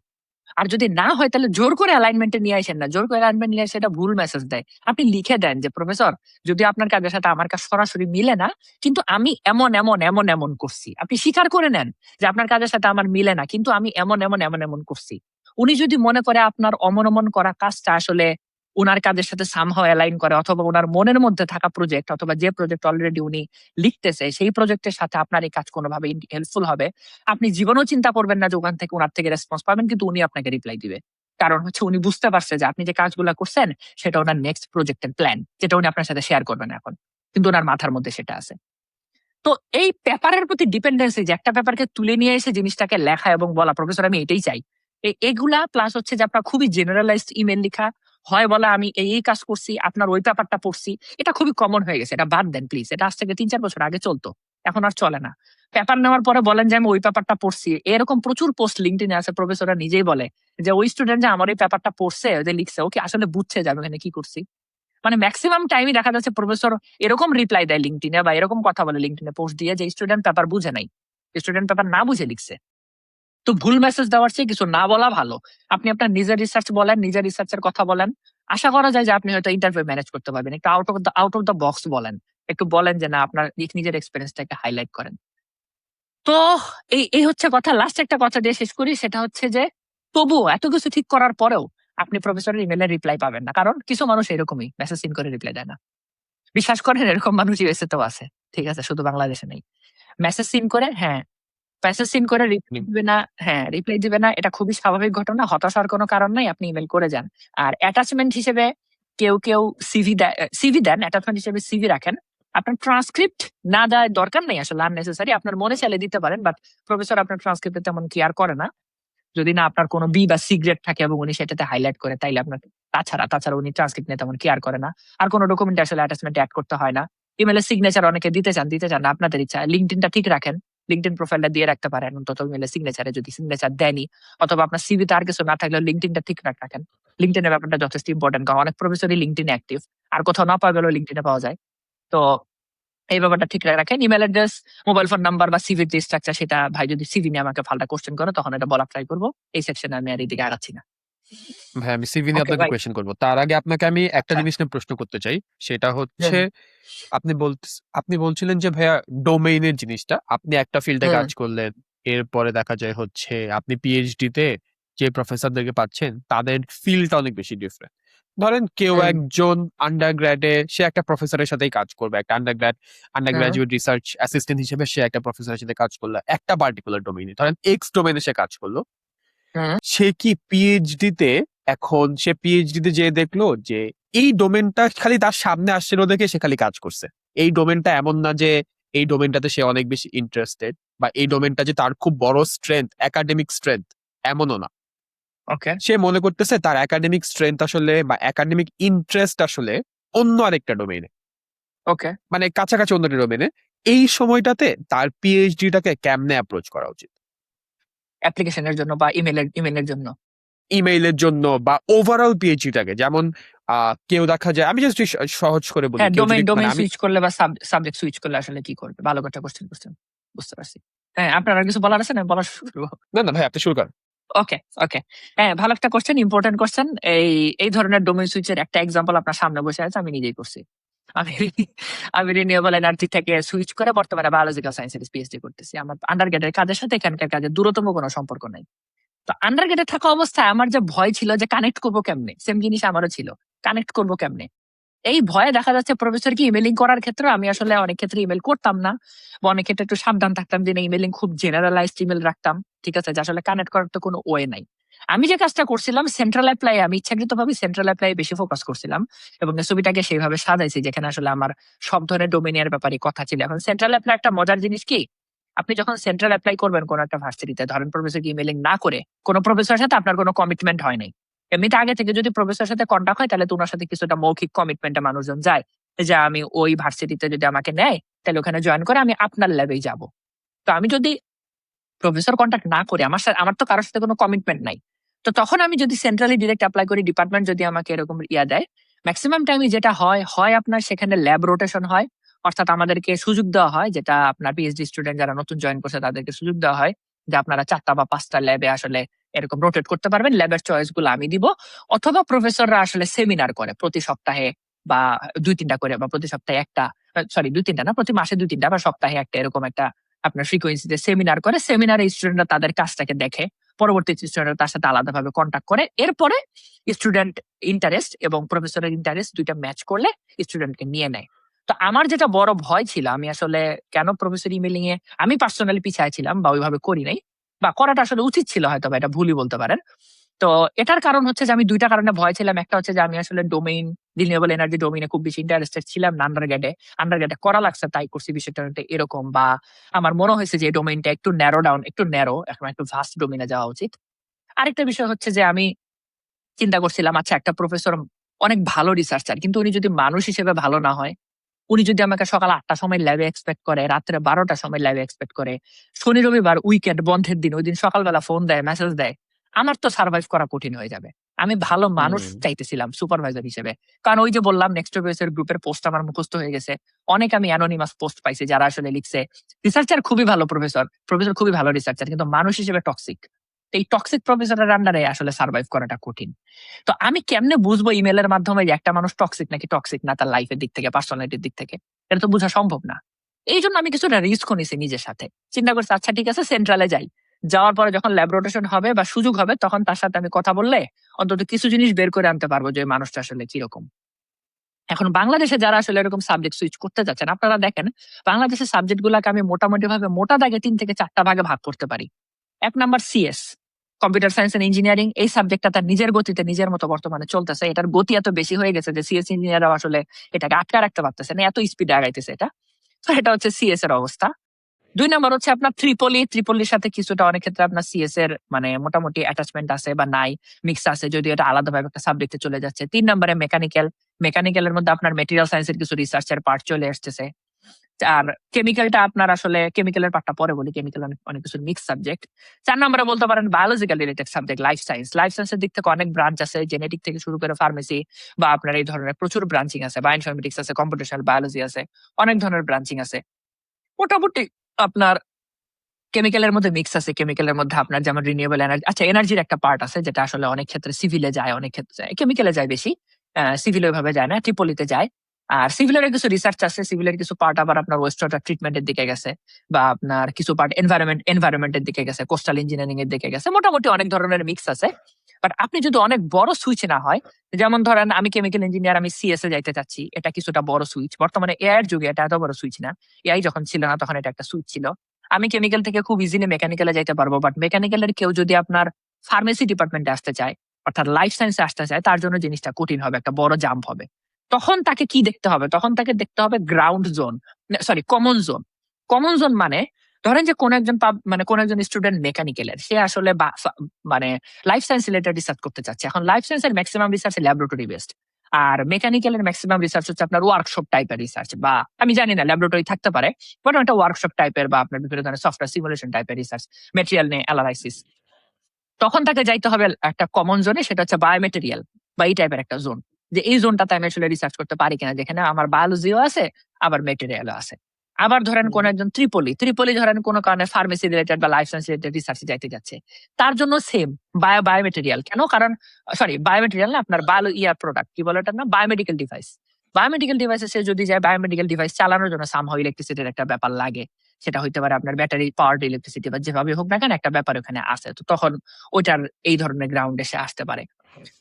আর যদি না হয় তাহলে জোর করে অ্যালাইনমেন্টে নিয়ে আসেন না, জোর করে অ্যালাইনমেন্ট নিয়ে আসে এটা ভুল মেসেজ দেয়। আপনি লিখে দেন যে প্রফেসর যদি আপনার কাজের সাথে আমার কাজ সরাসরি মিলে না, কিন্তু আমি এমন এমন এমন এমন করছি, আপনি স্বীকার করে নেন যে আপনার কাজের সাথে আমার মিলে না কিন্তু আমি এমন এমন এমন এমন করছি। উনি যদি মনে করে আপনার অমন অমন করা কাজটা আসলে উনার কাজের সাথে সামহাও অ্যালাইন করে, অথবা ওনার মনের মধ্যে থাকা প্রজেক্ট অথবা যে প্রজেক্ট অলরেডি উনি লিখতেছে সেই প্রজেক্টের সাথে আপনার এই কাজ কোনোভাবে হেল্পফুল হবে, আপনি জীবনেও চিন্তা করবেন না যে ওখান থেকে ওনার থেকে রেসপন্স পাবেন, কিন্তু উনি আপনাকে রিপ্লাই দিবে। কারণ হচ্ছে উনি বুঝতে পারছে যে আপনি যে কাজগুলো করছেন সেটা ওনার নেক্সট প্রজেক্টের প্ল্যান, যেটা উনি আপনার সাথে শেয়ার করবেন এখন, কিন্তু ওনার মাথার মধ্যে সেটা আছে। তো এই পেপারের প্রতি ডিপেন্ডেন্সি, যে একটা পেপারকে তুলে নিয়ে এসে জিনিসটাকে লেখা এবং বলা প্রফেসর আমি এটাই চাই, এগুলা প্লাস হচ্ছে যে আপনার খুবই জেনারেলাইজড ইমেল লেখা, হয় বলা আমি এই এই কাজ করছি আপনার ওই পেপারটা পড়ছি, এটা খুবই কমন হয়ে গেছে, এটা বাদ দেন প্লিজ। এটা আজ থেকে 3-4 বছর আগে চলতো, এখন আর চলে না। পেপার নেওয়ার পরে বলেন যে আমি ওই পেপারটা পড়ছি, এরকম প্রচুর পোস্ট লিঙ্কডইনে আছে, প্রফেসররা নিজেই বলে যে ওই স্টুডেন্ট যে আমার এই পেপারটা পড়ছে ওই যে লিখছে ওকে আসলে বুঝছে যে আমি এখানে কি করছি। মানে ম্যাক্সিমাম টাইমই দেখা যাচ্ছে প্রফেসর এরকম রিপ্লাই দেয় লিঙ্কডইনে বা এরকম কথা বলে লিঙ্কডইনে পোস্ট দিয়ে যে স্টুডেন্ট পেপার বুঝে নাই, স্টুডেন্ট পেপার না বুঝে লিখছে। তো ভুল মেসেজ দেওয়ার চেয়ে কিছু না বলা ভালো। আপনি আপনার নিজের রিসার্চ বলেন, নিজের রিসার্চের কথা বলেন, আশা করা যায় যে আপনি হয়তো ইন্টারভিউ ম্যানেজ করতে পারবেন। একটু আউট অফ দ্য বক্স বলেন, একটু বলেন যে না আপনার নিজের এক্সপিরিয়েন্সটাকে হাইলাইট করেন। তো এই এই হচ্ছে কথা। লাস্ট একটা কথা দিয়ে শেষ করি, সেটা হচ্ছে যে তবুও এত কিছু ঠিক করার পরেও আপনি প্রফেসরের ইমেলের রিপ্লাই পাবেন না, কারণ কিছু মানুষ এরকমই মেসেজ সিন করে রিপ্লাই দেয় না। বিশ্বাস করেন এরকম মানুষ ইউএসএ তেও আছে, ঠিক আছে, শুধু বাংলাদেশে নেই। মেসেজ সিন করে, হ্যাঁ মেসেজ সিন করে রিপ্লাই দিবে না, হ্যাঁ রিপ্লাই দিবে না, এটা খুবই স্বাভাবিক ঘটনা, হতাশার কোনো কারণ নাই, আপনি ইমেল করে যান। আর অ্যাটাচমেন্ট হিসেবে কেউ কেউ সিভি দেন, অ্যাটাচমেন্ট হিসেবে সিভি রাখেন। আপনার ট্রান্সক্রিপ্ট না দেওয়ার দরকার নেই আসলে, আননেসেসারি, আপনার মনে চাইলে দিতে পারেন, বাট প্রফেসর আপনার ট্রান্সক্রিপ্টে তেমন কেয়ার করে না, যদি না আপনার কোনো বি বা সি গ্রেড থাকে এবং উনি সেটাতে হাইলাইট করে তাইলে আপনার, তাছাড়া উনি ট্রান্সক্রিপ্ট নিয়ে তেমন কেয়ার করে না। আর কোনো ডকুমেন্ট আসলে অ্যাটাচমেন্ট অ্যাড করতে হয় না। ইমেলের সিগনেচার অনেকে দিতে চান না, আপনাদের ইচ্ছা। লিঙ্কডইনটা ঠিক রাখেন, লিঙ্কডইন প্রোফাইলটা দিয়ে রাখতে পারেন অন্তত ইমেলের সিগনেচারে, যদি সিগনেচার দেয়নি, অথবা আপনার সিভিতে আর কিছু না থাকলে লিঙ্কডইনটা ঠিক রাখেন। লিঙ্কডইনের ব্যাপারটা যথেষ্ট ইম্পর্টেন্ট, কারণ অনেক প্রফেসরই লিঙ্কডইনে অ্যাক্টিভ, আর কোথাও না পাওয়া গেলেও লিঙ্কডইনে পাওয়া যায়। তো এই ব্যাপারটা ঠিক রাখেন। Email address, mobile phone number বা সিভির যে স্ট্রাকচার, সেটা ভাই যদি সিভি নিয়ে আমাকে ফালটা কোশ্চেন করে তখন এটা বলা ট্রাই করবো। এই সেকশনে আমি আর এদিকে আগাচ্ছি না। ভাই আমি সিভি নিয়ে ওকে আপনাকে ভাই। কোয়েশ্চেন করবো, তার আগে আপনাকে আমি একটা আচ্ছা। জিনিস নিয়ে প্রশ্ন করতে চাই। সেটা হচ্ছে হুম আপনি বলছিলেন যে ভাইয়া ডোমেইনের জিনিসটা, আপনি একটা ফিল্ডে হুম কাজ করলেন, এরপরে দেখা যায় হচ্ছে আপনি পিএইচডি তে যে প্রফেসরদেরকে পাচ্ছেন তাদের ফিল্ডটা অনেক বেশি ডিফারেন্ট। ধরেন কেউ হুম একজন আন্ডার গ্র্যাডে সে একটা প্রফেসরের সাথেই কাজ করবে, একটা আন্ডার হুম গ্রাজুয়েট রিসার্চ অ্যাসিস্ট্যান্ট হিসেবে সে একটা প্রফেসরের সাথে কাজ করলো একটা পার্টিকুলার ডোমেইনে, ধরেন এক্স ডোমেইনে সে কাজ করলো। হুম সে কি পিএইচডি তে, এখন সে পিএইচডি তে যে দেখলো যে এই ডোমেনটা খালি তার সামনে আসছিল দেখে সে খালি কাজ করছে। এই ডোমেনটা এমন না যে এই ডোমেনটাতে সে অনেক বেশি ইন্টারেস্টেড, বা এই ডোমেনটা যে তার খুব বড় স্ট্রেংথ, একাডেমিক স্ট্রেংথ, এমনও না। ওকে সে মনে করতেছে তার একাডেমিক স্ট্রেংথ আসলে বা একাডেমিক ইন্টারেস্ট আসলে অন্য আরেকটা ডোমেইনে, ওকে মানে কাছাকাছি অন্য ডোমেইনে। এই সময়টাতে তার পিএইচডিটাকে কেমনে অ্যাপ্রোচ করা উচিত? অ্যাপ্লিকেশনের জন্য বা ইমেলের জন্য? ইমেইলের জন্য বা ওভারঅল পিএইচডিটাকে, যেমন কেউ দেখা যায়, আমি জাস্ট সহজ করে বলি, হ্যাঁ, কেউ যদি মানে ডোমেইন আমি সুইচ করলে বা সাবজেক্ট সুইচ করলে আসলে কি করবে? ভালো কথা কোশ্চেন করছেন। বুঝতে পারছি। হ্যাঁ, আপনার আর কিছু বলার আছে না? বলা শুরু করব। না না ভাই আপনি শুরু করেন। ওকে, ওকে। হ্যাঁ, ভালো একটা কোশ্চেন, ইম্পোর্টেন্ট কোশ্চেন। এই ধরনের ডোমেইন সুইচের একটা এক্সাম্পল আপনার সামনে বসে আছে, আমি নিজেই করছি। আমি আমি রিনিউয়েবল এনার্জি থেকে সুইচ করে বর্তমানে বায়োলজিক্যাল সায়েন্সের পিএইচডি করতেছি। আমার আন্ডারগ্রেডের কাজের সাথে এখানকার কাজের দূরতম কোনো সম্পর্ক নাই। তো আন্ডারগ্রেডে থাকা অবস্থায় আমার যে ভয় ছিল যে কানেক্ট করবো কেমনে, সেম জিনিস আমারও ছিল, কানেক্ট করবো কেমনে। এই ভয়ে দেখা যাচ্ছে প্রফেসরকে ইমেলিং করার ক্ষেত্রে আমি আসলে অনেক ক্ষেত্রে ইমেল করতাম না, বা অনেক ক্ষেত্রে একটু সাবধান থাকতাম যে ইমেলিং খুব জেনারেলাইজড ইমেল রাখতাম, ঠিক আছে, যে আসলে কানেক্ট করার তো কোনো ওয়ে নাই। আমি যে কাজটা করছিলাম সেন্ট্রাল অ্যাপ্লাই, আমি ইচ্ছাকৃতভাবে সেন্ট্রাল অ্যাপ্লাই বেশি ফোকাস করছিলাম এবং ছবিটাকে সেইভাবে সাজাইছি যেখানে আসলে আমার সব ধরনের ডোমিনিয়ার ব্যাপারে কথা ছিল। এখন সেন্ট্রাল অ্যাপ্লাই একটা মজার জিনিস কি, আপনি যখন সেন্ট্রাল অ্যাপ্লাই করবেন কোন একটা ভার্সিটিতে, ধরেন প্রফেসরকে ইমেলিং না করে, কোন প্রফেসরের সাথে আপনার কোনো কমিটমেন্ট হয় নাই, এমনিতে আগে থেকে যদি প্রফেসরের সাথে কন্টাক্ট হয় তাহলে তো ওনার সাথে কিছুটা মৌখিক কমিটমেন্টে মানুষজন যায় যে আমি ওই ভার্সিটিতে যদি আমাকে নেয় তাহলে ওখানে জয়েন করে আমি আপনার ল্যাবেই যাব। তো আমি যদি প্রফেসর কন্টাক্ট না করি, আমার সাথে, আমার তো কারোর সাথে কোনো কমিটমেন্ট নাই, তো তখন আমি যদি সেন্ট্রালি ডিরেক্ট অ্যাপ্লাই করি, ডিপার্টমেন্ট যদি আমাকে এরকম ইয়া দেয়, ম্যাক্সিমাম টাইমে যেটা হয়, হয় আপনার সেখানে ল্যাব রোটেশন হয়, অর্থাৎ আমাদেরকে সুযোগ দেওয়া হয়, যেটা আপনার পিএইচডি স্টুডেন্ট যারা নতুন জয়েন করছে তাদেরকে সুযোগ দেওয়া হয় যে আপনারা 4টা বা 5টা ল্যাবে আসলে এরকম রোটেট করতে পারবেন, ল্যাবের চয়েস গুলো আমি দিব। অথবা প্রফেসররা আসলে সেমিনার করে প্রতি সপ্তাহে বা 2-3টা করে, বা প্রতি সপ্তাহে একটা, সরি 2-3টা না, প্রতি মাসে 2-3টা বা সপ্তাহে একটা, এরকম একটা আপনার ফ্রিকোয়েন্সিতে সেমিনার করে। সেমিনারে স্টুডেন্টরা তাদের কাজটাকে দেখে, পরবর্তী স্টুডেন্টরা তার সাথে আলাদাভাবে কন্ট্যাক্ট করে, এরপরে স্টুডেন্ট ইন্টারেস্ট এবং প্রফেসরের ইন্টারেস্ট দুইটা ম্যাচ করলে স্টুডেন্টকে নিয়ে নেয়। তো আমার যেটা বড় ভয় ছিল, আমি আসলে কেন প্রফেসর ইমেলিং এ আমি পার্সোনালি পিছায় ছিলাম বা ওইভাবে করি নাই, বা করাটা আসলে উচিত ছিল হয়তো, বা এটা ভুলই বলতে পারেন। তো এটার কারণ হচ্ছে যে আমি দুইটা কারণে ভয় ছিলাম। একটা হচ্ছে যে আমি আসলে ডোমেইন, রিনিউয়েবল এনার্জি ডোমেইনে খুব বেশি ইন্টারেস্টেড ছিলাম না আন্ডারগ্রেডে, আন্ডারগ্রেডে করা লাগছে তাই করছি বিষয়টা হচ্ছে এরকম, বা আমার মনে হয়েছে যে ডোমেইনটা একটু ন্যারো ডাউন, একটু ন্যারো, এখন একটু ভাস্ট ডোমেইনে যাওয়া উচিত। আরেকটা বিষয় হচ্ছে যে আমি চিন্তা করছিলাম, আচ্ছা একটা প্রফেসর অনেক ভালো রিসার্চার, কিন্তু উনি যদি মানুষ হিসেবে ভালো না হয়, উনি যদি আমাকে সকাল 8টার সময় ল্যাবে এক্সপেক্ট করে, রাত্রে 12টার সময় ল্যাবে এক্সপেক্ট করে, শনি রবিবার উইকেন্ড বন্ধের দিন ওই দিন সকালবেলা ফোন দেয়, মেসেজ দেয়, আমার তো সার্ভাইভ করা কঠিন হয়ে যাবে। আমি ভালো মানুষ হুম। চাইতেছিলাম সুপারভাইজার হিসেবে। কারণ ওই যে বললাম নেক্সট এর গ্রুপের পোস্ট আমার মুখস্থ হয়ে গেছে। অনেক আমি অ্যানোনিমাস পোস্ট পাইছি যারা আসলে লিখছে রিসার্চার খুবই ভালো প্রফেসর, প্রফেসর খুবই ভালো রিসার্চার, কিন্তু মানুষ হিসেবে টক্সিক। এই টক্সিক প্রফেসরের আন্ডারে আসলে সার্ভাইভ করাটা কঠিন। তো আমি কেমনে বুঝবো ইমেলের মাধ্যমে যে একটা মানুষ টক্সিক নাকি টক্সিক না, তার লাইফের দিক থেকে, পার্সোনালিটির দিক থেকে? এটা তো বোঝা সম্ভব না। এই জন্য আমি কিছুটা রিস্ক নিছি নিজের সাথে। চিন্তা করছি আচ্ছা ঠিক আছে সেন্ট্রালে যাই। যাওয়ার পরে যখন ল্যাব রোটেশন হবে বা সুযোগ হবে তখন তার সাথে আমি কথা বললে অন্তত কিছু জিনিস বের করে আনতে পারবো যে মানুষটা আসলে কিরকম। এখন বাংলাদেশে যারা আসলে এরকম সাবজেক্ট সুইচ করতে যাচ্ছেন, আপনারা দেখেন বাংলাদেশের সাবজেক্ট গুলাকে আমি মোটামুটি ভাবে মোটা দাগে 3 থেকে 4টা ভাগে ভাগ করতে পারি। 1 number CS, computer science and engineering. এই সাবজেক্টটা তার নিজের গতিতে নিজের মতো বর্তমানে চলতেছে। এটার গতি এত বেশি হয়ে গেছে যে সিএস ইঞ্জিনিয়াররাও আসলে এটাকে আটকা রাখতে পারতেছে না, এত স্পিডে আগাইতেছে এটা। তো এটা হচ্ছে সিএস এর অবস্থা। 2 নাম্বার হচ্ছে আপনার ত্রিপলির সাথে কিছুটা অনেক ক্ষেত্রে আপনার সিএস এর মানে মোটামুটি অ্যাটাচমেন্ট আছে বা নাই, মিক্স আছে, যদিও এটা আলাদাভাবে একটা সাবজেক্টে চলে যাচ্ছে। 3 নাম্বারে মেকানিক্যাল, মেকানিক্যালের মধ্যে আপনার মেটেরিয়াল সায়েন্সের কিছু রিসার্চের পার্ট চলে আসতেছে। আর কেমিক্যালটা আপনার আসলে কেমিক্যালের পার্টটা পরে বলি, কেমিক্যাল অনেক অনেক কিছু মিক্স সাবজেক্ট। 4 নম্বরে বলতে পারেন biological related subject, life science. Life সায়েন্সের দিক থেকে অনেক ব্রাঞ্চ আছে, জেনেটিক থেকে শুরু করে ফার্মেসি বা আপনার এই ধরনের প্রচুর ব্রাঞ্চিং আছে, বায়োইনফরমেটিক্স আছে, কম্পিউটেশনাল বায়োলজি আছে, অনেক ধরনের ব্রাঞ্চিং আছে। মোটামুটি আপনার কেমিক্যালের মধ্যে মিক্স আছে। কেমিক্যালের মধ্যে আপনার যেমন রিনিউয়েবল এনার্জি, আচ্ছা এনার্জির একটা পার্ট আছে যেটা আসলে অনেক ক্ষেত্রে সিভিলে যায়, অনেক ক্ষেত্রে যায় কেমিক্যালে যায় বেশি, সিভিল ওইভাবে যায় না, ট্রিপলিতে যায়। আর সিভিলের কিছু রিসার্চ আছে, সিভিলের কিছু পার্ট আবার আপনার ওয়েস্ট ওয়াটার ট্রিটমেন্টের দিকে গেছে, বা আপনার কিছু পার্ট এনভায়রনমেন্টের দিকে গেছে, কোস্টাল ইঞ্জিনিয়ারিং এর দিকে গেছে। মোটামুটি অনেক ধরনের মিক্স আছে। বাট আপনি যদি অনেক বড় সুইচ না হয়, যেমন ধরেন আমি কেমিক্যাল ইঞ্জিনিয়ার, আমি সিএস এ যাইতে চাচ্ছি, এটা কিছুটা বড় সুইচ। বর্তমানে এআই এর যুগে এটা এত বড় সুইচ না, এআই যখন ছিল না তখন এটা একটা সুইচ ছিল। আমি কেমিক্যাল থেকে খুব ইজিলি মেকানিক্যালে যাইতে পারবো, বাট মেকানিক্যালের কেউ যদি আপনার ফার্মেসি ডিপার্টমেন্টে আসতে চায়, অর্থাৎ লাইফ সায়েন্সে আসতে চায়, তার জন্য জিনিসটা কঠিন হবে, একটা বড় জাম্প হবে। তখন তাকে কি দেখতে হবে? তখন তাকে দেখতে হবে ground zone, sorry common zone. Common zone মানে ধরেন যে কোন একজন মানে কোন একজন স্টুডেন্ট মেকানিক্যালের, সে আসলে মানে লাইফ সায়েন্স রিলেটেড রিসার্চ করতে চাচ্ছে। এখন লাইফ সায়েন্সের ম্যাক্সিমাম রিসার্চ ল্যাবরেটরি বেসড, আর মেকানিক্যালের ম্যাক্সিমাম রিসার্চ হচ্ছে আপনার ওয়ার্কশপ টাইপের রিসার্চ, বা আমি জানি না ল্যাবরেটরি থাকতে পারে, বাট একটা ওয়ার্কশপ টাইপের বা আপনার বিভিন্ন ধরনের সফটওয়্যার সিমুলেশন টাইপের রিসার্চ, মেটেরিয়াল নিয়ে অ্যানালাইসিস। তখন তাকে যাইতে হবে একটা কমন জোনে, সেটা হচ্ছে বায়োমেটেরিয়াল বা এই টাইপের একটা জোন, যে এই জোনটাতে আমি আসলে রিসার্চ করতে পারি কিনা, যেখানে আমার বায়োলজিও আছে আবার মেটেরিয়ালও আছে। আবার ধরেন কোন একজন ত্রিপলি ধরেন কোন কারণে ফার্মেসি রিলেটেড বা লাইফ সায়েন্স রিলেটেড রিসার্চে যাইতে যাচ্ছে, তার জন্য সেম বায়োমেটেরিয়াল। কেন? কারণ সরি বায়োমেটেরিয়াল না, আপনার বায়ো ইয়ার প্রোডাক্ট কি বলে ওটার নাম, বায়োমেডিক্যাল ডিভাইস। বায়োমেডিক্যাল ডিভাইসে যদি যায়, বায়োমেডিক্যাল ডিভাইস চালানোর জন্য সামহাউ ইলেকট্রিসিটির একটা ব্যাপার লাগে। সেটা হইতে পারে আপনার ব্যাটারি পাওয়ারড ইলেকট্রিসিটি বা যেভাবে হোক না কেন একটা ব্যাপার ওখানে আছে। তো তখন ওইটার এই ধরনের গ্রাউন্ড এসে আসতে পারে।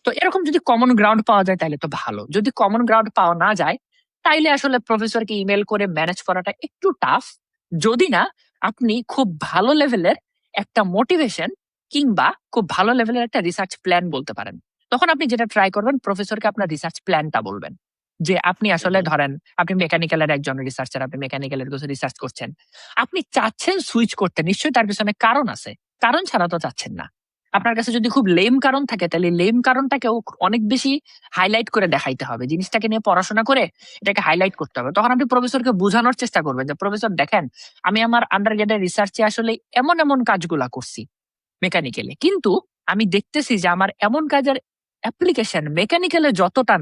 তো এরকম যদি কমন গ্রাউন্ড পাওয়া যায় তাহলে তো ভালো। যদি কমন গ্রাউন্ড পাওয়া না যায় তাইলে আসলে প্রফেসরকে ইমেল করে ম্যানেজ করাটা একটু টাফ। যদি না আপনি খুব ভালো লেভেলের একটা মোটিভেশন কিংবা খুব ভালো লেভেলের একটা রিসার্চ প্ল্যান বলতে পারেন। তখন আপনি যেটা ট্রাই করবেন, প্রফেসরকে আপনার রিসার্চ প্ল্যানটা বলবেন। যে আপনি আসলে ধরেন আপনি মেকানিক্যালের একজন রিসার্চার, আপনি মেকানিক্যালের কিছু রিসার্চ করছেন। আপনি চাচ্ছেন সুইচ করতে, নিশ্চয়ই তার পিছনে কারণ আছে। কারণ ছাড়া তো চাচ্ছেন না। আপনার কাছে যদি খুব লেম কারণ থাকে তাহলে লেম কারণটাকেও অনেক বেশি হাইলাইট করে দেখাইতে হবে। জিনিসটাকে নিয়ে পড়াশোনা করে এটাকে হাইলাইট করতে হবে। তখন আপনি প্রফেসরকে বোঝানোর চেষ্টা করবেন যে প্রফেসর দেখেন, আমি আমার আন্ডারগ্রেডের রিসার্চে আসলে এমন এমন কাজগুলা করছি মেকানিক্যালে, কিন্তু আমি দেখতেছি যে আমার এমন কাজের অ্যাপ্লিকেশন মেকানিক্যালে যতটা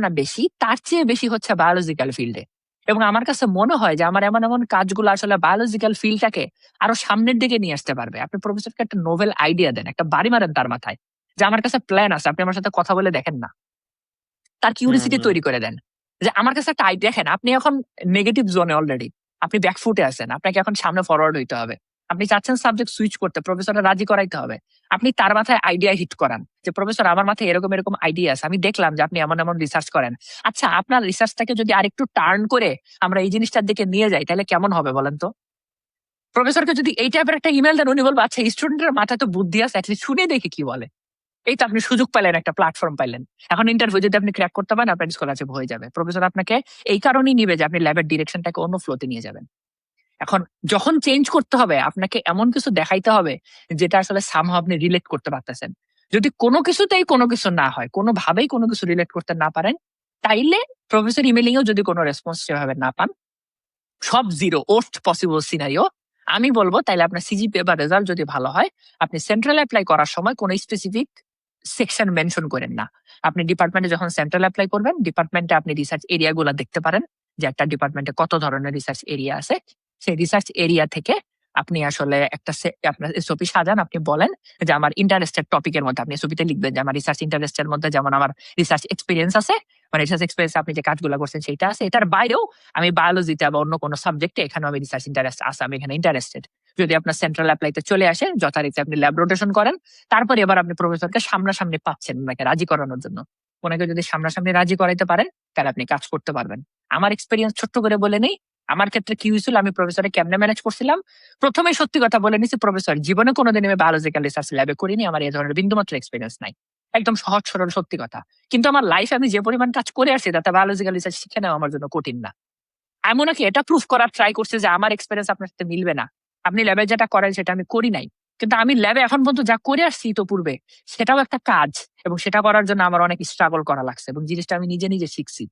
না বেশি, তার চেয়ে বেশি হচ্ছে বায়োলজিক্যাল ফিল্ডে। এবং আমার কাছে মনে হয় যে আমার এমন এমন কাজগুলো আসলে বায়োলজিক্যাল ফিল্ডটাকে আরো সামনের দিকে নিয়ে আসতে পারবে। আপনি প্রফেসরকে একটা নোভেল আইডিয়া দেন, একটা বাড়ি মারেন তার মাথায় যে আমার কাছে প্ল্যান আছে, আপনি আমার সাথে কথা বলে দেখেন না। তার হুম, কিউরিসিটি হুম। তৈরি করে দেন যে আমার কাছে একটা আইডিয়া। দেখেন আপনি এখন নেগেটিভ জোনে অলরেডি, আপনি ব্যাকফুটে আছেন, আপনাকে এখন সামনে ফরওয়ার্ড হইতে হবে। আপনি চাচ্ছেন সাবজেক্ট সুইচ করতে, প্রফেসররা রাজি করাইতে হবে। আপনি তার মাথায় আইডিয়া হিট করান যে প্রফেসর আমার মাথায় এরকম এরকম আইডিয়া আছে, আমি দেখলাম যে আপনি এমন এমন রিসার্চ করেন। আচ্ছা, আপনার রিসার্চটাকে যদি আরেকটু টার্ন করে আমরা এই জিনিসটার দিকে নিয়ে যাই তাহলে কেমন হবে বলেন তো? প্রফেসরকে যদি এই টাইপের একটা ইমেল দেন, উনি বলবো আচ্ছা স্টুডেন্টের মাথায় তো বুদ্ধি আছে, অ্যাটলিস্ট শুনে দেখি কি বলে। এই তো আপনি সুযোগ পাইলেন, একটা প্ল্যাটফর্ম পাইলেন। এখন ইন্টারভিউ যদি আপনি ক্র্যাক করতে পারেন, আপনার স্কলারশিপ হয়ে যাবে। প্রফেসর আপনাকে এই কারণেই নিবে যে আপনি ল্যাবের ডিরেকশনটাকে অন্য ফ্লোতে নিয়ে যাবেন। এখন যখন চেঞ্জ করতে হবে, আপনাকে এমন কিছু দেখাইতে হবে যেটা আসলে সামহাও আপনি রিলেট করতে পারতেছেন। যদি কোনো কিছুতেই কোনো কিছু না হয়, কোনোভাবেই কোনো কিছু রিলেট করতে না পারেন, তাইলে প্রফেসর ইমেলিং এও যদি কোনো রেসপন্স সেভাবে না পান, সব জিরো, ওর্স্ট পসিবল সিনারিও, আমি বলবো তাইলে আপনার সিজিপিএ বা রেজাল্ট যদি ভালো হয়, আপনি সেন্ট্রাল অ্যাপ্লাই করার সময় কোনো স্পেসিফিক সেকশন মেনশন করেন না। আপনি ডিপার্টমেন্টে যখন সেন্ট্রাল অ্যাপ্লাই করবেন, ডিপার্টমেন্টে আপনি রিসার্চ এরিয়া গুলা দেখতে পারেন যে একটা ডিপার্টমেন্টে কত ধরনের রিসার্চ এরিয়া আছে। সেই রিসার্চ এরিয়া থেকে আপনি আসলে একটা আপনার এসওপি সাজান। আপনি বলেন যে আমার ইন্টারেস্টেড টপিকের মধ্যে, আপনি এসওপিতে লিখবেন যে আমার রিসার্চ ইন্টারেস্টের মধ্যে যেমন আমার রিসার্চ এক্সপিরিয়েন্স আছে, মানে রিসার্চ এক্সপিরিয়েন্স আপনি যে কাজগুলো করছেন সেইটা আছে, এটার বাইরেও আমি বায়োলজিতে বা অন্য কোনো সাবজেক্টে এখানেও আমি রিসার্চ ইন্টারেস্ট আছে, আমি এখানে ইন্টারেস্টেড। যদি আপনার সেন্ট্রাল অ্যাপ্লাইতে চলে আসে, যথারীতি আপনি ল্যাব রোটেশন করেন। তারপরে এবার আপনি প্রফেসরকে সামনাসামনি পাচ্ছেন ওনাকে রাজি করানোর জন্য। ওনাকে যদি সামনাসামনি রাজি করাইতে পারেন তাহলে আপনি কাজ করতে পারবেন। আমার এক্সপিরিয়েন্স ছোট্ট করে বলে নেই, আমার ক্ষেত্রে কি হয়েছিল, আমি প্রফেসরে কেমনে ম্যানেজ করছিলাম। প্রথমে সত্যি কথা বলে নিছি, প্রফেসর জীবনে কোনোদিন আমি বায়োলজিক্যাল রিসার্চ ল্যাবে করিনি, আমার এই ধরনের বিন্দুমাত্র এক্সপিরিয়েন্স নাই। একদম সহজ সরল সত্যি কথা। কিন্তু আমার লাইফে আমি যে পরিমাণ কাজ করে আসছি তাতে বায়োলজিক্যাল রিসার্চ শিখে নেওয়া আমার জন্য কঠিন না। আমি ওনাকে এটা প্রুফ করার ট্রাই করছে যে আমার এক্সপিরিয়েন্স আপনার সাথে মিলবে না। আপনি ল্যাবে যেটা করেন সেটা আমি করি নাই, কিন্তু আমি ল্যাবে এখন পর্যন্ত যা করে আসছি তো পূর্বে, সেটাও একটা কাজ। এবং সেটা করার জন্য আমার অনেক স্ট্রাগল করা লাগছে এবং জিনিসটা আমি নিজে নিজে শিখছি।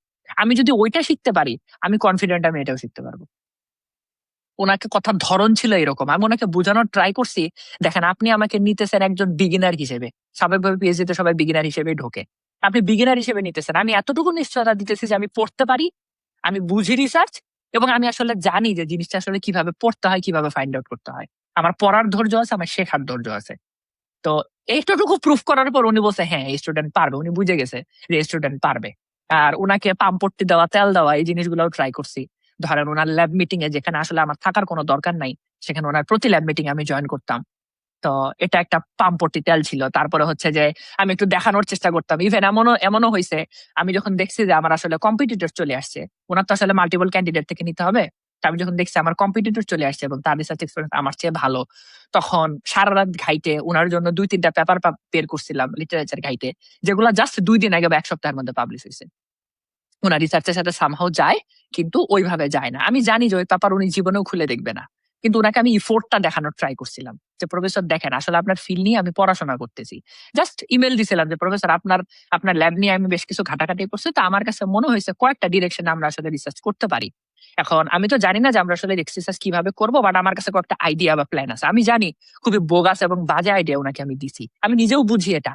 আমি যদি ওইটা শিখতে পারি, আমি কনফিডেন্ট আমি এটাও শিখতে পারবো। ওনাকে কথার ধরন ছিল এরকম। আমি ওনাকে বোঝানোর ট্রাই করছি, দেখেন আপনি আমাকে নিতেছেন একজন বিগিনার হিসেবে। স্বাভাবিকভাবে পিএইচডি তে সবাই বিগিনার হিসেবে ঢোকে। আপনি বিগিনার হিসেবে নিতেছেন, আমি এতটুকু নিশ্চয়তা দিতেছি যে আমি পড়তে পারি, আমি বুঝি রিসার্চ, এবং আমি আসলে জানি যে জিনিসটা আসলে কিভাবে পড়তে হয়, কিভাবে ফাইন্ড আউট করতে হয়। আমার পড়ার ধৈর্য আছে, আমার শেখার ধৈর্য আছে। তো এইটুকু প্রুফ করার পর উনি বলছে হ্যাঁ এই স্টুডেন্ট পারবে, উনি বুঝে গেছে যে স্টুডেন্ট পারবে। আর উনাকে পাম্পট্টি দেওয়া, তেল দেওয়া, এই জিনিসগুলোও ট্রাই করছি। ধরেন ওনার ল্যাব মিটিং এ যেখানে আসলে আমার থাকার কোনো দরকার নাই, সেখানে ওনার প্রতি ল্যাব মিটিং আমি জয়েন করতাম। তো এটা একটা পাম্পটি তেল ছিল। তারপরে হচ্ছে যে আমি একটু দেখানোর চেষ্টা করতাম। ইভেন এমনও হয়েছে, আমি যখন দেখছি যে আমার আসলে কম্পিটিটর চলে আসছে, ওনার তো আসলে মাল্টিপল ক্যান্ডিডেট থেকে নিতে হবে। তো আমি যখন দেখছি আমার কম্পিটিটর চলে আসছে এবং তার রিসার্চ এক্সপিরিয়েন্স আমার চেয়ে ভালো, তখন সারা রাত ঘাইটে ওনার জন্য 2-3টা পেপার বের করছিলাম লিটারেচার ঘাইটে, যেগুলো জাস্ট 2 দিন আগে বা 1 সপ্তাহের মধ্যে পাবলিশ হয়েছে। উনার রিসার্চের সাথে সামহাও যায়, কিন্তু ওইভাবে যায় না। আমি জানি যে ওই পেপার উনি জীবনেও খুলে দেখবে না, কিন্তু উনাকে আমি ইফোর্টটা দেখানোর ট্রাই করছিলাম যে প্রফেসর দেখেন আসলে আপনার ফিল নিয়ে আমি পড়াশোনা করতেছি। জাস্ট ইমেল দিছিলাম যে প্রফেসর আপনার ল্যাব নিয়ে আমি বেশ কিছু ঘাটাঘাটি করছি, তো আমার কাছে মনে হয়েছে কয়েকটা ডিরেকশনে আমরা আসলে রিসার্চ করতে পারি। এখন আমি তো জানি না যে আমরা আসলে রিসার্চ কিভাবে করবো, বাট আমার কাছে কয়েকটা আইডিয়া বা প্ল্যান আছে। আমি জানি খুবই বোগাস এবং বাজে আইডিয়া ওনাকে আমি দিছি, আমি নিজেও বুঝি এটা,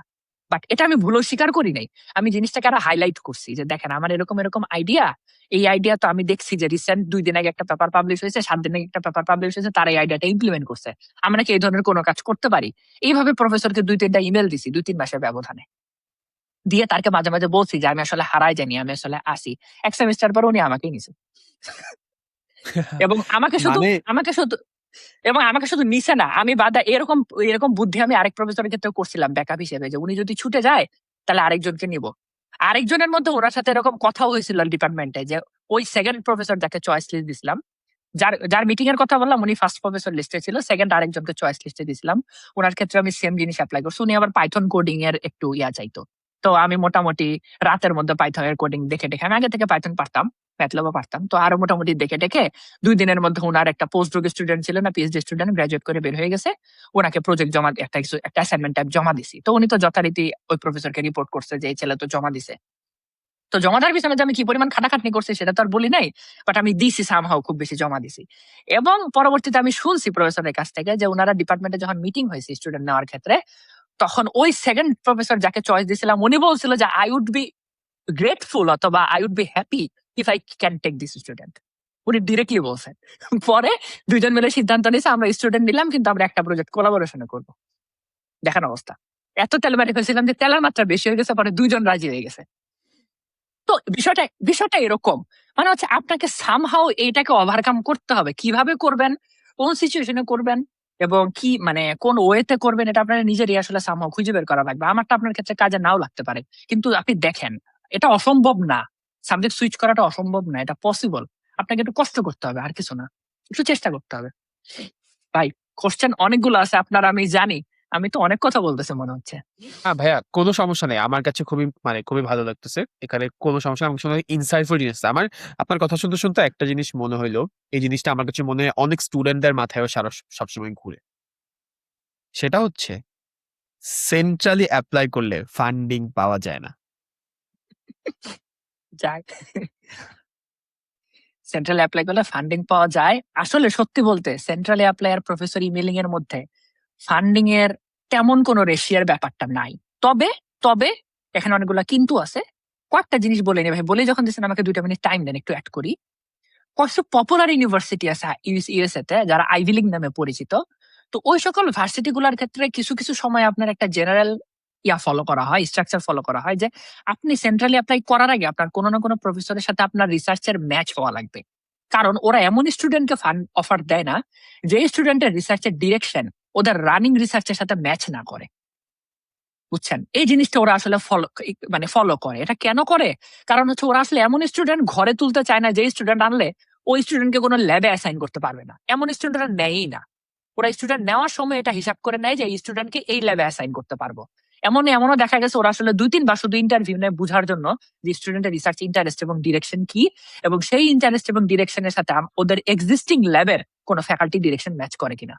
বাট এটা আমি ভুলও স্বীকার করি নাই। আমি জিনিসটাকে আরো হাইলাইট করছি যে দেখেন আমার এরকম এরকম আইডিয়া। এই আইডিয়া তো আমি দেখছি যে রিসেন্ট 2 দিন আগে একটা পেপার পাবলিশ হয়েছে, 7 দিন আগে একটা পেপার পাবলিশ হয়েছে, তারা এই আইডিয়াটা ইমপ্লিমেন্ট করছে। আমরা কি এই ধরনের কোনো কাজ করতে পারি? এইভাবে প্রফেসরকে 2-3টা ইমেল দিছি 2-3 মাসের ব্যবধানে। দিয়ে তাকে মাঝে মাঝে বলছি যে আমি আসলে হারাই জানি, আমি আসলে আসি। এক সেমিস্টার পর উনি আমাকেই নিছে। এবং আমাকে শুধু মানে আমাকে শুধু এবং আমাকে শুধু নিছে না, আমি বাদা এরকম এরকম বুদ্ধি আমি আরেক প্রফেসরের ক্ষেত্রেও করছিলাম ব্যাকআপ হিসেবে, যে উনি যদি ছুটে যায় তাহলে আরেকজনকে নিব। আরেকজনের মধ্যে ওনার সাথে এরকম কথাও হয়েছিল ডিপার্টমেন্টে, যে ওই সেকেন্ড প্রফেসর যাকে চয়েস লিস্ট দিছিলাম, যার যার মিটিং এর কথা বললাম, উনি ফার্স্ট প্রফেসর লিস্টে ছিল, সেকেন্ড আরেকজনকে চয়েস লিস্টে দিছিলাম। ওনার ক্ষেত্রে আমি সেম জিনিস অ্যাপ্লাই করছি। উনি আবার পাইথন কোডিং এর একটু চাইতো। তো আমি মোটামুটি রাতের মধ্যে পাইথন এর কোডিং দেখে দেখে, আমি আগে থেকে পাইথন পারতাম, ম্যাটল্যাবও পারতাম, তো আরো মোটামুটি দেখে দেখে 2 দিনের মধ্যে ওনার একটা পোস্ট গ্রাজুয়েট স্টুডেন্ট ছিল না, পিএইচডি স্টুডেন্ট, গ্রাজুয়েট করে বের হয়ে গেছে, ওনাকে প্রজেক্ট জমা একটা অ্যাসাইনমেন্ট টাইপ জমা দিছি। তো উনি তো যথারীতি ওই প্রফেসরকে রিপোর্ট করছে যে এই ছেলে তো জমা দিছে। তো জমা দেওয়ার পিছনে যে আমি কি পরিমাণ খাটাখাটনি করছি সেটা তো আর বলি নাই, বাট আমি দিছি, সামহাও খুব বেশি জমা দিছি। এবং পরবর্তীতে আমি শুনছি প্রফেসরের কাছ থেকে যে ওনারা ডিপার্টমেন্টে যখন মিটিং হয়েছে স্টুডেন্ট নেওয়ার ক্ষেত্রে, তখন ওই সেকেন্ড প্রফেসর যাকে চয়েস দিয়েছিলাম উনি বলছিল যে আই উড বি গ্রেটফুল অথবা I would be happy if I can take this student. উনি ডিরেক্টলি বলছেন। পরে দুইজন মিলে সিদ্ধান্ত নিয়েছে আমরা স্টুডেন্ট নিলাম, কিন্তু আমরা একটা প্রজেক্ট কোলাবোরেশনে করবো। দেখার অবস্থা। এত তেলমারি হয়েছিলাম যে তেলের মাত্রা বেশি হয়ে গেছে, পরে দুইজন রাজি হয়ে গেছে। তো বিষয়টা বিষয়টা এরকম, মানে হচ্ছে আপনাকে সামহাও এইটাকে ওভারকাম করতে হবে। কিভাবে করবেন, কোন সিচুয়েশনে করবেন, এবং কি মানে কোন ওয়েতে করবেন, এটা আপনার নিজেরই আসলে সামহাও খুঁজে বের করা লাগবে। আমারটা আপনার ক্ষেত্রে কাজে নাও লাগতে পারে, কিন্তু আপনি দেখেন এটা অসম্ভব না। সাবজেক্ট সুইচ করাটা অসম্ভব না, এটা পসিবল। আপনাকে একটু কষ্ট করতে হবে, আর কিছু না, একটু চেষ্টা করতে হবে। ভাই, কোশ্চেন অনেকগুলো আছে আপনার, আমি জানি। আমি তো অনেক কথা বলতেছে মনে হচ্ছে। ভাইয়া কোনো সমস্যা নেই। আমার কাছে খুবই ভালো লাগতেছে। এখানে কোনো সমস্যা না। আমার শুনে ইনসাইটফুল জিনিস। আপনার কথা শুনতে, শুনতে একটা জিনিস মনে হইলো। এই জিনিসটা আমার কাছে মনে হয় অনেক স্টুডেন্টদের মাথায়ও সবসময় ঘুরে। সেটা হচ্ছে সেন্ট্রালি এপ্লাই করলে ফান্ডিং পাওয়া যায় না। যাক, সেন্ট্রাল অ্যাপ্লাই করলে ফান্ডিং পাওয়া যায়। আসলে সত্যি বলতে সেন্ট্রাল অ্যাপ্লাই আর প্রফেসর ইমেইলিং এর মধ্যে ফান্ডিং এর তেমন কোনো রেশিয়ার ব্যাপারটা নাই। তবে তবে এখানে অনেকগুলা কিন্তু আছে। কয়েকটা জিনিস বলে নি ভাই, বলে যখন দিচ্ছেন আমাকে 2 মিনিট টাইম দেন, একটু অ্যাড করি। কয়েকটা পপুলার ইউনিভার্সিটি আছে ইউএসএ তে, যারা আইভি লিগ নামে পরিচিত। তো ওই সকল ভার্সিটি গুলার ক্ষেত্রে কিছু কিছু সময় আপনার একটা জেনারেল ফলো করা হয়, স্ট্রাকচার ফলো করা হয়, যে আপনি সেন্ট্রালি অ্যাপ্লাই করার আগে আপনার কোনো না কোনো প্রফেসরের সাথে আপনার রিসার্চের ম্যাচ হওয়া লাগবে। কারণ ওরা এমন স্টুডেন্টকে ফান্ড অফার দেয় না যে স্টুডেন্টের রিসার্চের ডিরেকশন ওদের রানিং রিসার্চের সাথে ম্যাচ না করে। বুঝছেন, এই জিনিসটা ওরা আসলে ফলো করে। এটা কেন করে? কারণ হচ্ছে ওরা আসলে এমন স্টুডেন্ট ঘরে তুলতে চায় না যে স্টুডেন্ট আনলে ওই স্টুডেন্টকে কোনো ল্যাবে অ্যাসাইন করতে পারবে না, এমন স্টুডেন্ট ওরা নেয়ই না। ওরা স্টুডেন্ট নেওয়ার সময় এটা হিসাব করে নেয় যে এই স্টুডেন্টকে এই ল্যাবে অ্যাসাইন করতে পারবো। এমনও দেখা গেছে ওরা আসলে 2-3 বার শুধু ইন্টারভিউ নেয় বোঝার জন্য যে স্টুডেন্টের রিসার্চ ইন্টারেস্ট এবং ডিরেকশন কি, এবং সেই ইন্টারেস্ট এবং ডিরেকশনের সাথে ওদের এক্সিস্টিং ল্যাবের কোনো ফ্যাকাল্টি ডিরেকশন ম্যাচ করে কিনা।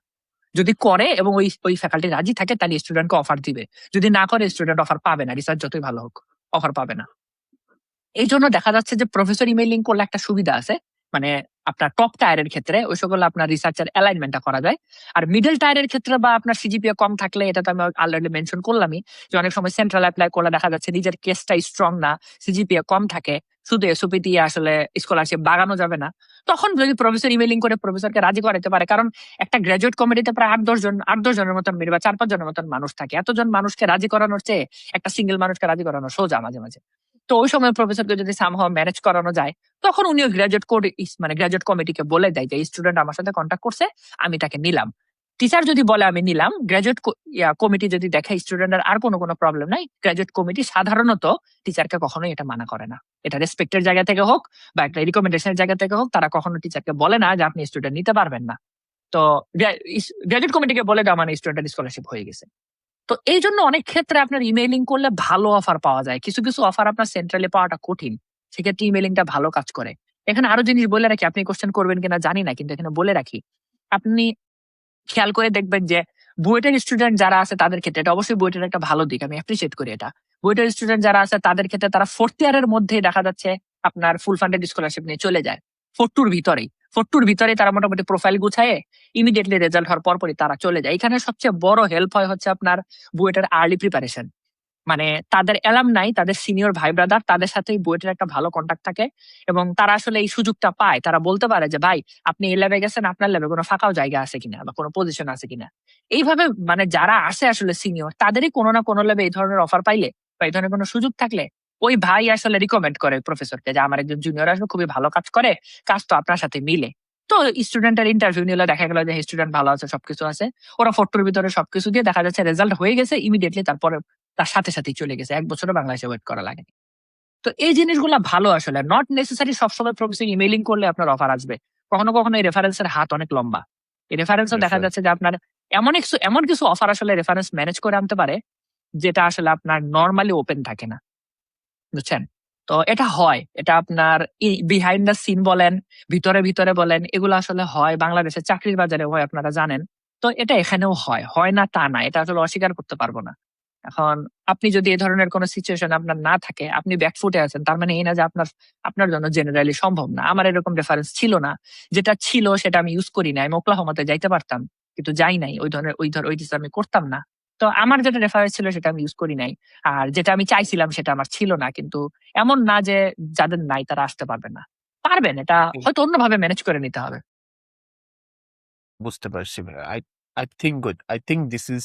যদি করে এবং ওই ওই ফ্যাকাল্টি রাজি থাকে তাহলে স্টুডেন্টকে অফার দিবে। যদি না করে স্টুডেন্ট অফার পাবে না, রিসার্চ যতই ভালো হোক অফার পাবে না। এই জন্য দেখা যাচ্ছে যে প্রফেসর ইমেইলিং করলে একটা সুবিধা আছে, মানে আপনার টপ টায়ারের ক্ষেত্রে ওই সকল আপনার রিসার্চের অ্যালাইনমেন্টটা করা যায়। আর মিডল টায়ারের ক্ষেত্রে বা আপনার সিজিপিএ কম থাকলে, এটা তো আমি অলরেডি মেনশন করলামই, যে অনেক সময় সেন্ট্রাল অ্যাপ্লাই করলে দেখা যাচ্ছে নিজের কেসটা স্ট্রং না, সিজিপিএ কম থাকে, শুধু এসওপি দিয়ে আসলে স্কলারশিপ বাগানো যাবে না। তখন যদি প্রফেসর ইমেইলিং করে প্রফেসরকে রাজি করাতে পারে, কারণ একটা গ্রাজুয়েট কমিটিতে প্রায় 8-10 জনের মতন বা 4-5 জনের মতন মানুষ থাকে, এতজন মানুষকে রাজি করানোর চেয়ে একটা সিঙ্গেল মানুষকে রাজি করানো সোজা মাঝে মাঝে। তো ওই সময় প্রফেসরকে যদি সামহাও ম্যানেজ করানো যায়, তখন উনিও গ্রাজুয়েট কমিটিকে বলে দেয় যে স্টুডেন্ট আমার সাথে কন্ট্যাক্ট করছে, আমি তাকে নিলাম। টিচার যদি বলে আমি নিলাম, গ্রাজুয়েট কমিটি যদি দেখে স্টুডেন্টের আর কোনো প্রবলেম নাই, গ্রাজুয়েট কমিটি সাধারণত টিচারকে কখনোই এটা মানা করে না। এটা রেসপেক্টের জায়গা থেকে হোক বা একটা রিকমেন্ডেশনের জায়গা থেকে হোক, তারা কখনো টিচারকে বলে না যে আপনি স্টুডেন্ট নিতে পারবেন না। তো গ্রাজুয়েট কমিটিকে বলে দেওয়া মানে স্টুডেন্টের স্কলারশিপ হয়ে গেছে। তো এই জন্য অনেক ক্ষেত্রে আপনার ইমেইলিং করলে ভালো অফার পাওয়া যায়। কিছু কিছু অফার আপনার সেন্ট্রালে পাওয়াটা কঠিন, সেক্ষেত্রে ইমেইলিংটা ভালো কাজ করে। এখানে আরো জিনিস বলে রাখি, আপনি কোশ্চেন করবেন কিনা জানি না, কিন্তু এখানে বলে রাখি, আপনি খেয়াল করে দেখবেন যে বুয়েটের স্টুডেন্ট যারা আছে তাদের ক্ষেত্রে, এটা অবশ্যই বুয়েটের একটা ভালো দিক, আমি অ্যাপ্রিসিয়েট করি এটা। বুয়েটের স্টুডেন্ট যারা আছে তাদের ক্ষেত্রে তারা 4th ইয়ারের মধ্যে দেখা যাচ্ছে আপনার ফুল ফান্ডেড স্কলারশিপ নিয়ে চলে যায়। 4-2 ভিতরেই তারা মোটামুটি প্রোফাইল গুছায় ইমিডিয়েটলি রেজাল্ট হওয়ার পরপরই তারা চলে যায়। এখানে সবচেয়ে বড় হেল্প হয় হচ্ছে আপনার বুয়েটের আর্লি প্রিপারেশন, মানে তাদের অ্যালামনাই, তাদের সিনিয়র ভাই ব্রাদার, তাদের সাথেই বুয়েটের একটা ভালো কন্টাক্ট থাকে, এবং তারা আসলে এই সুযোগটা পায়। তারা বলতে পারে যে ভাই আপনি এই ল্যাবে গেছেন, আপনার ল্যাবে কোনো ফাঁকাও জায়গা আছে কিনা বা কোনো পজিশন আছে কিনা। এইভাবে মানে যারা আসে আসলে সিনিয়র, তাদেরই কোনো না কোনো ল্যাবে এই ধরনের অফার পাইলে বা এই ধরনের কোনো সুযোগ থাকলে ওই ভাই আসলে রিকমেন্ড করে প্রফেসরকে যে আমার একজন জুনিয়র আসলে খুবই ভালো কাজ করে, কাজ তো আপনার সাথে মিলে। তো স্টুডেন্টের ইন্টারভিউ নিলে দেখা গেল যে স্টুডেন্ট ভালো আছে, সবকিছু আছে, ওরা ফটোর ভিতরে সবকিছু দিয়ে দেখা যাচ্ছে রেজাল্ট হয়ে গেছে ইমিডিয়েটলি, তারপরে তার সাথে সাথেই চলে গেছে, 1 বছরও বাংলাদেশে ওয়েট করা লাগে। তো এই জিনিসগুলো ভালো আসলে, নট নেসেসারি সবসময় প্রফেসর ইমেইলিং করলে আপনার অফার আসবে। কখনো কখনো এই রেফারেন্সের হাত অনেক লম্বা। এই রেফারেন্সও দেখা Reference. যাচ্ছে যে আপনার এমন কিছু অফার আসলে রেফারেন্স ম্যানেজ করে আনতে পারে যেটা আসলে আপনার নরমালি ওপেন থাকে না, বুঝছেন? তো এটা হয়, এটা আপনার বিহাইন্ড দ্য সিন বলেন, ভিতরে ভিতরে বলেন, এগুলো আসলে হয় বাংলাদেশের চাকরির বাজারে হয়, আপনারা জানেন। তো এটা এখানেও হয়, হয় না তা না, এটা আসলে অস্বীকার করতে পারবো না। এখন আপনি যদি এই ধরনের কোনো সিচুয়েশন আপনার না থাকে, আপনি ব্যাকফুটে আছেন, তার মানে এই না যে আপনার আপনার জন্য জেনারেলি সম্ভব না। আমার এরকম রেফারেন্স ছিল না, যেটা ছিল সেটা আমি ইউজ করি নাই। আমি ওকলাহোমাতে যাইতে পারতাম, কিন্তু যাই নাই, ওই কিছু আমি করতাম না। তো আমার যেটা রেফারেন্স ছিল সেটা আমি ইউজ করি নাই। আর যেটা আমি চাইছিলাম সেটা আমার ছিল না। কিন্তু এমন না যে যাদের নাই তারা আসতে পারবে না, পারবেন। এটা হয়তো অন্যভাবে ম্যানেজ করে নিতে হবে। বুঝতে পারছি ভাই। I think good. I think this is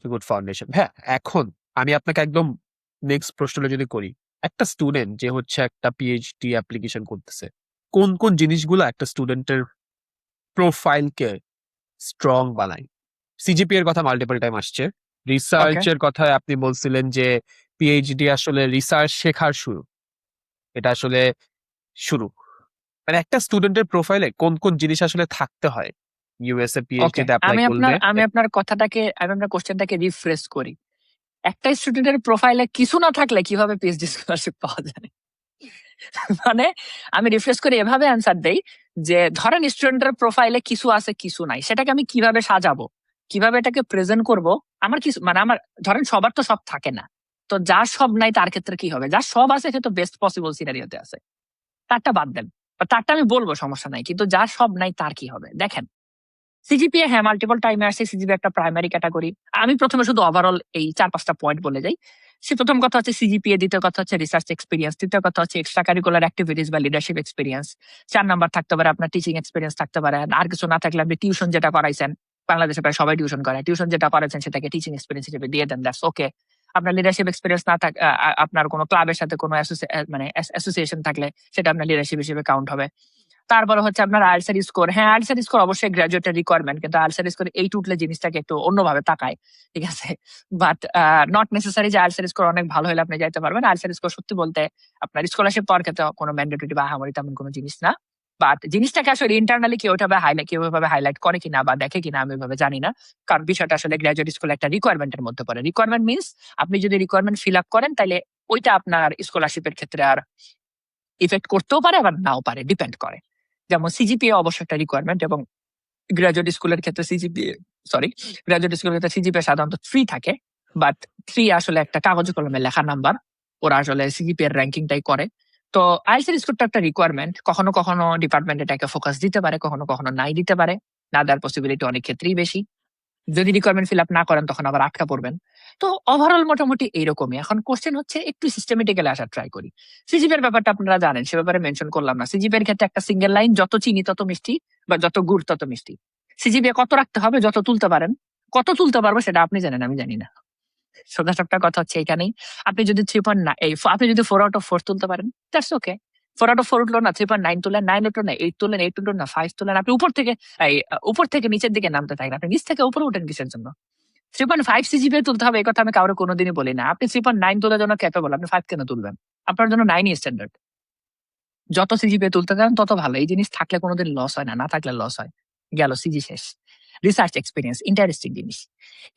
a good foundation. হ্যাঁ, এখন আমি আপনাকে একদম নেক্সট প্রশ্নটা যদি করি, একটা স্টুডেন্ট যে হচ্ছে একটা পিএইচডি অ্যাপ্লিকেশন করতেছে, কোন কোন জিনিসগুলো একটা স্টুডেন্টের প্রোফাইলকে স্ট্রং বানায়? সিজিপিএ এর কথা মাল্টিপল টাইম আসছে। ওকে। রিসার্চ এর কথায় আপনি বলছিলেন যে পিএইচডি আসলে রিসার্চ শেখার শুরু। এটা আসলে শুরু। মানে একটা স্টুডেন্টের প্রোফাইলে কোন কোন জিনিস আসলে থাকতে হয় ইউএসএ পিএইচডি ওকে, তে অ্যাপ্লাই করলে? আমি আপনার কোশ্চেনটাকে রিফ্রেশ করি। একটা স্টুডেন্টের প্রোফাইলে কিছু না থাকলে কিভাবে পিএইচডি স্কলারশিপ পাওয়া যায়? মানে আমি রিফ্রেশ করে এভাবে অ্যান্সার দেই যে ধরেন স্টুডেন্টের প্রোফাইলে কিছু আছে কিছু নাই, সেটাকে আমি কিভাবে সাজাবো, কিভাবে এটাকে প্রেজেন্ট করব। আমার কিছু মানে আমার ধরেন সবার তো সব থাকে না, তো যার সব নাই তার ক্ষেত্রে কি হবে? যার সব আছে সে তো বেস্ট পসিবল সিনারিওতে আছে, তারটা বাদ দেন, বা তারটা আমি বলবো সমস্যা নাই, কিন্তু যার সব নাই তার কি হবে? দেখেন, সিজিপিএ হ্যাঁ মাল্টিপল টাইমে আসছে, সিজিপিএ একটা প্রাইমারি ক্যাটাগরি। আমি প্রথমে শুধু ওভারঅল এই 4-5টা পয়েন্ট বলে যাই। প্রথম কথা হচ্ছে সিজিপিএ, দ্বিতীয় কথা হচ্ছে রিসার্চ এক্সপিরিয়েন্স, তৃতীয় কথা হচ্ছে এক্সট্রা কারিকুলার অ্যাক্টিভিটিস বা লিডারশিপ এক্সপিরিয়েন্স, 4 নাম্বার থাকতে পারে আপনার টিচিং এক্সপিরিয়েন্স থাকতে পারে। আর কিছু না থাকলে আপনি টিউশন যেটা করাইছেন, বাংলাদেশে প্রায় সবাই টিউশন করে, টিউশন যেটা করাইছেন সেটাকে টিচিং এক্সপিরিয়েন্স হিসেবে দিয়ে দেন, দ্যাটস ওকে। আপনার লিডারশিপ এক্সপিরিয়েন্স না থাক, আপনার কোনো ক্লাবের সাথে কোনো মানে অ্যাসোসিয়েশন থাকলে সেটা আপনার লিডারশিপ হিসেবে কাউন্ট হবে। তারপরে হচ্ছে আপনার আইএলটিএস এর স্কোর। হ্যাঁ, আইএলটিএস এর স্কোর অবশ্যই গ্র্যাজুয়েটের রিকোয়ারমেন্ট, কিন্তু আইএলটিএস এর স্কোর 8 উঠলে জিনিসটাকে একটু অন্যভাবে তাকায়, ঠিক আছে? বাট নট নেসেসারি যে আইএলটিএস এর স্কোর অনেক ভালো হলে আপনি যাইতে পারবেন। আইএলটিএস এর স্কোর সত্যি বলতে আপনার স্কলারশিপ পাওয়ার ক্ষেত্রে কোনো ম্যান্ডেটরি বা আহামরি তেমন কোনো জিনিস না। বাট জিনিসটাকে আসলে ইন্টারনালি কেউ ওইভাবে হাইলাইট করে কিনা বা দেখে কিনা আমি ওইভাবে জানি না। কারণ বিষয়টা আসলে গ্র্যাজুয়েট স্কুল একটা রিকোয়ারমেন্টের মধ্যে পড়ে। রিকোয়ারমেন্ট মিনস আপনি যদি রিকোয়ারমেন্ট ফিল আপ করেন তাহলে ওইটা আপনার স্কলারশিপের ক্ষেত্রে আর ইফেক্ট করতেও পারে আবার নাও পারে, ডিপেন্ড করে। যেমন সিজিপিএ অবশ্যই একটা রিকোয়ারমেন্ট, এবং গ্রাজুয়েট স্কুলের ক্ষেত্রে সিজিপিএ সাধারণত 3 থাকে। বাট 3 আসলে একটা কাগজ কলমে লেখা নাম্বার, ওরা আসলে সিজিপিএ এর র্যাঙ্কিংটাই করে। তো আইএলটিএস এর স্কোরটা একটা রিকোয়ারমেন্ট, কখনো কখনো ডিপার্টমেন্ট এটাকে ফোকাস দিতে পারে, কখনো কখনো নাই দিতে পারে। না দেওয়ার পসিবিলিটি অনেক ক্ষেত্রেই বেশি। যদি রিকোয়ারমেন্ট ফিল আপ না করেন তখন আবার আটকা পড়বেন। তো ওভারঅল মোটামুটি এইরকমই। এখন কোশ্চেন হচ্ছে একটু সিস্টেমেটিক্যালি আসার ট্রাই করি। সিজিপি এর ব্যাপারটা আপনারা জানেন, সে ব্যাপারে মেনশন করলাম না। সিজিপি এর ক্ষেত্রে একটা সিঙ্গেল লাইন, যত চিনি তত মিষ্টি, বা যত গুড় তত মিষ্টি। সিজিপিএ কত রাখতে হবে? যত তুলতে পারেন। কত তুলতে পারবো সেটা আপনি জানেন, আমি জানি না। সোজা সাপটা কথা হচ্ছে এখানেই। আপনি যদি 3.9 আপনি যদি 4 আউট অফ 4 তুলতে পারেন, দ্যাটস ওকে। 4 আউট অফ 4 উঠলো না, 3.9 তুলেন, 9 উঠলো না, 8 তুলেন, 8 উঠলো না, 5 তুলেন। আপনি উপর থেকে নিচের দিকে নামতে থাকেন। আপনি নিচ থেকে উপরে উঠেন কিসের জন্য? 3.5 সিজিপিএ তুলতে হবে এই কথা আমি কাউকে কোনোদিনই বলি না। আপনি 3.9 তোলার জন্য ক্যাপেবল, আপনি 5 কেন তুলবেন? আপনার জন্য 9 ই স্ট্যান্ডার্ড। যত সিজিপিএ তুলতে চান তত ভালো। এই জিনিস থাকলে কোনোদিন লস হয় না, না থাকলে লস হয়। গেল সিজি শেষ। রিসার্চ এক্সপেরিয়েন্স ইন্টারেস্টিং জিনিস।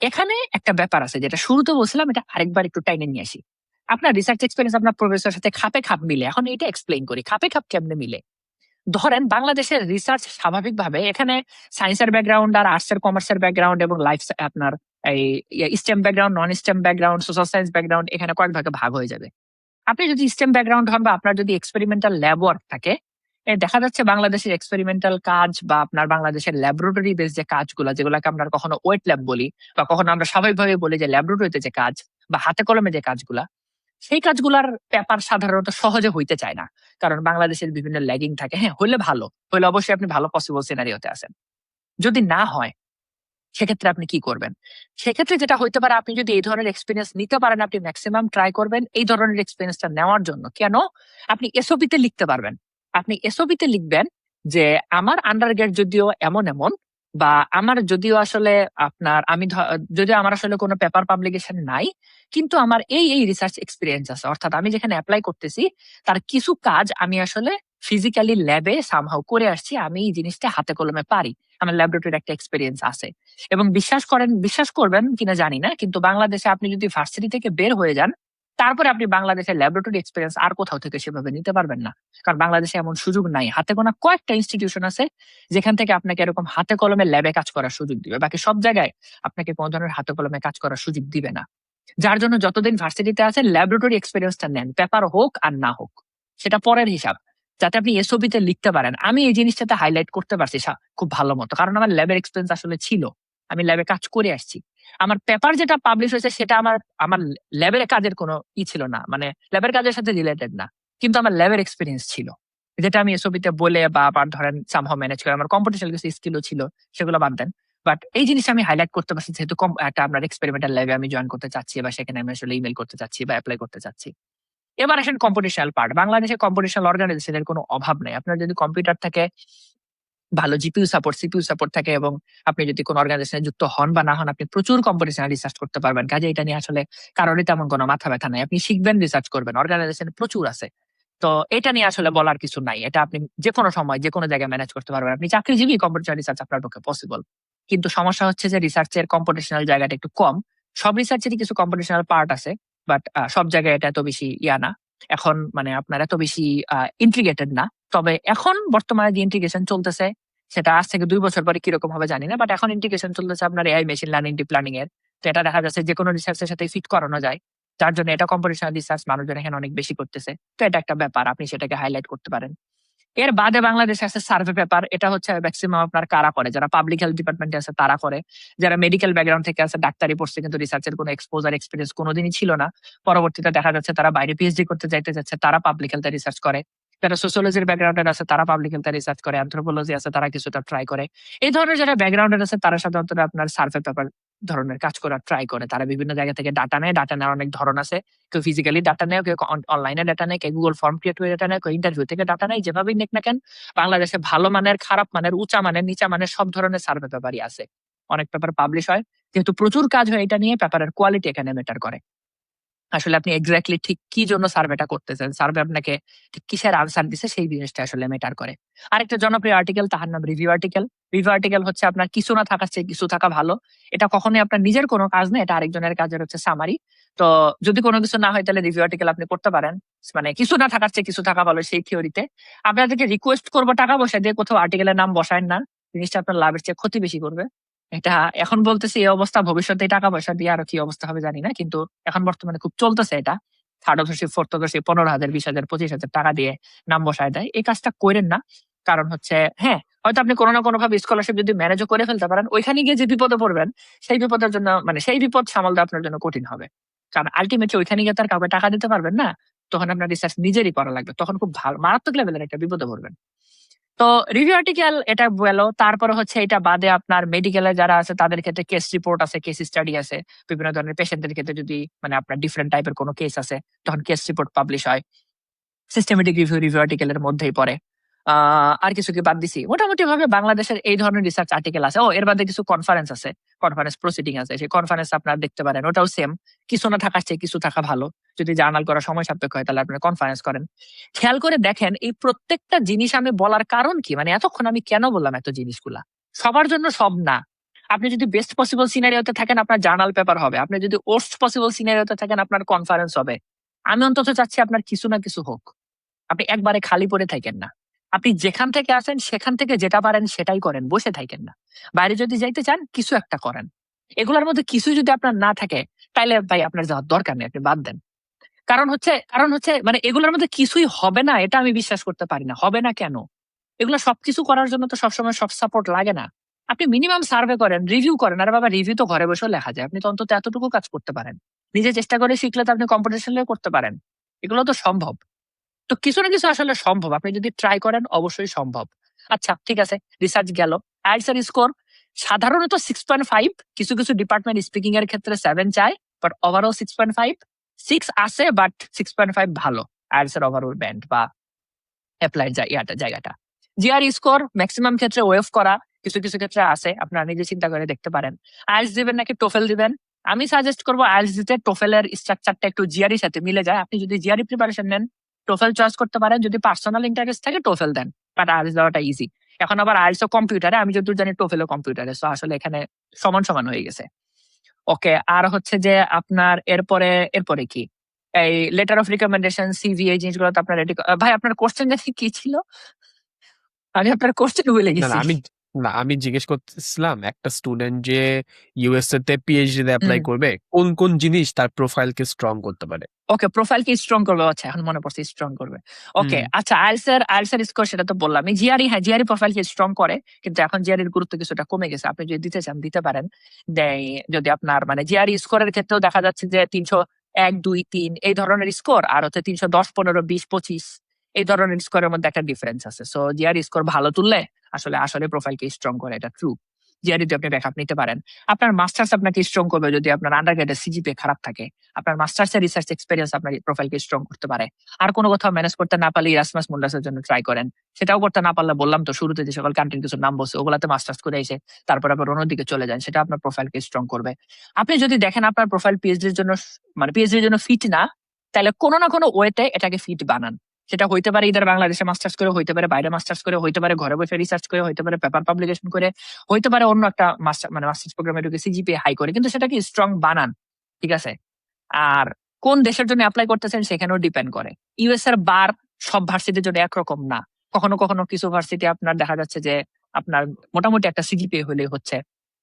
এখানে একটা ব্যাপার আছে যেটা শুরুতে বলছিলাম, এটা আরেকবার একটু টাইনে নিয়ে আসি। আপনার রিসার্চ এক্সপেরিয়েন্স আপনার প্রফেসরের সাথে খাপে খাপ মিলে। এখন এটা এক্সপ্লেইন করি খাপে খাপ কেমনে মিলে। ধরেন বাংলাদেশের রিসার্চ স্বাভাবিকভাবে এখানে সায়েন্সের ব্যাকগ্রাউন্ড আর আর্টসের কমার্সের ব্যাকগ্রাউন্ড এবং লাইফ আপনার এই STEM background, non STEM background, social science background এখানে কয়েক ভাগে ভাগ হয়ে যাবে। আপনি যদি স্টেম ব্যাকগ্রাউন্ড হন বা আপনার যদি এক্সপেরিমেন্টাল ল্যাব ওয়ার্ক থাকে, দেখা যাচ্ছে বাংলাদেশের এক্সপেরিমেন্টাল কাজ বা আপনার বাংলাদেশের ল্যাবরেটরি বেস যে কাজগুলো, যেগুলোকে আমরা কখনো ওয়েট ল্যাব বলি বা কখনো আমরা স্বাভাবিকভাবে বলি যে ল্যাবরেটরিতে যে কাজ বা হাতে কলমে যে কাজগুলা, সেই কাজগুলার পেপার সাধারণত সহজে হইতে চায় না। কারণ বাংলাদেশের বিভিন্ন ল্যাগিং থাকে। হ্যাঁ, হলে ভালো, হলে অবশ্যই আপনি ভালো পসিবল সিনারিওতে আছেন। যদি না হয় সেক্ষেত্রে আপনি কি করবেন? সেক্ষেত্রে যেটা হইতে পারে, আপনি যদি এই ধরনের এক্সপেরিয়েন্স নিতে পারেন, আপনি ম্যাক্সিমাম ট্রাই করবেন এই ধরনের এক্সপেরিয়েন্সটা নেওয়ার জন্য। কেন? আপনি এসওপি তে লিখতে পারবেন। আপনি এসওপি তে লিখবেন যে আমার আন্ডারগ্রেড যদিও এমন এমন, বা আমার যদিও আসলে আপনার যদিও আমার আসলে কোনো পেপার পাবলিকেশন নাই, কিন্তু আমার এই রিসার্চ এক্সপেরিয়েন্স আছে। অর্থাৎ আমি যেখানে এপ্লাই করতেছি তার কিছু কাজ আমি আসলে ফিজিক্যালি ল্যাবে সামহাউ করে আসছি, আমি এই জিনিসটা হাতে কলমে পারি, আমার ল্যাবরেটরির একটা এক্সপেরিয়েন্স আছে। এবং বিশ্বাস করবেন কিনা জানি না, কিন্তু বাংলাদেশে আপনি যদি ভার্সিটি থেকে বের হয়ে যান, তারপরে আপনি বাংলাদেশের ল্যাবরেটরি এক্সপেরিয়েন্স আর কোথাও থেকে সেভাবে নিতে পারবেন না। কারণ বাংলাদেশে এমন সুযোগ নাই। হাতে গোনা কয়েকটা ইনস্টিটিউশন আছে যেখান থেকে আপনাকে এরকম হাতে কলমে ল্যাবে কাজ করার সুযোগ দিবে। বাকি সব জায়গায় আপনাকে কোনো ধরনের হাতে কলমে কাজ করার সুযোগ দিবে না। যার জন্য যতদিন ভার্সিটিতে আছেন ল্যাবরেটরি এক্সপেরিয়েন্সটা নেন, পেপার হোক আর না হোক, সেটা পরের হিসাব। যাতে আপনি এসওপি তে লিখতে পারেন। আমি এই জিনিসটাতে হাইলাইট করতে পারছি খুব ভালো মতো, কারণ আমার ল্যাবের এক্সপেরিয়েন্স আসলে ছিল। আমি ল্যাবে কাজ করে আসছি। আমার পেপার যেটা পাবলিশ হয়েছে সেটা আমার ল্যাবের কাজের কোনো ছিল না, মানে ল্যাবের কাজের সাথে রিলেটেড না, কিন্তু আমার ল্যাবের এক্সপেরিয়েন্স ছিল, যেটা আমি এসওপি তে বলে বা আবার ধরেন সামহাউ ম্যানেজ করে। আমার কম্পিটিশনাল কিছু স্কিলও ছিল, সেগুলো বাদ দেন। বাট এই জিনিসটা আমি হাইলাইট করতে পারছি যেহেতু একটা আপনার এক্সপেরিমেন্টাল ল্যাবে আমি জয়েন করতে চাচ্ছি, বা সেখানে আমি আসলে ইমেল করতে চাচ্ছি বা অ্যাপ্লাই করতে চাচ্ছি। এবার আসেন কম্পিটিশনাল পার্ট। বাংলাদেশে কম্পিটিশনাল অর্গানাইজেশনের কোনো অভাব নাই। আপনার যদি কম্পিউটার থাকে, ভালো জিপিইউ সাপোর্ট, সিপিইউ সাপোর্ট থাকে, এবং আপনি যদি কোনো অর্গানাইজেশনে যুক্ত হন বা না হন, আপনি প্রচুর কম্পিটিশনাল রিসার্চ করতে পারবেন। কাজে এটা নিয়ে আসলে কারোরই তেমন কোনো মাথা ব্যথা নাই। আপনি শিখবেন, রিসার্চ করবেন, অর্গানাইজেশন প্রচুর আছে। তো এটা নিয়ে আসলে বলার কিছু নাই। এটা আপনি যেকোনো সময় যেকোনো জায়গায় ম্যানেজ করতে পারবেন। আপনি চাকরিজীবী, কম্পিউটার রিসার্চ আপনার পক্ষে পসিবল। কিন্তু সমস্যা হচ্ছে যে রিসার্চের কম্পিটিশনাল জায়গাটা একটু কম। সব রিসার্চেরই কিছু কম্পিটিশনাল পার্ট আছে, বাট সব জায়গায় এটা এত বেশি না। এখন মানে আপনার এত বেশি ইন্টিগ্রেটেড না। তবে এখন বর্তমানে যে ইন্টিগ্রেশন চলতেছে, সেটা আজ থেকে ২ বছর পরে কিরকম হবে জানি না। বাট এখন ইন্টিগ্রেশন চলতেছে আপনার AI, machine learning, deep learning এর। তো এটা দেখা যাচ্ছে যেকোনো রিসার্চের সাথে ফিট করানো যায়। যার জন্য এটা কম্পিটিশনাল রিসার্চ মানুষজন এখানে অনেক বেশি করতেছে। তো এটা একটা ব্যাপার, আপনি সেটাকে হাইলাইট করতে পারেন। এর বাদে বাংলাদেশে আছে সার্ভে পেপার। এটা হচ্ছে ম্যাক্সিমাম আপনার কারা করে, যারা পাবলিক হেলথ ডিপার্টমেন্টে আছে তারা করে। যারা মেডিকেল ব্যাকগ্রাউন্ড থেকে আছে, ডাক্তারি পড়ছে কিন্তু রিসার্চের কোনো এক্সপোজার এক্সপেরিয়েন্স কোনোদিনই ছিল না, পরবর্তীতে দেখা যাচ্ছে তারা বাইরে পিএইচডি করতে যাইতে যাচ্ছে, তারা পাবলিক হেলথে রিসার্চ করে। যারা সোশিওলজির ব্যাকগ্রাউন্ডের আছে তারা পাবলিক হেলথে রিসার্চ করে, অ্যানথ্রোপোলজি আছে তারা কিছুটা ট্রাই করে। এই ধরনের যারা ব্যাকগ্রাউন্ডের আছে তারা সাধারণত আপনার সার্ভে পেপার ধরনের কাজ করার ট্রাই করে। তারা বিভিন্ন জায়গা থেকে ডাটা নেয়। ডাটা নেওয়ার অনেক ধরন আছে। কেউ ফিজিক্যালি ডাটা নেয়, কেউ অনলাইনে ডাটা নেয়, কেউ গুগল ফর্ম ক্রিয়েট করে ডাটা নেয়, কেউ ইন্টারভিউ থেকে ডাটা নেয়। যেভাবেই নেক না কেন, বাংলাদেশে ভালো মানের, খারাপ মানের, উঁচা মানের, নিচা মানের সব ধরনের সার্ভে পেপারই আছে। অনেক পেপার পাবলিশ হয়। যেহেতু প্রচুর কাজ হয় এটা নিয়ে, পেপারের কোয়ালিটি এখানে ম্যাটার করে। আসলে আপনি এক্সাক্টলি ঠিক কি জন্য সার্ভেটা করতেছেন, সার্ভে আপনাকে ঠিক কিসের আনসার দিছে, সেই জিনিসটা আসলে ম্যাটার করে। আরেকটা জনপ্রিয় আর্টিকেল, তাহার নাম রিভিউ আর্টিকেল। রিভিউ আর্টিকেল হচ্ছে আপনার কিছু না থাকার চেয়ে কিছু থাকা ভালো। এটা কখনোই আপনার নিজের কোনো কাজ না, এটা আরেকজনের কাজের হচ্ছে সামারি। তো যদি কোনো কিছু না হয় তাহলে রিভিউ আর্টিকেল আপনি করতে পারেন। মানে কিছু না থাকার চেয়ে কিছু থাকা ভালো সেই থিওরিতে। আপনাদেরকে রিকোয়েস্ট করবো টাকা পয়সা দিয়ে কোথাও আর্টিকেলের নাম বসায়েন না। জিনিসটা আপনার লাভের চেয়ে ক্ষতি বেশি করবে। এটা এখন বলতেছি এই অবস্থা, ভবিষ্যতে টাকা পয়সা দিয়ে আরো কি অবস্থা হবে জানি না, কিন্তু এখন বর্তমানে খুব চলতেছে এটা। থার্ড অথরশিপ, ফোর্থ অথরশিপ 15,000, 20,000, 25,000 টাকা দিয়ে নাম বসায় দেয়। এই কাজটা কইরেন না। কারণ হচ্ছে হ্যাঁ, হয়তো আপনি কোনো না কোনো ভাবে স্কলারশিপ যদি ম্যানেজও করে ফেলতে পারেন, ওইখানে গিয়ে যে বিপদে পড়বেন, সেই বিপদের জন্য মানে সেই বিপদ সামাল দেওয়া আপনার জন্য কঠিন হবে। কারণ আলটিমেটলি ওইখানে গিয়ে তার কাউকে টাকা দিতে পারবেন না। তখন আপনার রিসার্চ নিজেরই করা লাগবে। তখন খুব মারাত্মক লেভেলের একটা বিপদে পড়বেন। তো রিভিউ আর্টিকেল এটা গেল। তারপরে হচ্ছে এটা বাদে আপনার মেডিকেলে যারা আছে তাদের ক্ষেত্রে কেস রিপোর্ট আছে, কেস স্টাডি আছে। বিভিন্ন ধরনের পেশেন্টদের ক্ষেত্রে যদি মানে আপনার ডিফারেন্ট টাইপের কোনো কেস আছে, তখন কেস রিপোর্ট পাবলিশ হয়। সিস্টেমেটিক রিভিউ আর্টিকেলের মধ্যেই পড়ে। আর কিছু কি বাদ দিছি? মোটামুটি ভাবে বাংলাদেশের এই ধরনের রিসার্চ আর্টিকেল আছে। এর বাদে কিছু কনফারেন্স আছে, কনফারেন্স প্রসিডিং আছে। সেই কনফারেন্স আপনারা দেখতে পারেন। ওটাও সেম, কিছু না থাকার চেয়ে কিছু থাকা ভালো। যদি জার্নাল করা সময় সাপেক্ষ হয় তাহলে আপনারা কনফারেন্স করেন। খেয়াল করে দেখেন এই প্রত্যেকটা জিনিস আমি বলার কারণ কি, মানে এতক্ষণ আমি কেন বললাম এত জিনিসগুলা। সবার জন্য সব না। আপনি যদি বেস্ট পসিবল সিনারিওতে থাকেন আপনার জার্নাল পেপার হবে। আপনি যদি ওর্স্ট পসিবল সিনারিওতে থাকেন আপনার কনফারেন্স হবে। আমি অন্তত চাচ্ছি আপনার কিছু না কিছু হোক। আপনি একবারে খালি পড়ে থাকেন না। আপনি যেখান থেকে আসেন সেখান থেকে যেটা পারেন সেটাই করেন, বসে থাকেন না। বাইরে যদি যাইতে চান কিছু একটা করেন। এগুলোর মধ্যে কিছু যদি আপনার না থাকে, তাইলে ভাই আপনার যাওয়ার দরকার নেই, আপনি বাদ দেন। কারণ হচ্ছে মানে এগুলোর মধ্যে কিছুই হবে না, এটা আমি বিশ্বাস করতে পারি না। হবে না কেন? এগুলো সবকিছু করার জন্য তো সবসময় সব সাপোর্ট লাগে না। আপনি মিনিমাম সার্ভে করেন, রিভিউ করেন। আরে বাবা, রিভিউ তো ঘরে বসেও লেখা যায়। আপনি তো অন্তত এতটুকু কাজ করতে পারেন। নিজে চেষ্টা করে শিখলে তো আপনি কম্পিটিশনে করতে পারেন। এগুলো তো সম্ভব। তো কিছু না কিছু আসলে সম্ভব। আপনি যদি ট্রাই করেন অবশ্যই সম্ভব। আচ্ছা ঠিক আছে, রিসার্চ গেল। আইএলটিএস এর স্কোর সাধারণত 6.5, কিছু কিছু ডিপার্টমেন্ট স্পিকিং এর ক্ষেত্রে 7 চায়, বাট ওভারঅল 6.5, 6 আছে, বাট 6.5 ভালো আইএলটিএস এর ওভারঅল ব্যান্ড বা অ্যাপ্লাইড জায়গাটা। জিআরই স্কোর ম্যাক্সিমাম ক্ষেত্রে ওয়েভ করা, কিছু কিছু ক্ষেত্রে আছে, আপনারা নিজে চিন্তা করে দেখতে পারেন। আইএলটিএস দিবেন নাকি টোফেল দিবেন? আমি সাজেস্ট করবো আইএলটিএস দিতে। টোফেলের স্ট্রাকচারটা একটু জিআরই সাথে মিলে যায়। আপনি যদি জিআরই প্রিপারেশন নেন, টোফেল চয়েস করতে পারেন। যদি পার্সোনাল ইন্টারেস্ট থাকে টোফেল দেন, বাট আইএলটিএস দেওয়াটা ইজি। এখন আবার আইএলটিএস কম্পিউটারে, আমি যতদূর জানি টোফেলও কম্পিউটারে, সো আসলে এখানে সমান সমান হয়ে গেছে। ওকে, আর হচ্ছে যে আপনার এরপরে এরপরে কি এই লেটার অফ রিকমেন্ডেশন, সিভি, এই জিনিসগুলো তো আপনার রেডি। ভাই আপনার কোশ্চেন জানি কি ছিল? আমি আপনার কোশ্চেন ভুলে না গেছি। আমি জিজ্ঞেস করতেছিলাম একটা স্টুডেন্ট যে ইউএসএ তে পিএইচডি তে অ্যাপ্লাই হুম, করবে, কোন কোন জিনিস তার প্রোফাইলকে স্ট্রং করতে পারে। ওকে, প্রোফাইল কি স্ট্রং করবে? আচ্ছা, এখন মনে পড়ছে, স্ট্রং করবে। ওকে, হুম। আচ্ছা, আইএলটিএস এর স্কোর সেটা তো বললাম। জিআরই, হ্যাঁ, জিআরই প্রোফাইল কি স্ট্রং করে, কিন্তু এখন জিআরইর গুরুত্ব কিছুটা কমে গেছে। আপনি যদি দিতে চান দিতে পারেন। যদি আপনার মানে জিআরই স্কোরের ক্ষেত্রেও দেখা যাচ্ছে যে 301, 2, 3 এই ধরনের স্কোর, আর হচ্ছে 310, 15, 20, 25 এই ধরনের স্কোরের মধ্যে একটা ডিফারেন্স আছে। সো জিআরই স্কোর ভালো তুললে আসলে আসলে প্রোফাইলকে স্ট্রং করে, এটা ট্রু। জিআরই আপনি ব্যাকআপ নিতে পারেন। আপনার মাস্টার্স আপনাকে স্ট্রং করবে যদি আপনার আন্ডারগ্রেডের সিজিপিএ খারাপ থাকে। আপনার মাস্টার্স এর রিসার্চ এক্সপেরিয়েন্স আপনার প্রোফাইলকে স্ট্রং করতে পারে। আর কোনো কোথাও ম্যানেজ করতে না পারলে ইরাসমাস মুন্ডাসের জন্য ট্রাই করেন। সেটাও করতে না পারলে বললাম তো শুরুতে যে সকল কান্ট্রির কিছু নাম বলছে, ওগুলাতে মাস্টার্স করে এসে তারপর আবার অন্যদিকে চলে যান, সেটা আপনার প্রোফাইলকে স্ট্রং করবে। আপনি যদি দেখেন আপনার প্রোফাইল পিএইচডির জন্য মানে পিএইচডির জন্য ফিট না, তাহলে কোনো না কোনো ওয়েতে এটাকে ফিট বানান। সেটা হইতে পারে ইদার বাংলাদেশে মাস্টার্স করে, হইতে পারে বাইরে মাস্টার্স করে, হইতে পারে ঘরে বসে রিসার্চ করে, হইতে পারে পেপার পাবলিকেশন করে, হইতে পারে অন্য একটা মাস্টার্স প্রোগ্রামে ঢুকে সিজিপিএ হাই করে, কিন্তু সেটাকে স্ট্রং বানান। ঠিক আছে? আর কোন দেশের জন্য অ্যাপ্লাই করতেছেন সেখানেও ডিপেন্ড করে। ইউএস এর বার সব ভার্সিটির জন্য একরকম না। কখনো কখনো কিছু ভার্সিটি আপনার দেখা যাচ্ছে যে আপনার মোটামুটি একটা সিজিপিএ হলেই হচ্ছে।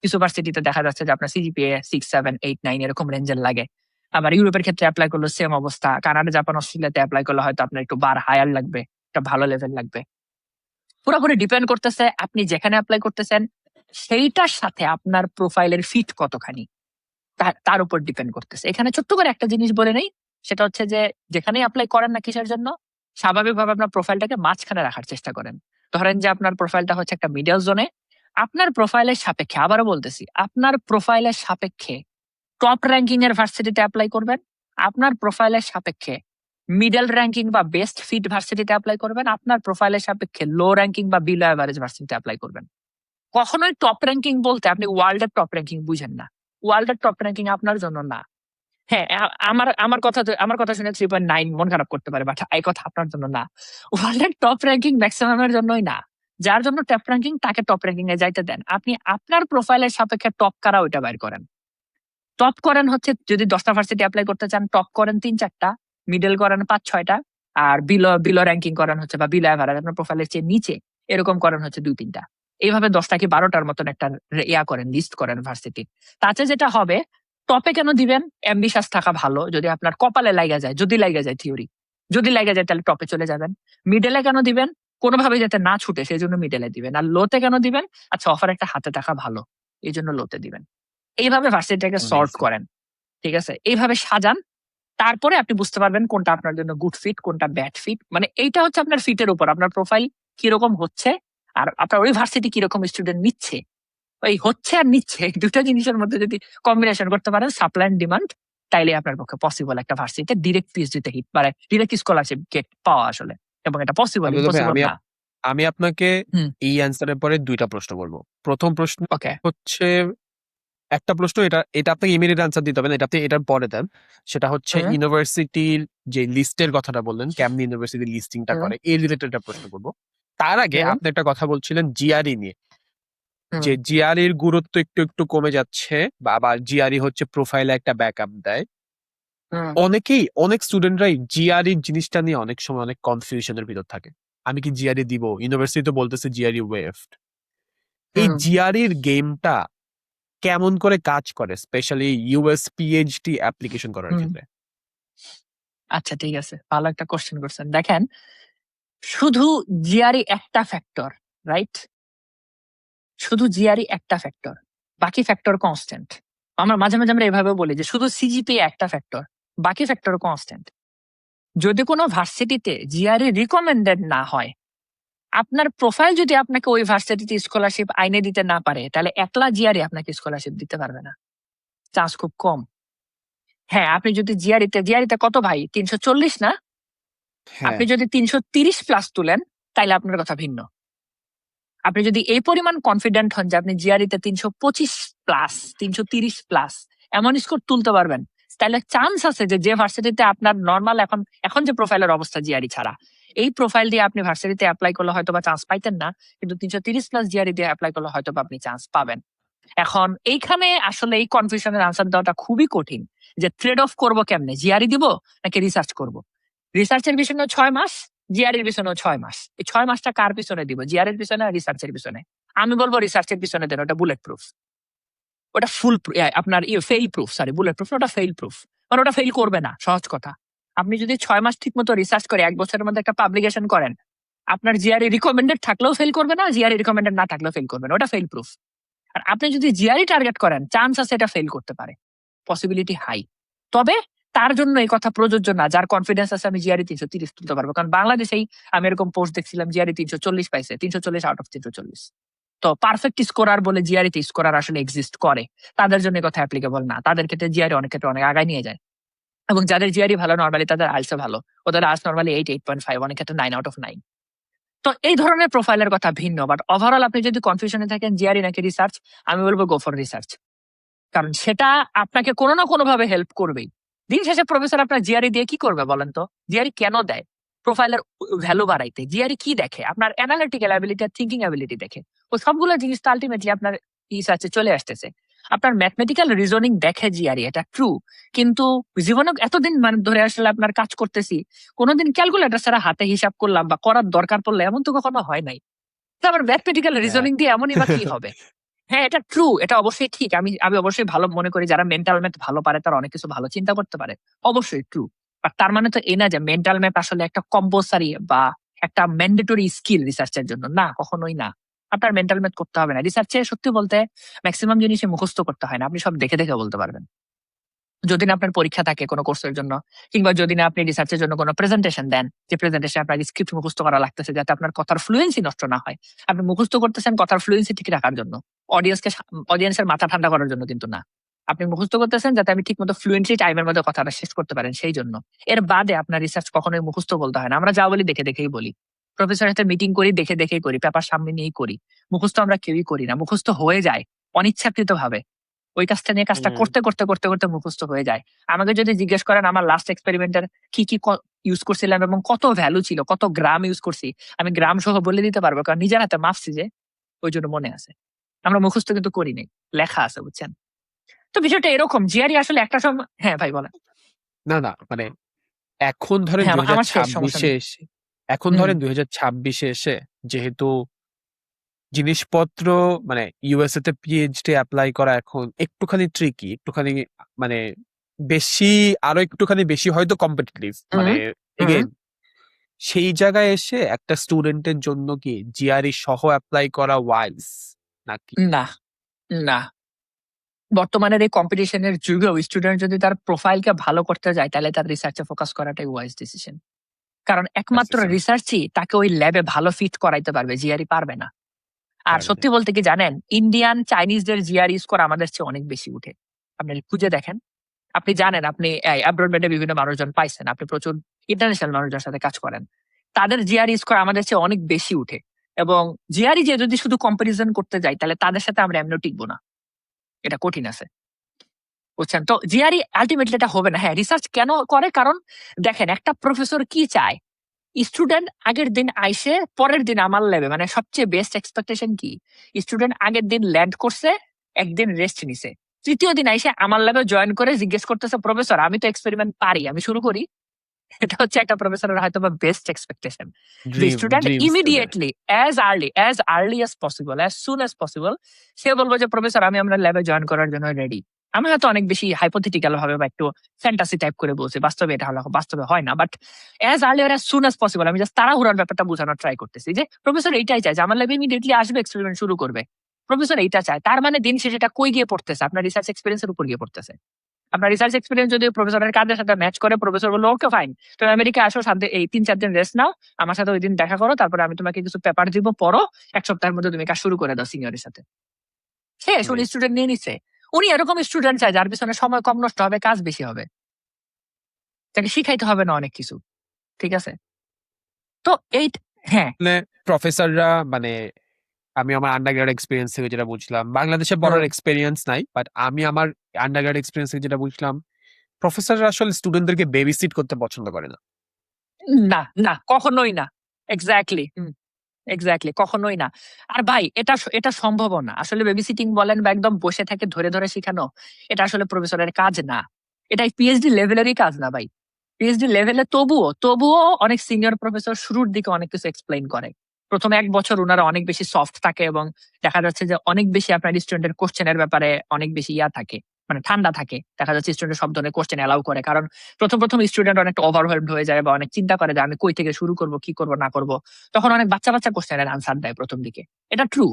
কিছু ভার্সিটিতে দেখা যাচ্ছে যে আপনার সিজিপিএ 6, 7, 8, 9 এরকম রেঞ্জের লাগে। আবার ইউরোপের ক্ষেত্রে অ্যাপ্লাই করলে সেম অবস্থা। কানাডা, জাপান, অস্ট্রেলিয়াতে অ্যাপ্লাই করলে হয়তো আপনার একটু বার হায়ার লাগবে, একটা ভালো লেভেল লাগবে। পুরোপুরি ডিপেন্ড করতেছে আপনি যেখানে অ্যাপ্লাই করতেছেন সেইটার সাথে আপনার প্রোফাইলের ফিট কতখানি, তার উপর ডিপেন্ড করতেছে। এখানে ছোট্ট করে একটা জিনিস বলে নেই, সেটা হচ্ছে যে যেখানে অ্যাপ্লাই করেন না কিসের জন্য, স্বাভাবিকভাবে আপনার প্রোফাইলটাকে মাঝখানে রাখার চেষ্টা করেন। ধরেন যে আপনার প্রোফাইলটা হচ্ছে একটা মিডল জোনে, আপনার প্রোফাইলের সাপেক্ষে, আবারও বলতেছি, আপনার প্রোফাইলের সাপেক্ষে টপ র্যাঙ্কিং এর ভার্সিটিতে অ্যাপ্লাই করবেন, আপনার প্রোফাইলের সাপেক্ষে মিডল র্যাঙ্কিং বা বেস্ট ফিট ভার্সিটিতে অ্যাপ্লাই করবেন, আপনার প্রোফাইলের সাপেক্ষে লো র্যাঙ্কিং বা বিলো অ্যাভারেজ ভার্সিটিতে অ্যাপ্লাই করবেন। কখনোই টপ র্যাঙ্কিং বলতে আপনি ওয়ার্ল্ডের টপ র্যাঙ্কিং বুঝেন না। ওয়ার্ল্ডের টপ র্যাঙ্কিং আপনার জন্য না। হ্যাঁ, আমার কথা শুনে 3.9 মন খারাপ করতে পারে, বাট এই কথা আপনার জন্য না। ওয়ার্ল্ডের টপ র্যাঙ্কিং ম্যাক্সিমামের জন্যই না। যার জন্য টপ র্যাঙ্কিং তাকে টপ র্যাঙ্কিং এ যাইতে দেন। আপনি আপনার প্রোফাইলের সাপেক্ষে টপ কারা ওইটা বাইর করেন। টপ করেন হচ্ছে যদি 10টা ভার্সিটি অ্যাপ্লাই করতে চান, টপ করেন 3-4টা, মিডল করেন 5-6টা, আর বিলো র্যাঙ্কিং করেন হচ্ছে বা বিলো অ্যাভারেজ আপনার প্রোফাইলের চেয়ে নিচে এরকম করেন হচ্ছে 2-3টা। এইভাবে 10টা কি 12টার মতন একটা করেন, লিস্ট করেন ভার্সিটি। তাতে যেটা হবে, টপে কেন দিবেন? অ্যাম্বিশাস থাকা ভালো। যদি আপনার কপালে লাগা যায়, যদি লাগা যায়, থিওরি যদি লাগা যায় তাহলে টপে চলে যাবেন। মিডলে কেন দিবেন? কোনোভাবে যাতে না ছুটে সেই জন্য মিডলে দিবেন। আর লোতে কেন দিবেন? আচ্ছা, অফার একটা হাতে থাকা ভালো, এই জন্য লোতে দিবেন। এইভাবে ভার্সিটিটাকে সর্ট Amazing. করেন। ঠিক আছে? এইভাবে সাজান। তারপরে আপনি বুঝতে পারবেন কোনটা আপনার জন্য গুড ফিট, কোনটা ব্যাড ফিট। মানে এইটা হচ্ছে আপনার ফিটের উপর, আপনার প্রোফাইল কিরকম হচ্ছে আর আপনার ওই ভার্সিটি কিরকম স্টুডেন্ট নিচ্ছে। ওই হচ্ছে আর নিচ্ছে এই দুটো জিনিসের মধ্যে যদি কম্বিনেশন করতে পারেন, সাপ্লাই এন্ড ডিমান্ড, তাইলে আপনার পক্ষে পসিবল একটা ভার্সিটিতে ডিরেক্ট পিএইচডিতে হিট মানে ডিরেক্ট স্কলারশিপ গেট পাওয়া আসলে। এবং এটা পসিবল, আব্দুল ভাই, ইম্পসিবল আমি না। আমি আপনাকে হুম, এই অ্যান্সারের পরে 2টা প্রশ্ন করব। প্রথম প্রশ্ন ওকে। হচ্ছে, একটা প্রশ্ন, এটা এটা আপনাকে ইমিডিয়েট আনসার দিতে হবে না, এটা আপনি এটার পরে দেন। সেটা হচ্ছে হুম, ইউনিভার্সিটির যে লিস্টের কথাটা বললেন, কেমনি ইউনিভার্সিটি লিস্টিংটা হুম, করে, এই রিলেটেড একটা প্রশ্ন করব। তার আগে হুম, আপনি একটা কথা বলছিলেন জিআরই নিয়ে, হুম, যে জিআরইর গুরুত্ব একটু একটু কমে যাচ্ছে, বা আবার জিআরই হচ্ছে প্রোফাইলে একটা ব্যাকআপ দেয়। হুম, অনেক স্টুডেন্টরাই জিআরই জিনিসটা নিয়ে অনেক সময় অনেক কনফিউশনের ভিতর থাকে। আমি কি জিআরই দিব? ইউনিভার্সিটি তো বলতেছে জিআরই ওয়েভড। এই হুম। জিআরইর গেমটা কেমন করে কাজ করে, স্পেশালি ইউএস পিএইচডি অ্যাপ্লিকেশন করার হুম। ক্ষেত্রে? আচ্ছা, ঠিক আছে, ভালো একটা কোশ্চেন করছেন। দেখেন, শুধু জিআরই একটা ফ্যাক্টর, রাইট? শুধু জিআরই একটা ফ্যাক্টর, বাকি ফ্যাক্টর কনস্ট্যান্ট। আমরা মাঝে মাঝে আমরা এভাবে বলি যে শুধু সিজিপিএ একটা ফ্যাক্টর, বাকি ফ্যাক্টর কনস্ট্যান্ট। যদি কোনো ভার্সিটিতে জিআরই রিকমেন্ডেড না হয়, আপনার প্রোফাইল যদি আপনাকে ওই ভার্সিটিতে স্কলারশিপ আইনে দিতে না পারে, তাহলে একলা জিআরই আপনাকে স্কলারশিপ দিতে পারবে না, চান্স খুব কম। হ্যাঁ, আপনি যদি জিআরইতে কত ভাই, 340 না? হ্যাঁ আপনি যদি 330 প্লাস তুলেন, তাইলে আপনার কথা ভিন্ন। আপনি যদি এই পরিমাণ কনফিডেন্ট হন যে আপনি জিআরইতে 325 প্লাস 330 প্লাস এমন স্কোর তুলতে পারবেন, তাহলে চান্স আছে যে যে ভার্সিটিতে আপনার নর্মাল এখন যে প্রোফাইলের অবস্থা জিআরই ছাড়া, এই প্রোফাইল দিয়ে আপনি ভার্সিটিতে অ্যাপ্লাই করলে হয়তো বা চান্স পাইতেন না, কিন্তু 330 প্লাস জিআরই দিয়ে অ্যাপ্লাই করলে হয়তো বা আপনি চান্স পাবেন। এখন এইখানে আসলে এই কনফিউশনের আনসার দেওয়াটা খুবই কঠিন, যে ট্রেড অফ করবো কেমনে, জিআরই দিব নাকি রিসার্চ করব। রিসার্চের পিছনে 6 মাস, জিআরের পিছনেও 6 মাস। এই 6 মাসটা কার পিছনে দিব, জিআরের পিছনে আর রিসার্চের পিছনে? আমি বলবো রিসার্চের পিছনে দেন, ওটা বুলেট প্রুফ, ওটা ফুল আপনার fail proof, sorry bullet proof, ওটা ফেল প্রুফ। মানে ওটা ফেল করবে না, সহজ কথা। আপনি যদি 6 মাস ঠিক মতো রিসার্চ করে 1 বছরের মধ্যে একটা পাবলিকেশন করেন, আপনার জিআরই রিকমেন্ডেড থাকলেও ফেল করবে না, জিআরই রিকমেন্ডেড না থাকলেও ফেল করবে না, ওটা ফেল প্রুফ। আর আপনি যদি জিআরই টার্গেট করেন, চান্স আছে এটা ফেল করতে পারে, পসিবিলিটি হাই। তবে তার জন্য এই কথা প্রযোজ্য না যার কনফিডেন্স আছে আমি জিআরই 330 তুলতে পারবো, কারণ বাংলাদেশেই আমি এরকম পোস্ট দেখছিলাম জিআরই 340 পাইছে, 340 আউট অফ 340। তো পারফেক্ট স্কোরার বলে জিআরইতে স্কোরার আসলে এক্সিস্ট করে, তাদের জন্য এই কথা অ্যাপ্লিকেবল না। তাদের ক্ষেত্রে জিআরই অনেক ক্ষেত্রে অনেক আগায় নিয়ে যায়। এবং যাদের জিআরই ভালো, নর্মালি তাদের আইএলটিএস ভালো, ওদের আইএলটিএস নর্মালি 8.5, অনেক ক্ষেত্রে 9 আউট অফ 9। তো এই ধরনের প্রোফাইলের কথা ভিন্ন, বাট ওভারঅল আপনি যদি কনফিউশনে থাকেন জিআরই নাকি রিসার্চ, আমি বলবো গো ফর রিসার্চ, কারণ সেটা আপনাকে কোনো না কোনো ভাবে হেল্প করবেই। দিন শেষে প্রফেসর আপনার জিআরই দিয়ে কি করবে বলেন তো? জিআরই কেন দেয়? প্রোফাইলের ভ্যালু বাড়াইতে। জিআরই কি দেখে? আপনার analytical ability are thinking ability দেখে। ও সবগুলো জিনিস তো আলটিমেটলি আপনার রিসার্চে চলে আসতেছে। আপনার ম্যাথমেটিক্যাল রিজনিং দেখে জিআরই, এটা ট্রু। কিন্তু জীবনে এতদিন মানে ধরে আসলে আপনার কাজ করতেছি, কোনোদিন ক্যালকুলেটর ছাড়া হাতে হিসাব করলাম বা করার দরকার পড়লে এমন তো কখনো হয় নাই। তো আবার ম্যাথমেটিক্যাল হ্যাঁ রিজনিং দিয়ে এমনই বা কি হবে? হ্যাঁ, এটা ট্রু, এটা অবশ্যই ঠিক। আমি আমি অবশ্যই ভালো মনে করি যারা মেন্টাল ম্যাথ ভালো পারে তারা অনেক কিছু ভালো চিন্তা করতে পারে, অবশ্যই ট্রু। বাট তার মানে তো এই না যে মেন্টাল ম্যাথ আসলে একটা কম্পালসারি বা একটা ম্যান্ডেটরি স্কিল রিসার্চের জন্য, না, কখনোই না। আপনার মেন্টাল ম্যাথ করতে হবে না রিসার্চে, সত্যি বলতে ম্যাক্সিমাম জিনিসই মুখস্থ করতে হয় না, আপনি সব দেখে দেখে বলতে পারবেন। যদি না আপনার পরীক্ষা থাকে কোনো কোর্সের জন্য, কিংবা যদি না আপনি রিসার্চের জন্য কোনো প্রেজেন্টেশন দেন, যে প্রেজেন্টেশন আপনার স্ক্রিপ্ট মুখস্থ করা লাগতেছে যাতে আপনার কথার ফ্লুয়েন্সি নষ্ট না হয়, আপনি মুখস্থ করতেছেন কথার ফ্লুয়েন্সি ঠিক রাখার জন্য, অডিয়েন্সের মাথা ঠান্ডা করার জন্য কিন্তু না। আপনি মুখস্থ করতেছেন যাতে আমি ঠিক মতো ফ্লুয়েন্টলি টাইমের মধ্যে কথাটা শেষ করতে পারেন, সেই জন্য। এর বাদে আপনার রিসার্চ কখনোই মুখস্থ বলতে হয় না। আমরা যা বলি দেখে দেখেই বলি, প্রফেসরের সাথে মিটিং করি দেখে দেখেই করি, পেপার সামনে নিয়েই করি। মুখস্থ আমরা কেউই করি না, মুখস্থ হয়ে যায় অনিচ্ছাকৃত ভাবে। ওই কাজটা নিয়ে কাজটা হুম করতে করতে করতে করতে মুখস্থ হয়ে যায়। আমাকে যদি জিজ্ঞেস করেন আমার লাস্ট এক্সপেরিমেন্টের কি কি ইউজ করছিলাম এবং কত ভ্যালু ছিল, কত গ্রাম ইউজ করছি, আমি গ্রাম সহ বলে দিতে পারবো, কারণ নিজের হাতে মাপছি যে, ওই জন্য মনে আছে। আমরা মুখস্থ কিন্তু করি নাই, লেখা আছে, বুঝছেন? তো বিষয়টা এরকম, জিআরই আসলে একটা সময়, হ্যাঁ ভাই বলেন। না না মানে এখন ধরেন হ্যাঁ, দুই হাজার আমার শেষ, সমস্যা ছাব্বিশে নেই। এসে এখন হুম ধরেন 2026-এ এসে যেহেতু জিনিসপত্র মানে ইউএসএ তে পিএইচডি অ্যাপ্লাই করা এখন একটুখানি ট্রিকি, একটুখানি মানে বেশি, আরো একটুখানি বেশি হয়তো কম্পিটিটিভ মানে হুম হুম। এগেইন সেই জায়গায় এসে একটা স্টুডেন্টের জন্য কি জিআরই সহ অ্যাপ্লাই করা ওয়াইজ নাকি? না, না, বর্তমানের এই কম্পিটিশনের যুগেও স্টুডেন্ট যদি তার প্রোফাইলকে ভালো করতে যায়, তাহলে তার রিসার্চে ফোকাস করাটাই ওয়াইজ ডিসিশন। কারণ একমাত্র আচ্ছা রিসার্চই তাকে ওই ল্যাবে ভালো ফিট করাইতে পারবে, জিআরই পারবে না। আর পারবে না। সত্যি বলতে কি জানেন, ইন্ডিয়ান চাইনিজদের জিআরই স্কোর আমাদের চেয়ে অনেক বেশি উঠে। আপনি খুঁজে দেখেন, আপনি জানেন, আপনি অ্যাব্রড বিভিন্ন মানুষজন পাইছেন, আপনি প্রচুর ইন্টারন্যাশনাল মানুষদের সাথে কাজ করেন, তাদের জিআরই স্কোর আমাদের চেয়ে অনেক বেশি উঠে। এবং জিআরই যে যদি শুধু কম্পারিজন করতে যাই, তাহলে তাদের সাথে আমরা এমনিও টিকবো না, এটা কঠিন আছে, বুঝছেন? তো জিআরই আলটিমেটলি এটা হবে না। হ্যাঁ, রিসার্চ কেন করে? কারণ দেখেন, একটা প্রফেসর কি চায়, স্টুডেন্ট আগের দিন আইসে পরের দিন আমার ল্যাবে, মানে সবচেয়ে বেস্ট এক্সপেকটেশন কি, স্টুডেন্ট আগের দিন ল্যান্ড করছে, একদিন রেস্ট নিছে, তৃতীয় দিন আইসে আমার ল্যাবে জয়েন করে জিজ্ঞেস করতেছে, প্রফেসর আমি তো এক্সপেরিমেন্ট পারি, আমি শুরু করি। এটা হচ্ছে একটা প্রফেসরের হয়তো বা বেস্ট এক্সপেকটেশন, যে dream student dream student. Immediately as early as possible, as soon as possible সে বলবো যে প্রফেসর আমি আপনার ল্যাবে জয়েন করার জন্য রেডি। আমি হয়তো অনেক বেশি হাইপোথেটিক্যাল ভাবে বা একটু ফ্যান্টাসি টাইপ করে বলছি, বাস্তবে এটা হলো, বাস্তবে হয় না, বাট অ্যাজ আর্লি আর অ্যাজ সুন অ্যাজ পসিবল আমি জাস্ট তাড়াহুড়ার ব্যাপারটা বোঝানোর ট্রাই করতেছি, যে প্রফেসর এইটাই চায় যে আমার ল্যাবে ইমিডিয়েটলি আসবে, এক্সপেরিমেন্ট শুরু করবে। প্রফেসর এইটা চায়, তার মানে দিন শেষে এটা কই গিয়ে পড়তেছে, আপনার রিসার্চ এক্সপেরিয়েন্সের উপর গিয়ে পড়তেছে। আপনার রিসার্চ এক্সপিরিয়েন্স যদি প্রফেসরের কাজের সাথে ম্যাচ করে, প্রফেসর বললো ওকে ফাইন, তুমি আমেরিকা আসো, সাথে এই 3-4 দিন রেস্ট নাও, আমার সাথে ওই দিন দেখা করো, তারপরে আমি তোমাকে কিছু পেপার দিব, পড়ো, 1 সপ্তাহের মধ্যে তুমি কাজ শুরু করে দাও সিনিয়রের সাথে। শেষ, উনি Amazing. স্টুডেন্ট নিয়ে নিচ্ছে। উনি এরকম স্টুডেন্ট চায় যার পিছনে সময় কম নষ্ট হবে, কাজ বেশি হবে, তাকে শিখাইতে হবে না অনেক কিছু। ঠিক আছে, তো এই হ্যাঁ মানে প্রফেসররা মানে আমি আমার আন্ডারগ্রেড এক্সপিরিয়েন্স থেকে যেটা বুঝলাম, বাংলাদেশে পড়ার এক্সপিরিয়েন্স নাই, বাট আমি আমার আন্ডারগ্রেড এক্সপিরিয়েন্স থেকে যেটা বুঝলাম, প্রফেসররা আসলে স্টুডেন্টদেরকে বেবি সিট করতে পছন্দ করে না। না না, কখনোই না। এক্স্যাক্টলি, এক্স্যাক্টলি, কখনোই না। আর ভাই এটা এটা সম্ভব না আসলে। বেবি সিটিং বলেন বা একদম বসে থেকে ধরে ধরে শেখানো, এটা আসলে প্রফেসরের কাজ না। এটা পিএইচডি লেভেলেরই কাজ না ভাই। পিএইচডি লেভেলে তবুও অনেক সিনিয়র প্রফেসর শুরুর দিকে অনেক কিছু এক্সপ্লেইন করে। প্রথম 1 বছর ওনারা অনেক বেশি সফট থাকে এবং দেখা যাচ্ছে যে অনেক বেশি আপনার স্টুডেন্টের কোশ্চেনের ব্যাপারে অনেক বেশি থাকে, মানে ঠান্ডা থাকে। দেখা যাচ্ছে স্টুডেন্ট সব ধরনের কোশ্চেন অ্যালাউ করে, কারণ প্রথম স্টুডেন্ট অনেকটা ওভারওয়েলড হয়ে যায় বা অনেক চিন্তা করে যে আমি কই থেকে শুরু করব, কি করব না করব। তখন অনেক বাচ্চা কোশ্চেনের আনসার দেয় প্রথম দিকে, এটা ট্রু।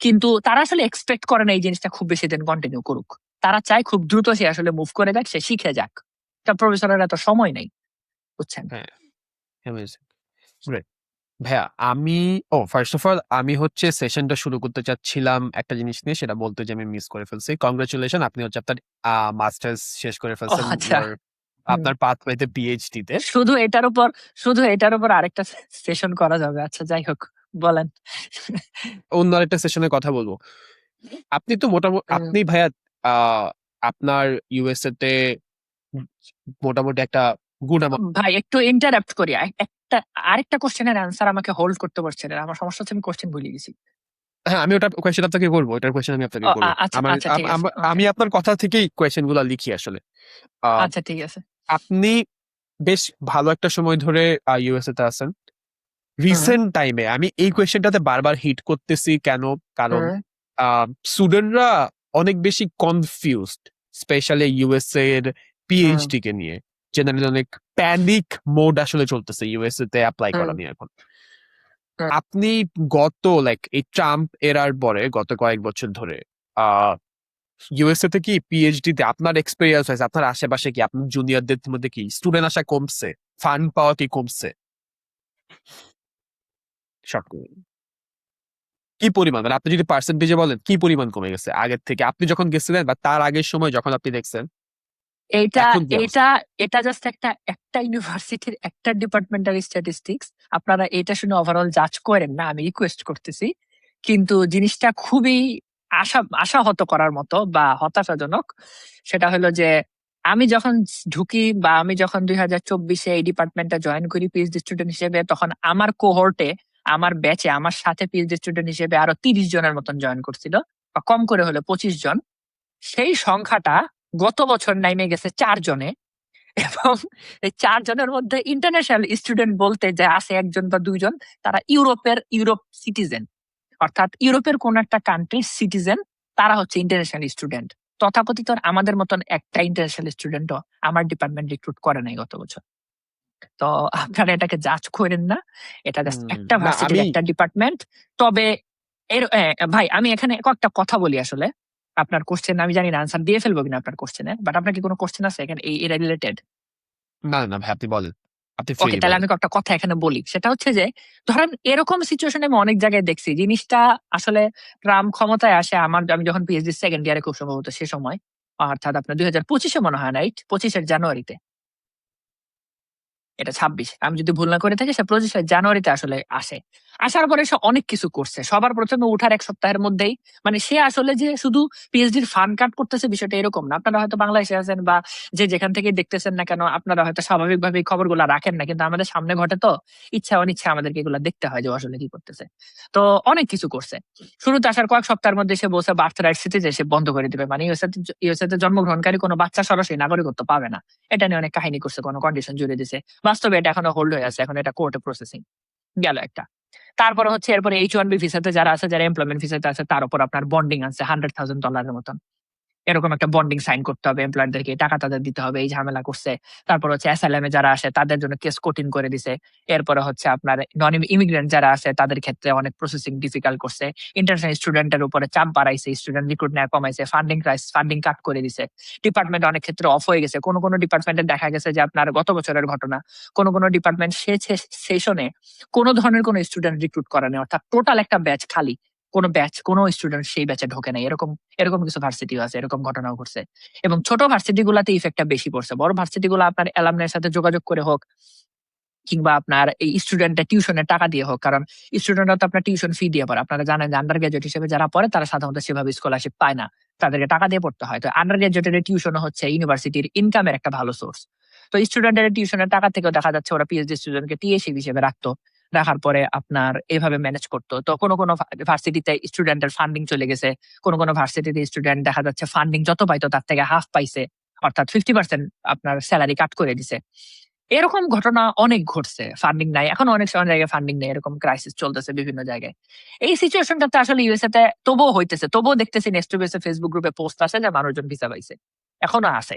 কিন্তু তারা আসলে এক্সপেক্ট করে না এই জিনিসটা খুব বেশি দিন কন্টিনিউ করুক। তারা চায় খুব দ্রুত সে আসলে মুভ করে যাক, সে শিখে যাক। তা প্রফেসরের এত সময় নেই, বুঝছেন? হ্যাঁ, অ্যামেজিং, গ্রেট। ভাইয়া আমি ফার্স্ট অফ অল আমি হচ্ছে সেশনটা শুরু করতে চাচ্ছিলাম একটা জিনিস নিয়ে, সেটা বলতে যে আমি মিস করে ফেলছি। কংগ্রাচুলেশন, আপনি হচ্ছে আপনার মাস্টার্স শেষ করে ও ফেলছেন আচ্ছা, আপনার পাথওয়েতে পিএইচডি তে। শুধু এটার উপর আরেকটা সেশন করা যাবে। আচ্ছা যাই হোক, বলেন। অন্য আরেকটা সেশনে কথা বলবো। আপনি তো মোটামুটি হুম, আপনি ভাইয়া আহ, আপনার ইউএসএ তে মোটামুটি একটা গুড অ্যামাউন্ট। ভাই একটু ইন্টারাপ্ট করি। একটা আরেকটা কোশ্চেনের অ্যান্সার আমাকে হোল্ড করতে পারছেন না। আমার সমস্যা হচ্ছে আমি কোশ্চেন ভুলে গেছি। হ্যাঁ, আমি ওটা কোয়েশ্চেন আপনাকে করবো, ওটার কোয়েশ্চেন আমি আপনাকে করবো। আচ্ছা আমার আচ্ছা, ঠিক আছে, ওকে। আমি আপনার কথা থেকেই কোয়েশ্চেন গুলা লিখি আসলে। আহ, আচ্ছা ঠিক আছে। আপনি বেশ ভালো একটা সময় ধরে ইউএসএ তে আছেন। হুম রিসেন্ট টাইমে আমি এই কোয়েশ্চেনটাতে বারবার হিট করতেছি কেন, কারণ হুম স্টুডেন্টরা অনেক বেশি কনফিউজড, স্পেশালি ইউএসএ এর হুম পিএইচডি কে নিয়ে। জেনারেলি অনেক প্যানিক মোড আসলে চলতেছে ইউএসএ তে অ্যাপ্লাই হুম করা নিয়ে এখন। হুম। আপনি এই ট্রাম্প এরার পরে গত কয়েক বছর ধরে আহ ইউএসএ তে কি পিএইচডি তে আপনার এক্সপেরিয়েন্স হয়েছে? আপনার আশেপাশে কি আপনার জুনিয়রদের মধ্যে কি স্টুডেন্ট আসা কমছে, ফান্ড পাওয়া কি কমছে? শর্ট করে কি পরিমাণ, মানে আপনি যদি পার্সেন্টেজে বলেন কি পরিমাণ কমে গেছে আগের থেকে, আপনি যখন গেছিলেন বা তার আগের সময় যখন আপনি দেখছেন, এইটা এখন কি এইটা অবস্থা? এটা জাস্ট একটা ইউনিভার্সিটির একটা ডিপার্টমেন্টাল স্ট্যাটিস্টিক্স। আপনারা এটা শুনে ওভারঅল জাজ করেন না, আমি রিকোয়েস্ট করতেছি। কিন্তু জিনিসটা খুবই আশাহত করার মতো বা হতাশাজনক। সেটা হলো যে আমি যখন ঢুকি বা আমি যখন 2024-এ এই ডিপার্টমেন্টে জয়েন করি পিএইচডি স্টুডেন্ট হিসেবে, তখন আমার কোহর্টে, আমার ব্যাচে, আমার সাথে পিএইচডি স্টুডেন্ট হিসেবে আরো 30 জনের মতন জয়েন করছিল, বা কম করে হলো 25 জন। সেই সংখ্যাটা গত বছর নেমে গেছে 4 জনে। এবং এই 4 জনের মধ্যে ইন্টারন্যাশনাল স্টুডেন্ট বলতে যে আছে 1 জন বা 2 জন, তারা ইউরোপ সিটিজেন, অর্থাৎ ইউরোপের কোন একটা কান্ট্রির সিটিজেন, তারা হচ্ছে ইন্টারন্যাশনাল স্টুডেন্ট। তথাকথিত আমাদের মতন একটা ইন্টারন্যাশনাল স্টুডেন্টও আমার ডিপার্টমেন্ট রিক্রুট করে নাই গত বছর। তো আপনারা এটাকে জাজ করেন না, এটা জাস্ট একটা না ভার্সিটির আমি একটা ডিপার্টমেন্ট। তবে ভাই আমি এখানে একটা কথা বলি আসলে। আপনার কোশ্চেন আমি জানি না আনসার দিয়ে ফেলবো কিনা আপনার কোশ্চেনে, বাট আপনার কি কোনো কোশ্চেন আছে এখানে এরা রিলেটেড? না না ভাই, আপনি বলেন, আপনি ওকে, ফ্রিলি তাহলে বলেন। আমি একটা কথা এখানে বলি। সেটা হচ্ছে যে ধরেন এরকম সিচুয়েশনে আমি অনেক জায়গায় দেখছি জিনিসটা আসলে। ট্রাম্প ক্ষমতায় আসে আমি যখন পিএইচডি সেকেন্ড ইয়ারে, খুব সম্ভবত সে সময়, অর্থাৎ আপনার 2025-এ মনে হয়, রাইট? 25-এর জানুয়ারিতে, এটা 26, আমি যদি ভুল না করে থাকি, সে 25 জানুয়ারিতে আসলে আসে। আসার পরে সে অনেক কিছু করছে। সবার প্রথমে উঠার 1 সপ্তাহের মধ্যেই, মানে সে আসলে যে শুধু পিএইচডির ফান্ড কাট করতেছে বিষয়টা এরকম না। আপনারা হয়তো বাংলাদেশে আছেন বা যে যেখান থেকে দেখতেছেন না কেন, আপনারা হয়তো স্বাভাবিকভাবে এই খবরগুলো রাখেন না, কিন্তু আমাদের সামনে ঘটে, তো ইচ্ছা অনিচ্ছা আমাদেরকে এগুলো দেখতে হয় যে ও আসলে কি করতেছে। তো অনেক কিছু করছে। শুরুতে আসার কয়েক সপ্তাহের মধ্যে সে বলছে বার্থ রাইট সিটিজেন সে বন্ধ করে দিবে, মানে ইউএসএতে জন্মগ্রহণকারী কোনো বাচ্চা সরাসরি নাগরিকত্ব পাবে না। এটা নিয়ে অনেক কাহিনী করছে, কোনো কন্ডিশন জুড়ে দিছে। বাস্তবে এটা এখনো হোল্ড হয়ে আছে, এখন এটা কোর্টে প্রসেসিং গেল একটা। তারপরে হচ্ছে এরপরে H1B ভিসাতে যারা আছে, যারা এমপ্লয়মেন্ট ভিসাতে আছে, তার উপর আপনার বন্ডিং আছে $100,000 মতন। এরকম একটা বন্ডিং সাইন করতে হবে, এমপ্লয়ারদেরকে টাকা তাদের দিতে হবে, এই ঝামেলা করছে। তারপর হচ্ছে অ্যাসাইলামে যারা আসে তাদের জন্য কেস কঠিন করে দিছে। এরপরে হচ্ছে আপনার নন ইমিগ্রেন্ট যারা আছে তাদের ক্ষেত্রে অনেক প্রসেসিং ডিফিকাল্ট করছে। ইন্টারন্যাশনাল স্টুডেন্টের উপরে চাপ বাড়াইছে, স্টুডেন্ট রিক্রুট নেওয়া কমাইছে, ফান্ডিং কাট করে দিছে। ডিপার্টমেন্ট অনেক ক্ষেত্রে অফ হয়ে গেছে। কোনো ডিপার্টমেন্টে দেখা গেছে যে আপনার গত বছরের ঘটনা, কোনো ডিপার্টমেন্ট সেশনে কোনো ধরনের কোনো স্টুডেন্ট রিক্রুট করে নাই, অর্থাৎ টোটাল একটা ব্যাচ খালি, কোনো স্টুডেন্ট সেই ব্যাচে ঢোকে নাই। এরকম এরকম কিছু ভার্সিটিও আছে, এরকম ঘটনাও ঘটছে। এবং ছোট ভার্সিটি গুলাতে ইফেক্টটা বেশি পড়ছে। বড় ভার্সিটি গুলো আপনার অ্যালামনের সাথে যোগাযোগ করে হোক, কিংবা আপনার এই স্টুডেন্টের টিউশনের টাকা দিয়ে হোক, কারণ স্টুডেন্টরা তো আপনার টিউশন ফি দিয়ে পড়ে। আপনারা জানেন যে আন্ডার গ্রাজুয়েট হিসেবে যারা পড়ে তারা সাধারণত সেভাবে স্কলারশিপ পায় না, তাদেরকে টাকা দিয়ে পড়তে হয়। তো আন্ডার গ্রাজুয়েটের টিউশন হচ্ছে ইউনিভার্সিটির ইনকামের একটা ভালো সোর্স। তো স্টুডেন্টের টিউশনের টাকা থেকেও দেখা যাচ্ছে ওরা পিএইচডি স্টুডেন্টকে টিএসি হিসেবে রাখতো, রাখার পরে আপনার এভাবে ম্যানেজ করতো। তো কোনো ভার্সিটিতে স্টুডেন্টের ফান্ডিং চলে গেছে, কোনো ভার্সিটিতে স্টুডেন্ট দেখা যাচ্ছে ফান্ডিং যত পাইতো তার থেকে হাফ পাইছে, অর্থাৎ 50% আপনার স্যালারি কাট করে দিছে। এরকম ঘটনা অনেক ঘটছে। ফান্ডিং নাই, এখন অনেক জায়গায় ফান্ডিং নেই, এরকম ক্রাইসিস চলতেছে বিভিন্ন জায়গায়। এই সিচুয়েশনটাতে আসলে ইউএসএ তে তবুও হইতেছে, তবুও দেখতেছি নেক্সট ইউএসএ ফেসবুক গ্রুপে পোস্ট আছে যে মানুষজন ভিসা পাইছে, এখনো আছে।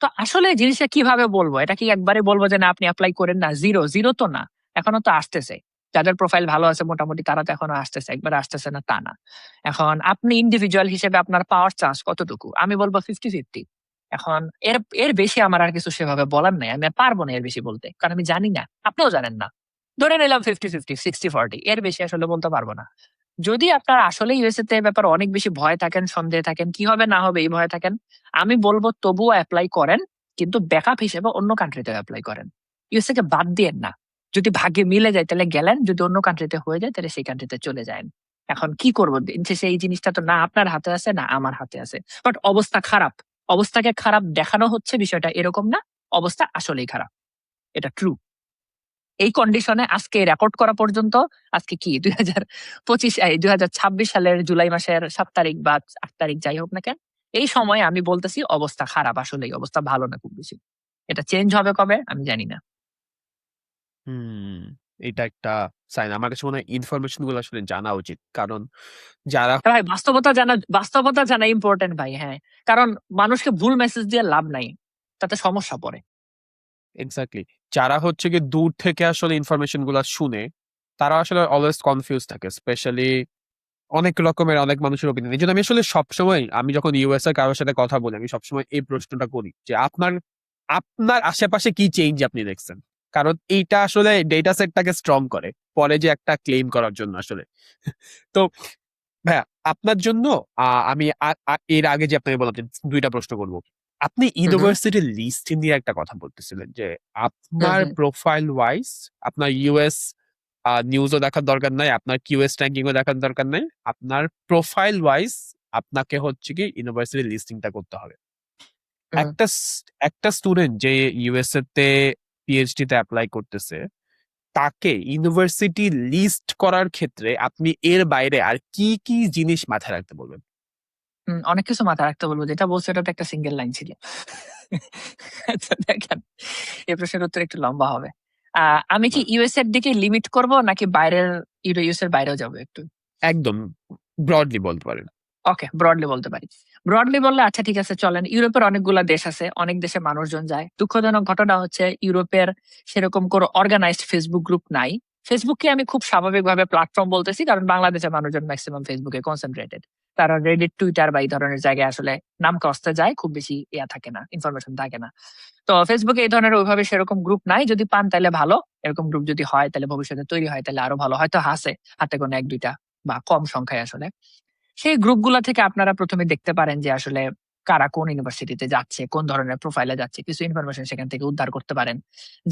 তো আসলে জিনিসটা কিভাবে বলবো, এটা কি একবারে বলবো যে না আপনি অ্যাপ্লাই করেন না? জিরো জিরো তো না, এখনো তো আসতেছে। যাদের প্রোফাইল ভালো আছে মোটামুটি তারা তো এখনো আসতেছে, একবারে আসতেছে না তা না। এখন আপনি ইন্ডিভিজুয়াল হিসেবে আপনার পাওয়ার চান্স কতটুকু, আমি বলবো 50-50। এখন এর এর বেশি আমার আর কিছু সেভাবে বলার নাই। আমি আর পারবো না এর বেশি বলতে, কারণ আমি জানি না, আপনিও জানেন না। ধরে নিলাম 50-50, 60-40, এর বেশি আসলে বলতে পারবো না। যদি আপনার আসলে ইউএসএ তে ব্যাপারে অনেক বেশি ভয় থাকেন, সন্দেহে থাকেন, কি হবে না হবে এই ভয়ে থাকেন, আমি বলবো তবুও অ্যাপ্লাই করেন, কিন্তু ব্যাকআপ হিসেবে অন্য কান্ট্রিতে অ্যাপ্লাই করেন। ইউএসএ কে বাদ দিয়েন না। যদি ভাগ্যে মিলে যায় তাহলে গেলেন, যদি অন্য কান্ট্রিতে হয়ে যায় তাহলে সেই কান্ট্রিতে চলে যায়। এখন কি করবো, দিন শেষে এই জিনিসটা তো না আপনার হাতে আছে না আমার হাতে আছে। বাট অবস্থা খারাপ, অবস্থাকে খারাপ দেখানো হচ্ছে, বিষয়টা এরকম না, অবস্থা আসলেই খারাপ, এটা ট্রু। এই কন্ডিশনে আজকে রেকর্ড করা পর্যন্ত, আজকে কি 2026 সালের জুলাই মাসের 7 তারিখ বা 8 তারিখ যাই হোক না কেন, এই সময়ে আমি বলতেছি অবস্থা খারাপ, আসলেই অবস্থা ভালো না খুব বেশি। এটা চেঞ্জ হবে কবে আমি জানি না। হুম, এটা একটা সাইন। আমার কাছে মনে হয় ইনফরমেশন গুলো আসলে জানা উচিত। কারণ যারা হ্যাঁ ভাই, বাস্তবতা জানা ইম্পর্টেন্ট ভাই, হ্যাঁ। কারণ মানুষকে ভুল মেসেজ দিয়ে লাভ নাই, তাতে সমস্যা পড়ে। এক্সাক্টলি যারা হচ্ছে গিয়ে দূর থেকে আসলে ইনফরমেশন গুলা শুনে, তারা আসলে অলওয়েজ কনফিউজ থাকে। স্পেশালি অনেক রকমের অনেক মানুষের ওপিনিয়ন। এই জন্য আমি আসলে সবসময়, আমি যখন ইউএস এর কারোর সাথে কথা বলি, আমি সবসময় এই প্রশ্নটা করি যে আপনার আপনার আশেপাশে কি চেঞ্জ আপনি দেখছেন। কারণ এইটা আসলে ডেটা সেটটাকে স্ট্রং করে পরে যে একটা ক্লেম করার জন্য আসলে। তো ভাইয়া, আপনার জন্য আমি এর আগে যে আপনাকে বললাম যে 2টা প্রশ্ন করবো। আপনি হুম হুম ইউনিভার্সিটির লিস্ট নিয়ে একটা কথা বলতেছিলেন যে হুম আপনার হুম প্রোফাইল ওয়াইজ আপনার ইউএস নিউজও দেখার দরকার নাই, আপনার কিউএস র্যাঙ্কিংও দেখার দরকার নাই, আপনার প্রোফাইল ওয়াইজ আপনাকে হচ্ছে কি ইউনিভার্সিটির লিস্টিংটা করতে হবে। হুম। একটা স্টুডেন্ট যে ইউএসএ তে পিএইচডি তে অ্যাপ্লাই করতেছে, তাকে ইউনিভার্সিটি লিস্ট করার ক্ষেত্রে আপনি এর বাইরে আর কি কি জিনিস মাথায় রাখতে বলবেন? অনেক কিছু মাথায় রাখতে বলবো, যেটা বলছো এটা তো একটা সিঙ্গেল লাইন ছিল। আচ্ছা দেখেন, এই প্রশ্নের উত্তর একটু লম্বা হবে। আমি কি ইউএস এর দিকে লিমিট করব নাকি বাইরের, ইউএস এর বাইরেও যাবো একটু? একদম ব্রডলি বলতে পারেন। ওকে, ব্রডলি বলতে পারি। ব্রডলি বললে আচ্ছা ঠিক আছে চলেন, ইউরোপের অনেকগুলা দেশ আছে, অনেক দেশে মানুষজন যায়। দুঃখজনক ঘটনা হচ্ছে ইউরোপের সেরকম কোনো অর্গানাইজড ফেসবুক গ্রুপ নাই। ফেসবুককে আমি খুব স্বাভাবিকভাবে প্ল্যাটফর্ম বলতেছি, কারণ বাংলাদেশের মানুষজন ম্যাক্সিমাম ফেসবুকে কনসেন্ট্রেটেড। তারা রেডিট, টুইটার বা এই ধরনের জায়গায় আসলে নাম কস্তে যায়, খুব বেশি ইয়া থাকে না, ইনফরমেশন থাকে না। তো ফেসবুকে এই ধরনের ওইভাবে সেরকম গ্রুপ নাই, যদি পান তাহলে ভালো। এরকম গ্রুপ যদি হয় তাহলে ভবিষ্যতে তৈরি হয় তাহলে আরো ভালো, হয়তো হাসে হাতে কোনো 1-2টা বা কম সংখ্যায় আসলে। সেই গ্রুপগুলা থেকে আপনারা প্রথমে দেখতে পারেন যে আসলে কারা কোন ইউনিভার্সিটিতে যাচ্ছে, কোন ধরনের প্রোফাইলে যাচ্ছে, কিছু ইনফরমেশন সেখান থেকে উদ্ধার করতে পারেন।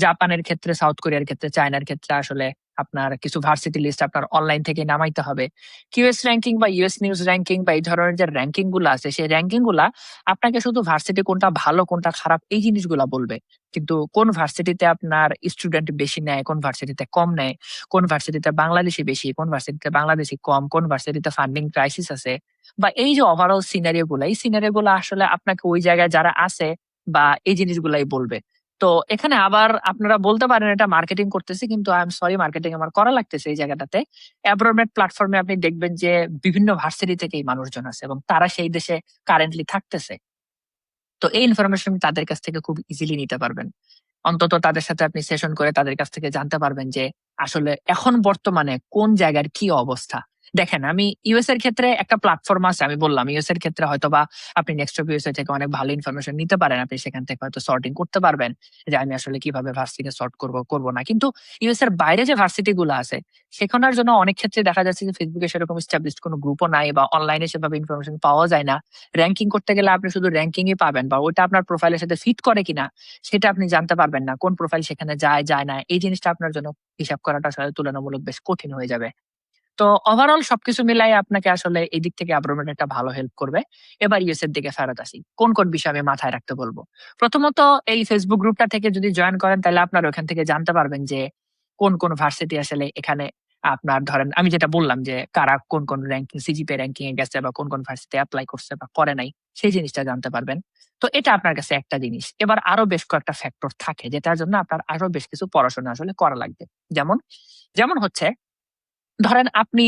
জাপানের ক্ষেত্রে, সাউথ কোরিয়ার ক্ষেত্রে, চায়নার ক্ষেত্রে আসলে আপনার কিছু ভার্সিটি লিস্ট আপনার অনলাইন থেকে নামাইতে হবে। কিউএস র্যাঙ্কিং বা ইউএস নিউজ র্যাঙ্কিং বা এই ধরনের যে র্যাঙ্কিং গুলো আছে, সেই র্যাঙ্কিং গুলা আপনাকে শুধু ভার্সিটি কোনটা ভালো কোনটা খারাপ এই জিনিসগুলা বলবে, কিন্তু কোন ভার্সিটিতে আপনার স্টুডেন্ট বেশি নেয়, কোন ভার্সিটিতে কম নেয়, কোন ভার্সিটিতে বাংলাদেশি বেশি, কোন ভার্সিটিতে বাংলাদেশি কম, কোন ভার্সিটিতে ফান্ডিং ক্রাইসিস আছে, বা এই যে ওভারঅল সিনারিও গুলা, এই সিনারিও গুলা আসলে আপনাকে ওই জায়গায় যারা আছে বা এই জিনিসগুলাই বলবে। তো এখানে আবার আপনারা বলতে পারেন এটা মার্কেটিং করতেছি, কিন্তু আই এম সরি, মার্কেটিং আমার করা লাগতেছে এই জায়গাটাতে। অ্যাব্রোমেড প্ল্যাটফর্মে আপনি দেখবেন যে বিভিন্ন ভার্সিটি থেকেই মানুষজন আছে এবং তারা সেই দেশে কারেন্টলি থাকতেছে। তো এই ইনফরমেশন তাদের কাছ থেকে খুব ইজিলি নিতে পারবেন। অন্তত তাদের সাথে আপনি সেশন করে তাদের কাছ থেকে জানতে পারবেন যে আসলে এখন বর্তমানে কোন জায়গার কি অবস্থা। দেখেন, আমি ইউএস এর ক্ষেত্রে একটা প্ল্যাটফর্ম আছে, আমি বললাম ইউএস এর ক্ষেত্রে হয়তোবা আপনি নেক্সট অফ ইউএসএ থেকে অনেক ভালো ইনফরমেশন নিতে পারেন, আপনি সেখান থেকে হয়তো সর্টিং করতে পারবেন যে আমি আসলে কিভাবে ভার্সিটি সর্ট করব না। কিন্তু ইউএস এর বাইরে যে ভার্সিটি গুলো আছে সেখানের জন্য অনেক ক্ষেত্রে দেখা যাচ্ছে যে ফেসবুকে সেরকম এস্টাবলিশড কোনো গ্রুপও নাই বা অনলাইনে সেভাবে ইনফরমেশন পাওয়া যায় না। র্যাঙ্কিং করতে গেলে আপনি শুধু র্যাঙ্কিংই পাবেন, বা ওইটা আপনার প্রোফাইলের সাথে ফিট করে কিনা সেটা আপনি জানতে পারবেন না। কোন প্রোফাইল সেখানে যায় না, এই জিনিসটা আপনার জন্য হিসাব করাটা আসলে তুলনামূলক বেশ কঠিন হয়ে যাবে। তো ওভারঅল সবকিছু মিলাই আপনাকে আসলে এই দিক থেকে আব্রোমেড একটা ভালো হেল্প করবে। এবার ইউএস এর দিকে ফেরত আসি, কোন কোন বিষয় আমি মাথায় রাখতে বলবো। প্রথমত, এই ফেসবুক গ্রুপটা থেকে যদি জয়েন করেন তাহলে আপনার ওখান থেকে জানতে পারবেন যে কোন কোন ভার্সিটি আসলে এখানে আপনার, ধরেন আমি যেটা বললাম যে কারা কোন কোন র্যাঙ্কিং সিজিপিএ র্যাঙ্কিং এ গেছে বা কোন কোন ভার্সিটি অ্যাপ্লাই করছে বা করে নাই, সেই জিনিসটা জানতে পারবেন। তো এটা আপনার কাছে একটা জিনিস। এবার আরো বেশ কয়েকটা ফ্যাক্টর থাকে যেটার জন্য আপনার আরো বেশ কিছু পড়াশোনা আসলে করা লাগবে। যেমন যেমন হচ্ছে, ধরেন আপনি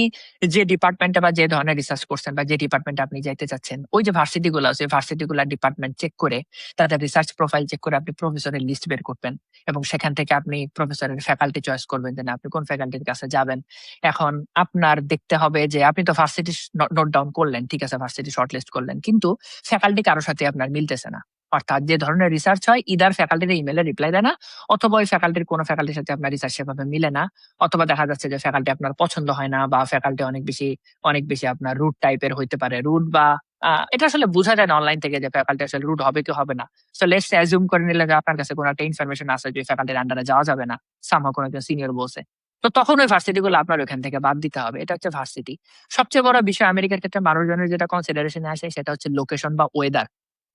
যে ডিপার্টমেন্টে বা যে ধরনের রিসার্চ করছেন বা যে ডিপার্টমেন্টে আপনি যাইতে চাচ্ছেন, ওই যে ভার্সিটি গুলো আছে ভার্সিটি গুলার ডিপার্টমেন্ট চেক করে, তাদের রিসার্চ প্রোফাইল চেক করে আপনি প্রফেসরের লিস্ট বের করবেন এবং সেখান থেকে আপনি প্রফেসরের ফ্যাকাল্টি চয়েস করবেন যে না, আপনি কোন ফ্যাকাল্টির কাছে যাবেন। এখন আপনার দেখতে হবে যে আপনি তো ভার্সিটি নোট ডাউন করলেন, ঠিক আছে, ভার্সিটি শর্টলিস্ট করলেন, কিন্তু ফ্যাকাল্টি কারোর সাথে আপনার মিলতেছে না। অর্থাৎ যে ধরনের রিসার্চ হয়, ইদার ফ্যাকাল্টির ইমেলে রিপ্লাই দেয় না, অথবা ওই ফ্যাকাল্টির কোনো ফ্যাকাল্টির সাথে আপনার রিসার্চ সেভাবে মিলে না, অথবা দেখা যাচ্ছে যে ফ্যাকাল্টি আপনার পছন্দ হয় না, বা ফ্যাকাল্টি অনেক বেশি আপনার রুড টাইপের হইতে পারে। রুড বা এটা আসলে বোঝা যায় না অনলাইন থেকে যে ফ্যাকাল্টি আসলে রুড হবে কি হবে না। সো লেটস অ্যাজিউম করে নিলে যে আপনার কাছে কোনো একটা ইনফরমেশন আছে যে ফ্যাকাল্টির আন্ডারে যাওয়া যাবে না, সামহাও কোনো একজন সিনিয়র বলছে। তো তখন ওই ভার্সিটি গুলো আপনার ওখান থেকে বাদ দিতে হবে। এটা হচ্ছে ভার্সিটি। সবচেয়ে বড় বিষয় আমেরিকার ক্ষেত্রে মানুষজনের যেটা কনসিডারেশনে আসে সেটা হচ্ছে লোকেশন বা ওয়েদার।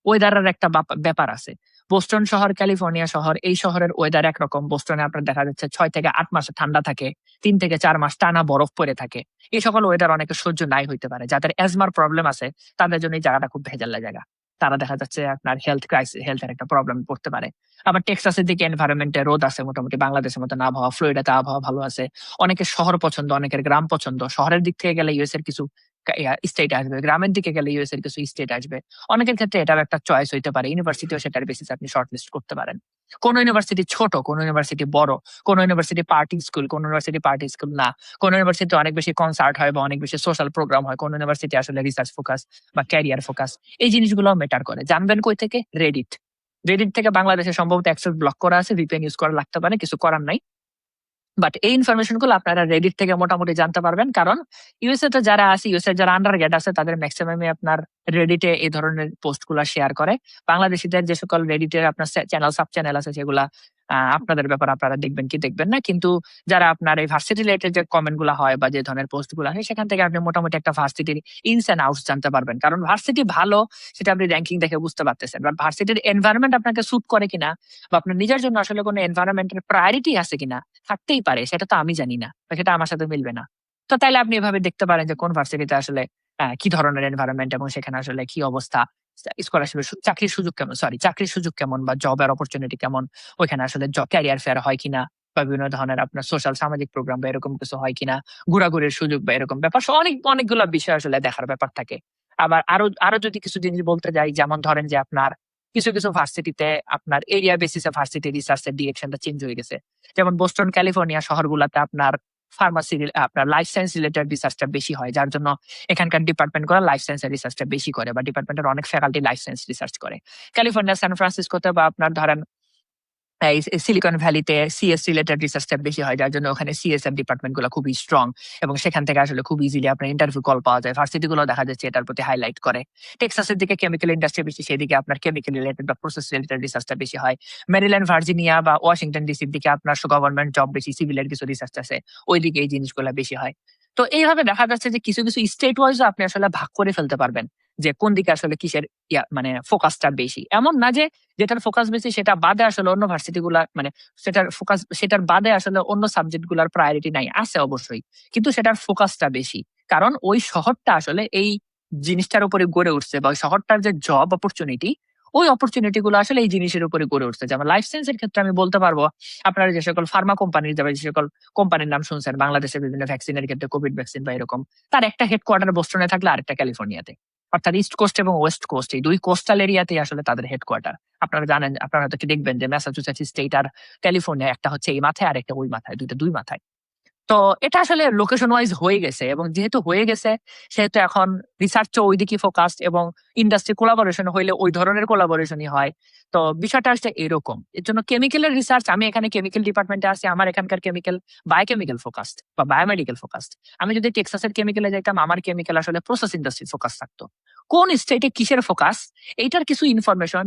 ওয়েদারের একটা ব্যাপার আছে। বোস্টন শহর, ক্যালিফোর্নিয়া শহর, এই শহরের ওয়েদার একরকম। বোস্টনে আপনার দেখা যাচ্ছে ৬ থেকে ৮ মাস ঠান্ডা থাকে, ৩ থেকে ৪ মাস টানা বরফ পড়ে থাকে। এই সকল ওয়েদার অনেকের সহ্য নাই হইতে পারে। যাদের অ্যাজমার প্রবলেম আছে তাদের জন্য এই জায়গাটা খুব ভেজাল্লা জায়গা। তারা দেখা যাচ্ছে আপনার হেলথ এর একটা প্রবলেম পড়তে পারে। আবার টেক্সাসের দিকে এনভায়রনমেন্ট এ রোদ আছে, মোটামুটি বাংলাদেশের মতন আবহাওয়া। ফ্লোরিডাতে আবহাওয়া ভালো আছে। অনেকের শহর পছন্দ, অনেকের গ্রাম পছন্দ। শহরের দিক থেকে গেলে ইউএস এর কিছু স্টেট আসবে, গ্রামের দিকে গেলে ইউএস এর কিছু স্টেট আসবে। অনেকের ক্ষেত্রে এটাও একটা চয়েস হইতে পারে। ইউনিভার্সিটিও সেটার বেসিসে আপনি শর্টলিস্ট করতে পারেন। কোন ইউনিভার্সিটি ছোট, কোন ইউনিভার্সিটি বড়, কোন ইউনিভার্সিটি পার্টি স্কুল, কোন ইউনিভার্সিটি পার্টি স্কুল না, কোন ইউনিভার্সিটি অনেক বেশি কনসার্ট হয় বা অনেক বেশি সোশ্যাল প্রোগ্রাম হয়, কোন ইউনিভার্সিটি আসলে রিসার্চ ফোকাস বা ক্যারিয়ার ফোকাস, এই জিনিসগুলো ম্যাটার করে। জানবেন কই থেকে? রেডিট। রেডিট থেকে বাংলাদেশে সম্ভবত অ্যাক্সেস ব্লক করা আছে, ভিপিএন ইউজ করা লাগতে পারে, কিছু করার নাই। বাট এই ইনফরমেশন গুলো আপনারা রেডিট থেকে মোটামুটি জানতে পারবেন, কারণ ইউএসএ তে যারা আছে, ইউএসএ যারা আন্ডার গ্রেড আছে তাদের ম্যাক্সিমামই আপনার রেডিটে এই ধরনের পোস্ট গুলা শেয়ার করে। বাংলাদেশিদের যে সকল রেডিটের আপনার চ্যানেল সাব চ্যানেল আছে সেগুলা আপনাদের ব্যাপার আপনারা দেখবেন কি দেখবেন না, কিন্তু যারা আপনার এই ভার্সিটি রিলেটেড যে কমেন্ট গুলা হয় বা যে ধরনের পোস্ট গুলা হয় সেখান থেকে আপনি মোটামুটি একটা ভার্সিটির ইনস এন্ড আউটস জানতে পারবেন। কারণ ভার্সিটি ভালো সেটা আপনি র্যাঙ্কিং দেখে বুঝতে পারতেছেন, বাট ভার্সিটির এনভায়রনমেন্ট আপনাকে স্যুট করে কিনা বা আপনার নিজের জন্য আসলে কোনো এনভায়রনমেন্টের প্রায়োরিটি আছে কিনা, থাকতেই পারে, সেটা তো আমি জানি না বা সেটা আমার সাথে মিলবে না। তো তাইলে আপনি এভাবে দেখতে পারেন যে কোন ভার্সিটিতে আসলে কি ধরনের এনভায়রনমেন্ট এবং সেখানে আসলে কি অবস্থা, স্কলারশিপের চাকরির সুযোগ কেমন বা জবের অপরচুনিটি কেমন, ওইখানে আসলে ক্যারিয়ার ফেয়ার হয় কিনা বা বিভিন্ন ধরনের আপনার সোশ্যাল সামাজিক প্রোগ্রাম বা এরকম কিছু হয় কিনা, ঘোরাঘুরির সুযোগ বা এরকম ব্যাপার। অনেকগুলো বিষয় আসলে দেখার ব্যাপার থাকে। আবার আরো আরো যদি কিছু জিনিস বলতে যাই, যেমন ধরেন যে আপনার কিছু কিছু ভার্সিটিতে আপনার এরিয়া বেসিসে ভার্সিটি রিসার্চের ডিরেকশনটা চেঞ্জ হয়ে গেছে। যেমন বোস্টন, ক্যালিফোর্নিয়া শহরগুলোতে আপনার ফার্মাসি, আপনার লাইফ সায়েন্স রিলেটেড রিসার্চটা বেশি হয়, যার জন্য এখানকার ডিপার্টমেন্ট গুলো লাইফ সায়েন্সের রিসার্চটা বেশি করে বা ডিপার্টমেন্টের অনেক ফ্যাকাল্টি লাইফ সায়েন্স রিসার্চ করে। ক্যালিফোর্নিয়া, সান ফ্রান্সিসকোতে বা আপনার ধরেন এই সিলিকন ভ্যালিতে সিএস রিলেটেড রিসার্চটা বেশি হয়, যার জন্য ওখানে সিএস এর ডিপার্টমেন্ট গুলো খুবই স্ট্রং এবং সেখান থেকে আসলে খুব ইজিলি আপনার ইন্টারভিউ কল পাওয়া যায়। ভার্সিটি গুলো দেখা যাচ্ছে এটার প্রতি হাইলাইট করে। টেক্সাসের দিকে কেমিক্যাল ইন্ডাস্ট্রি বেশি, সেদিকে আপনার কেমিক্যাল রিলেটেড বা প্রসেস রিলেটেড রিসার্চটা বেশি হয়। মেরিল্যান্ড, ভার্জিনিয়া বা ওয়াশিংটন ডিসির দিকে আপনার গভর্নমেন্ট জব বেশি, সিভিলের কিছু রিসার্চ আছে, ওইদিকে এই জিনিসগুলো বেশি হয়। তো এইভাবে দেখা যাচ্ছে যে কিছু কিছু স্টেট ওয়াইজ আপনি আসলে ভাগ করে ফেলতে পারবেন যে কোন দিকে আসলে কিসের মানে ফোকাসটা বেশি। এমন না যে যেটার ফোকাস বেশি সেটা বাদে আসলে অন্য ভার্সিটি গুলা মানে সেটার বাদে আসলে অন্য সাবজেক্ট গুলার প্রায়োরিটি নাই, আছে অবশ্যই, কিন্তু সেটার ফোকাসটা বেশি। কারণ ওই শহরটা আসলে এই জিনিসটার উপরে গড়ে উঠছে বা ওই শহরটার যে জব অপরচুনিটি ওই অপরচুনিটি গুলো আসলে এই জিনিসের উপরে গড়ে উঠছে। যেমন লাইফ সায়েন্সের ক্ষেত্রে আমি বলতে পারবো, আপনারা যে সকল ফার্মা কোম্পানির যে সকল কোম্পানির নাম শুনছেন বাংলাদেশের বিভিন্ন ভ্যাকসিনের ক্ষেত্রে, কোভিড ভ্যাকসিন বা এরকম, তার একটা হেডকোয়ার্টার বোস্টনে থাকলে আরেকটা ক্যালিফোর্নিয়াতে। অর্থাৎ ইস্ট কোস্ট এবং ওয়েস্ট কোস্ট এই ২ কোস্টাল এরিয়াতেই আসলে তাদের হেডকোয়ার্টার। আপনারা জানেন, আপনারা হয়তো কি দেখবেন যে ম্যাসাচুসেটস স্টেট আর ক্যালিফোর্নিয়া একটা হচ্ছে এই মাথায় আর একটা ওই মাথায়, ২ মাথায়। তো এটা আসলে লোকেশন ওয়াইজ হয়ে গেছে, এবং যেহেতু হয়ে গেছে সেহেতু এখন রিসার্চও ওইদিকে ফোকাসড, এবং ইন্ডাস্ট্রি কোলাবোরেশন হইলে ওই ধরনের কোলাবোরেশনই হয়। তো বিষয়টা আসলে এরকম। এর জন্য কেমিক্যালের রিসার্চ, আমি এখানে কেমিক্যাল ডিপার্টমেন্টে আছি, আমার এখানকার কেমিক্যাল বায়োকেমিক্যাল ফোকাসড বা বায়োমেডিক্যাল ফোকাসড। আমি যদি টেক্সাসের কেমিক্যালে যাইতাম, আমার কেমিক্যাল আসলে প্রসেস ইন্ডাস্ট্রি ফোকাস থাকতো। কোন স্টেটে কিসের ফোকাস, এইটার কিছু ইনফরমেশন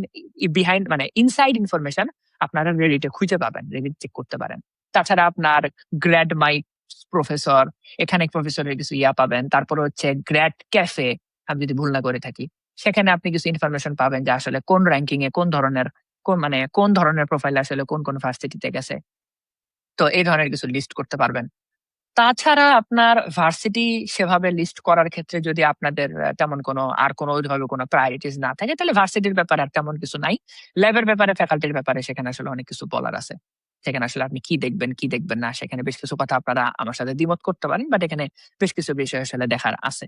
বিহাইন্ড, মানে ইনসাইড ইনফরমেশন আপনারা রেডিটে খুঁজে পাবেন, রেডিট চেক করতে পারেন। তাছাড়া আপনার গ্র্যাড মাই প্রফেসর, এখানে প্রফেসরের কিছু ইয়া পাবেন। তারপরে হচ্ছে গ্র্যাড ক্যাফে, আমি যদি ভুল না করে থাকি, সেখানে আপনি কিছু ইনফরমেশন পাবেন যে আসলে কোন র‍্যাংকিং এ কোন ধরনের প্রোফাইল আসলে কোন ভার্সিটিতে গেছে। তো এই ধরনের কিছু লিস্ট করতে পারবেন। তাছাড়া আপনার ভার্সিটি সেভাবে লিস্ট করার ক্ষেত্রে যদি আপনাদের তেমন কোনো ওইভাবে কোনো প্রায়োরিটিস না থাকে, তাহলে ভার্সিটির ব্যাপারে আর তেমন কিছু নাই। ল্যাবের ব্যাপারে, ফ্যাকাল্টির ব্যাপারে সেখানে আসলে অনেক কিছু বলার আছে। সেখানে আসলে আপনি কি দেখবেন, কি দেখবেন না, সেখানে বেশ কিছু কথা আপনারা আমার সাথে দ্বিমত করতে পারেন। বাট এখানে বেশ কিছু বিষয় আসলে দেখার আছে।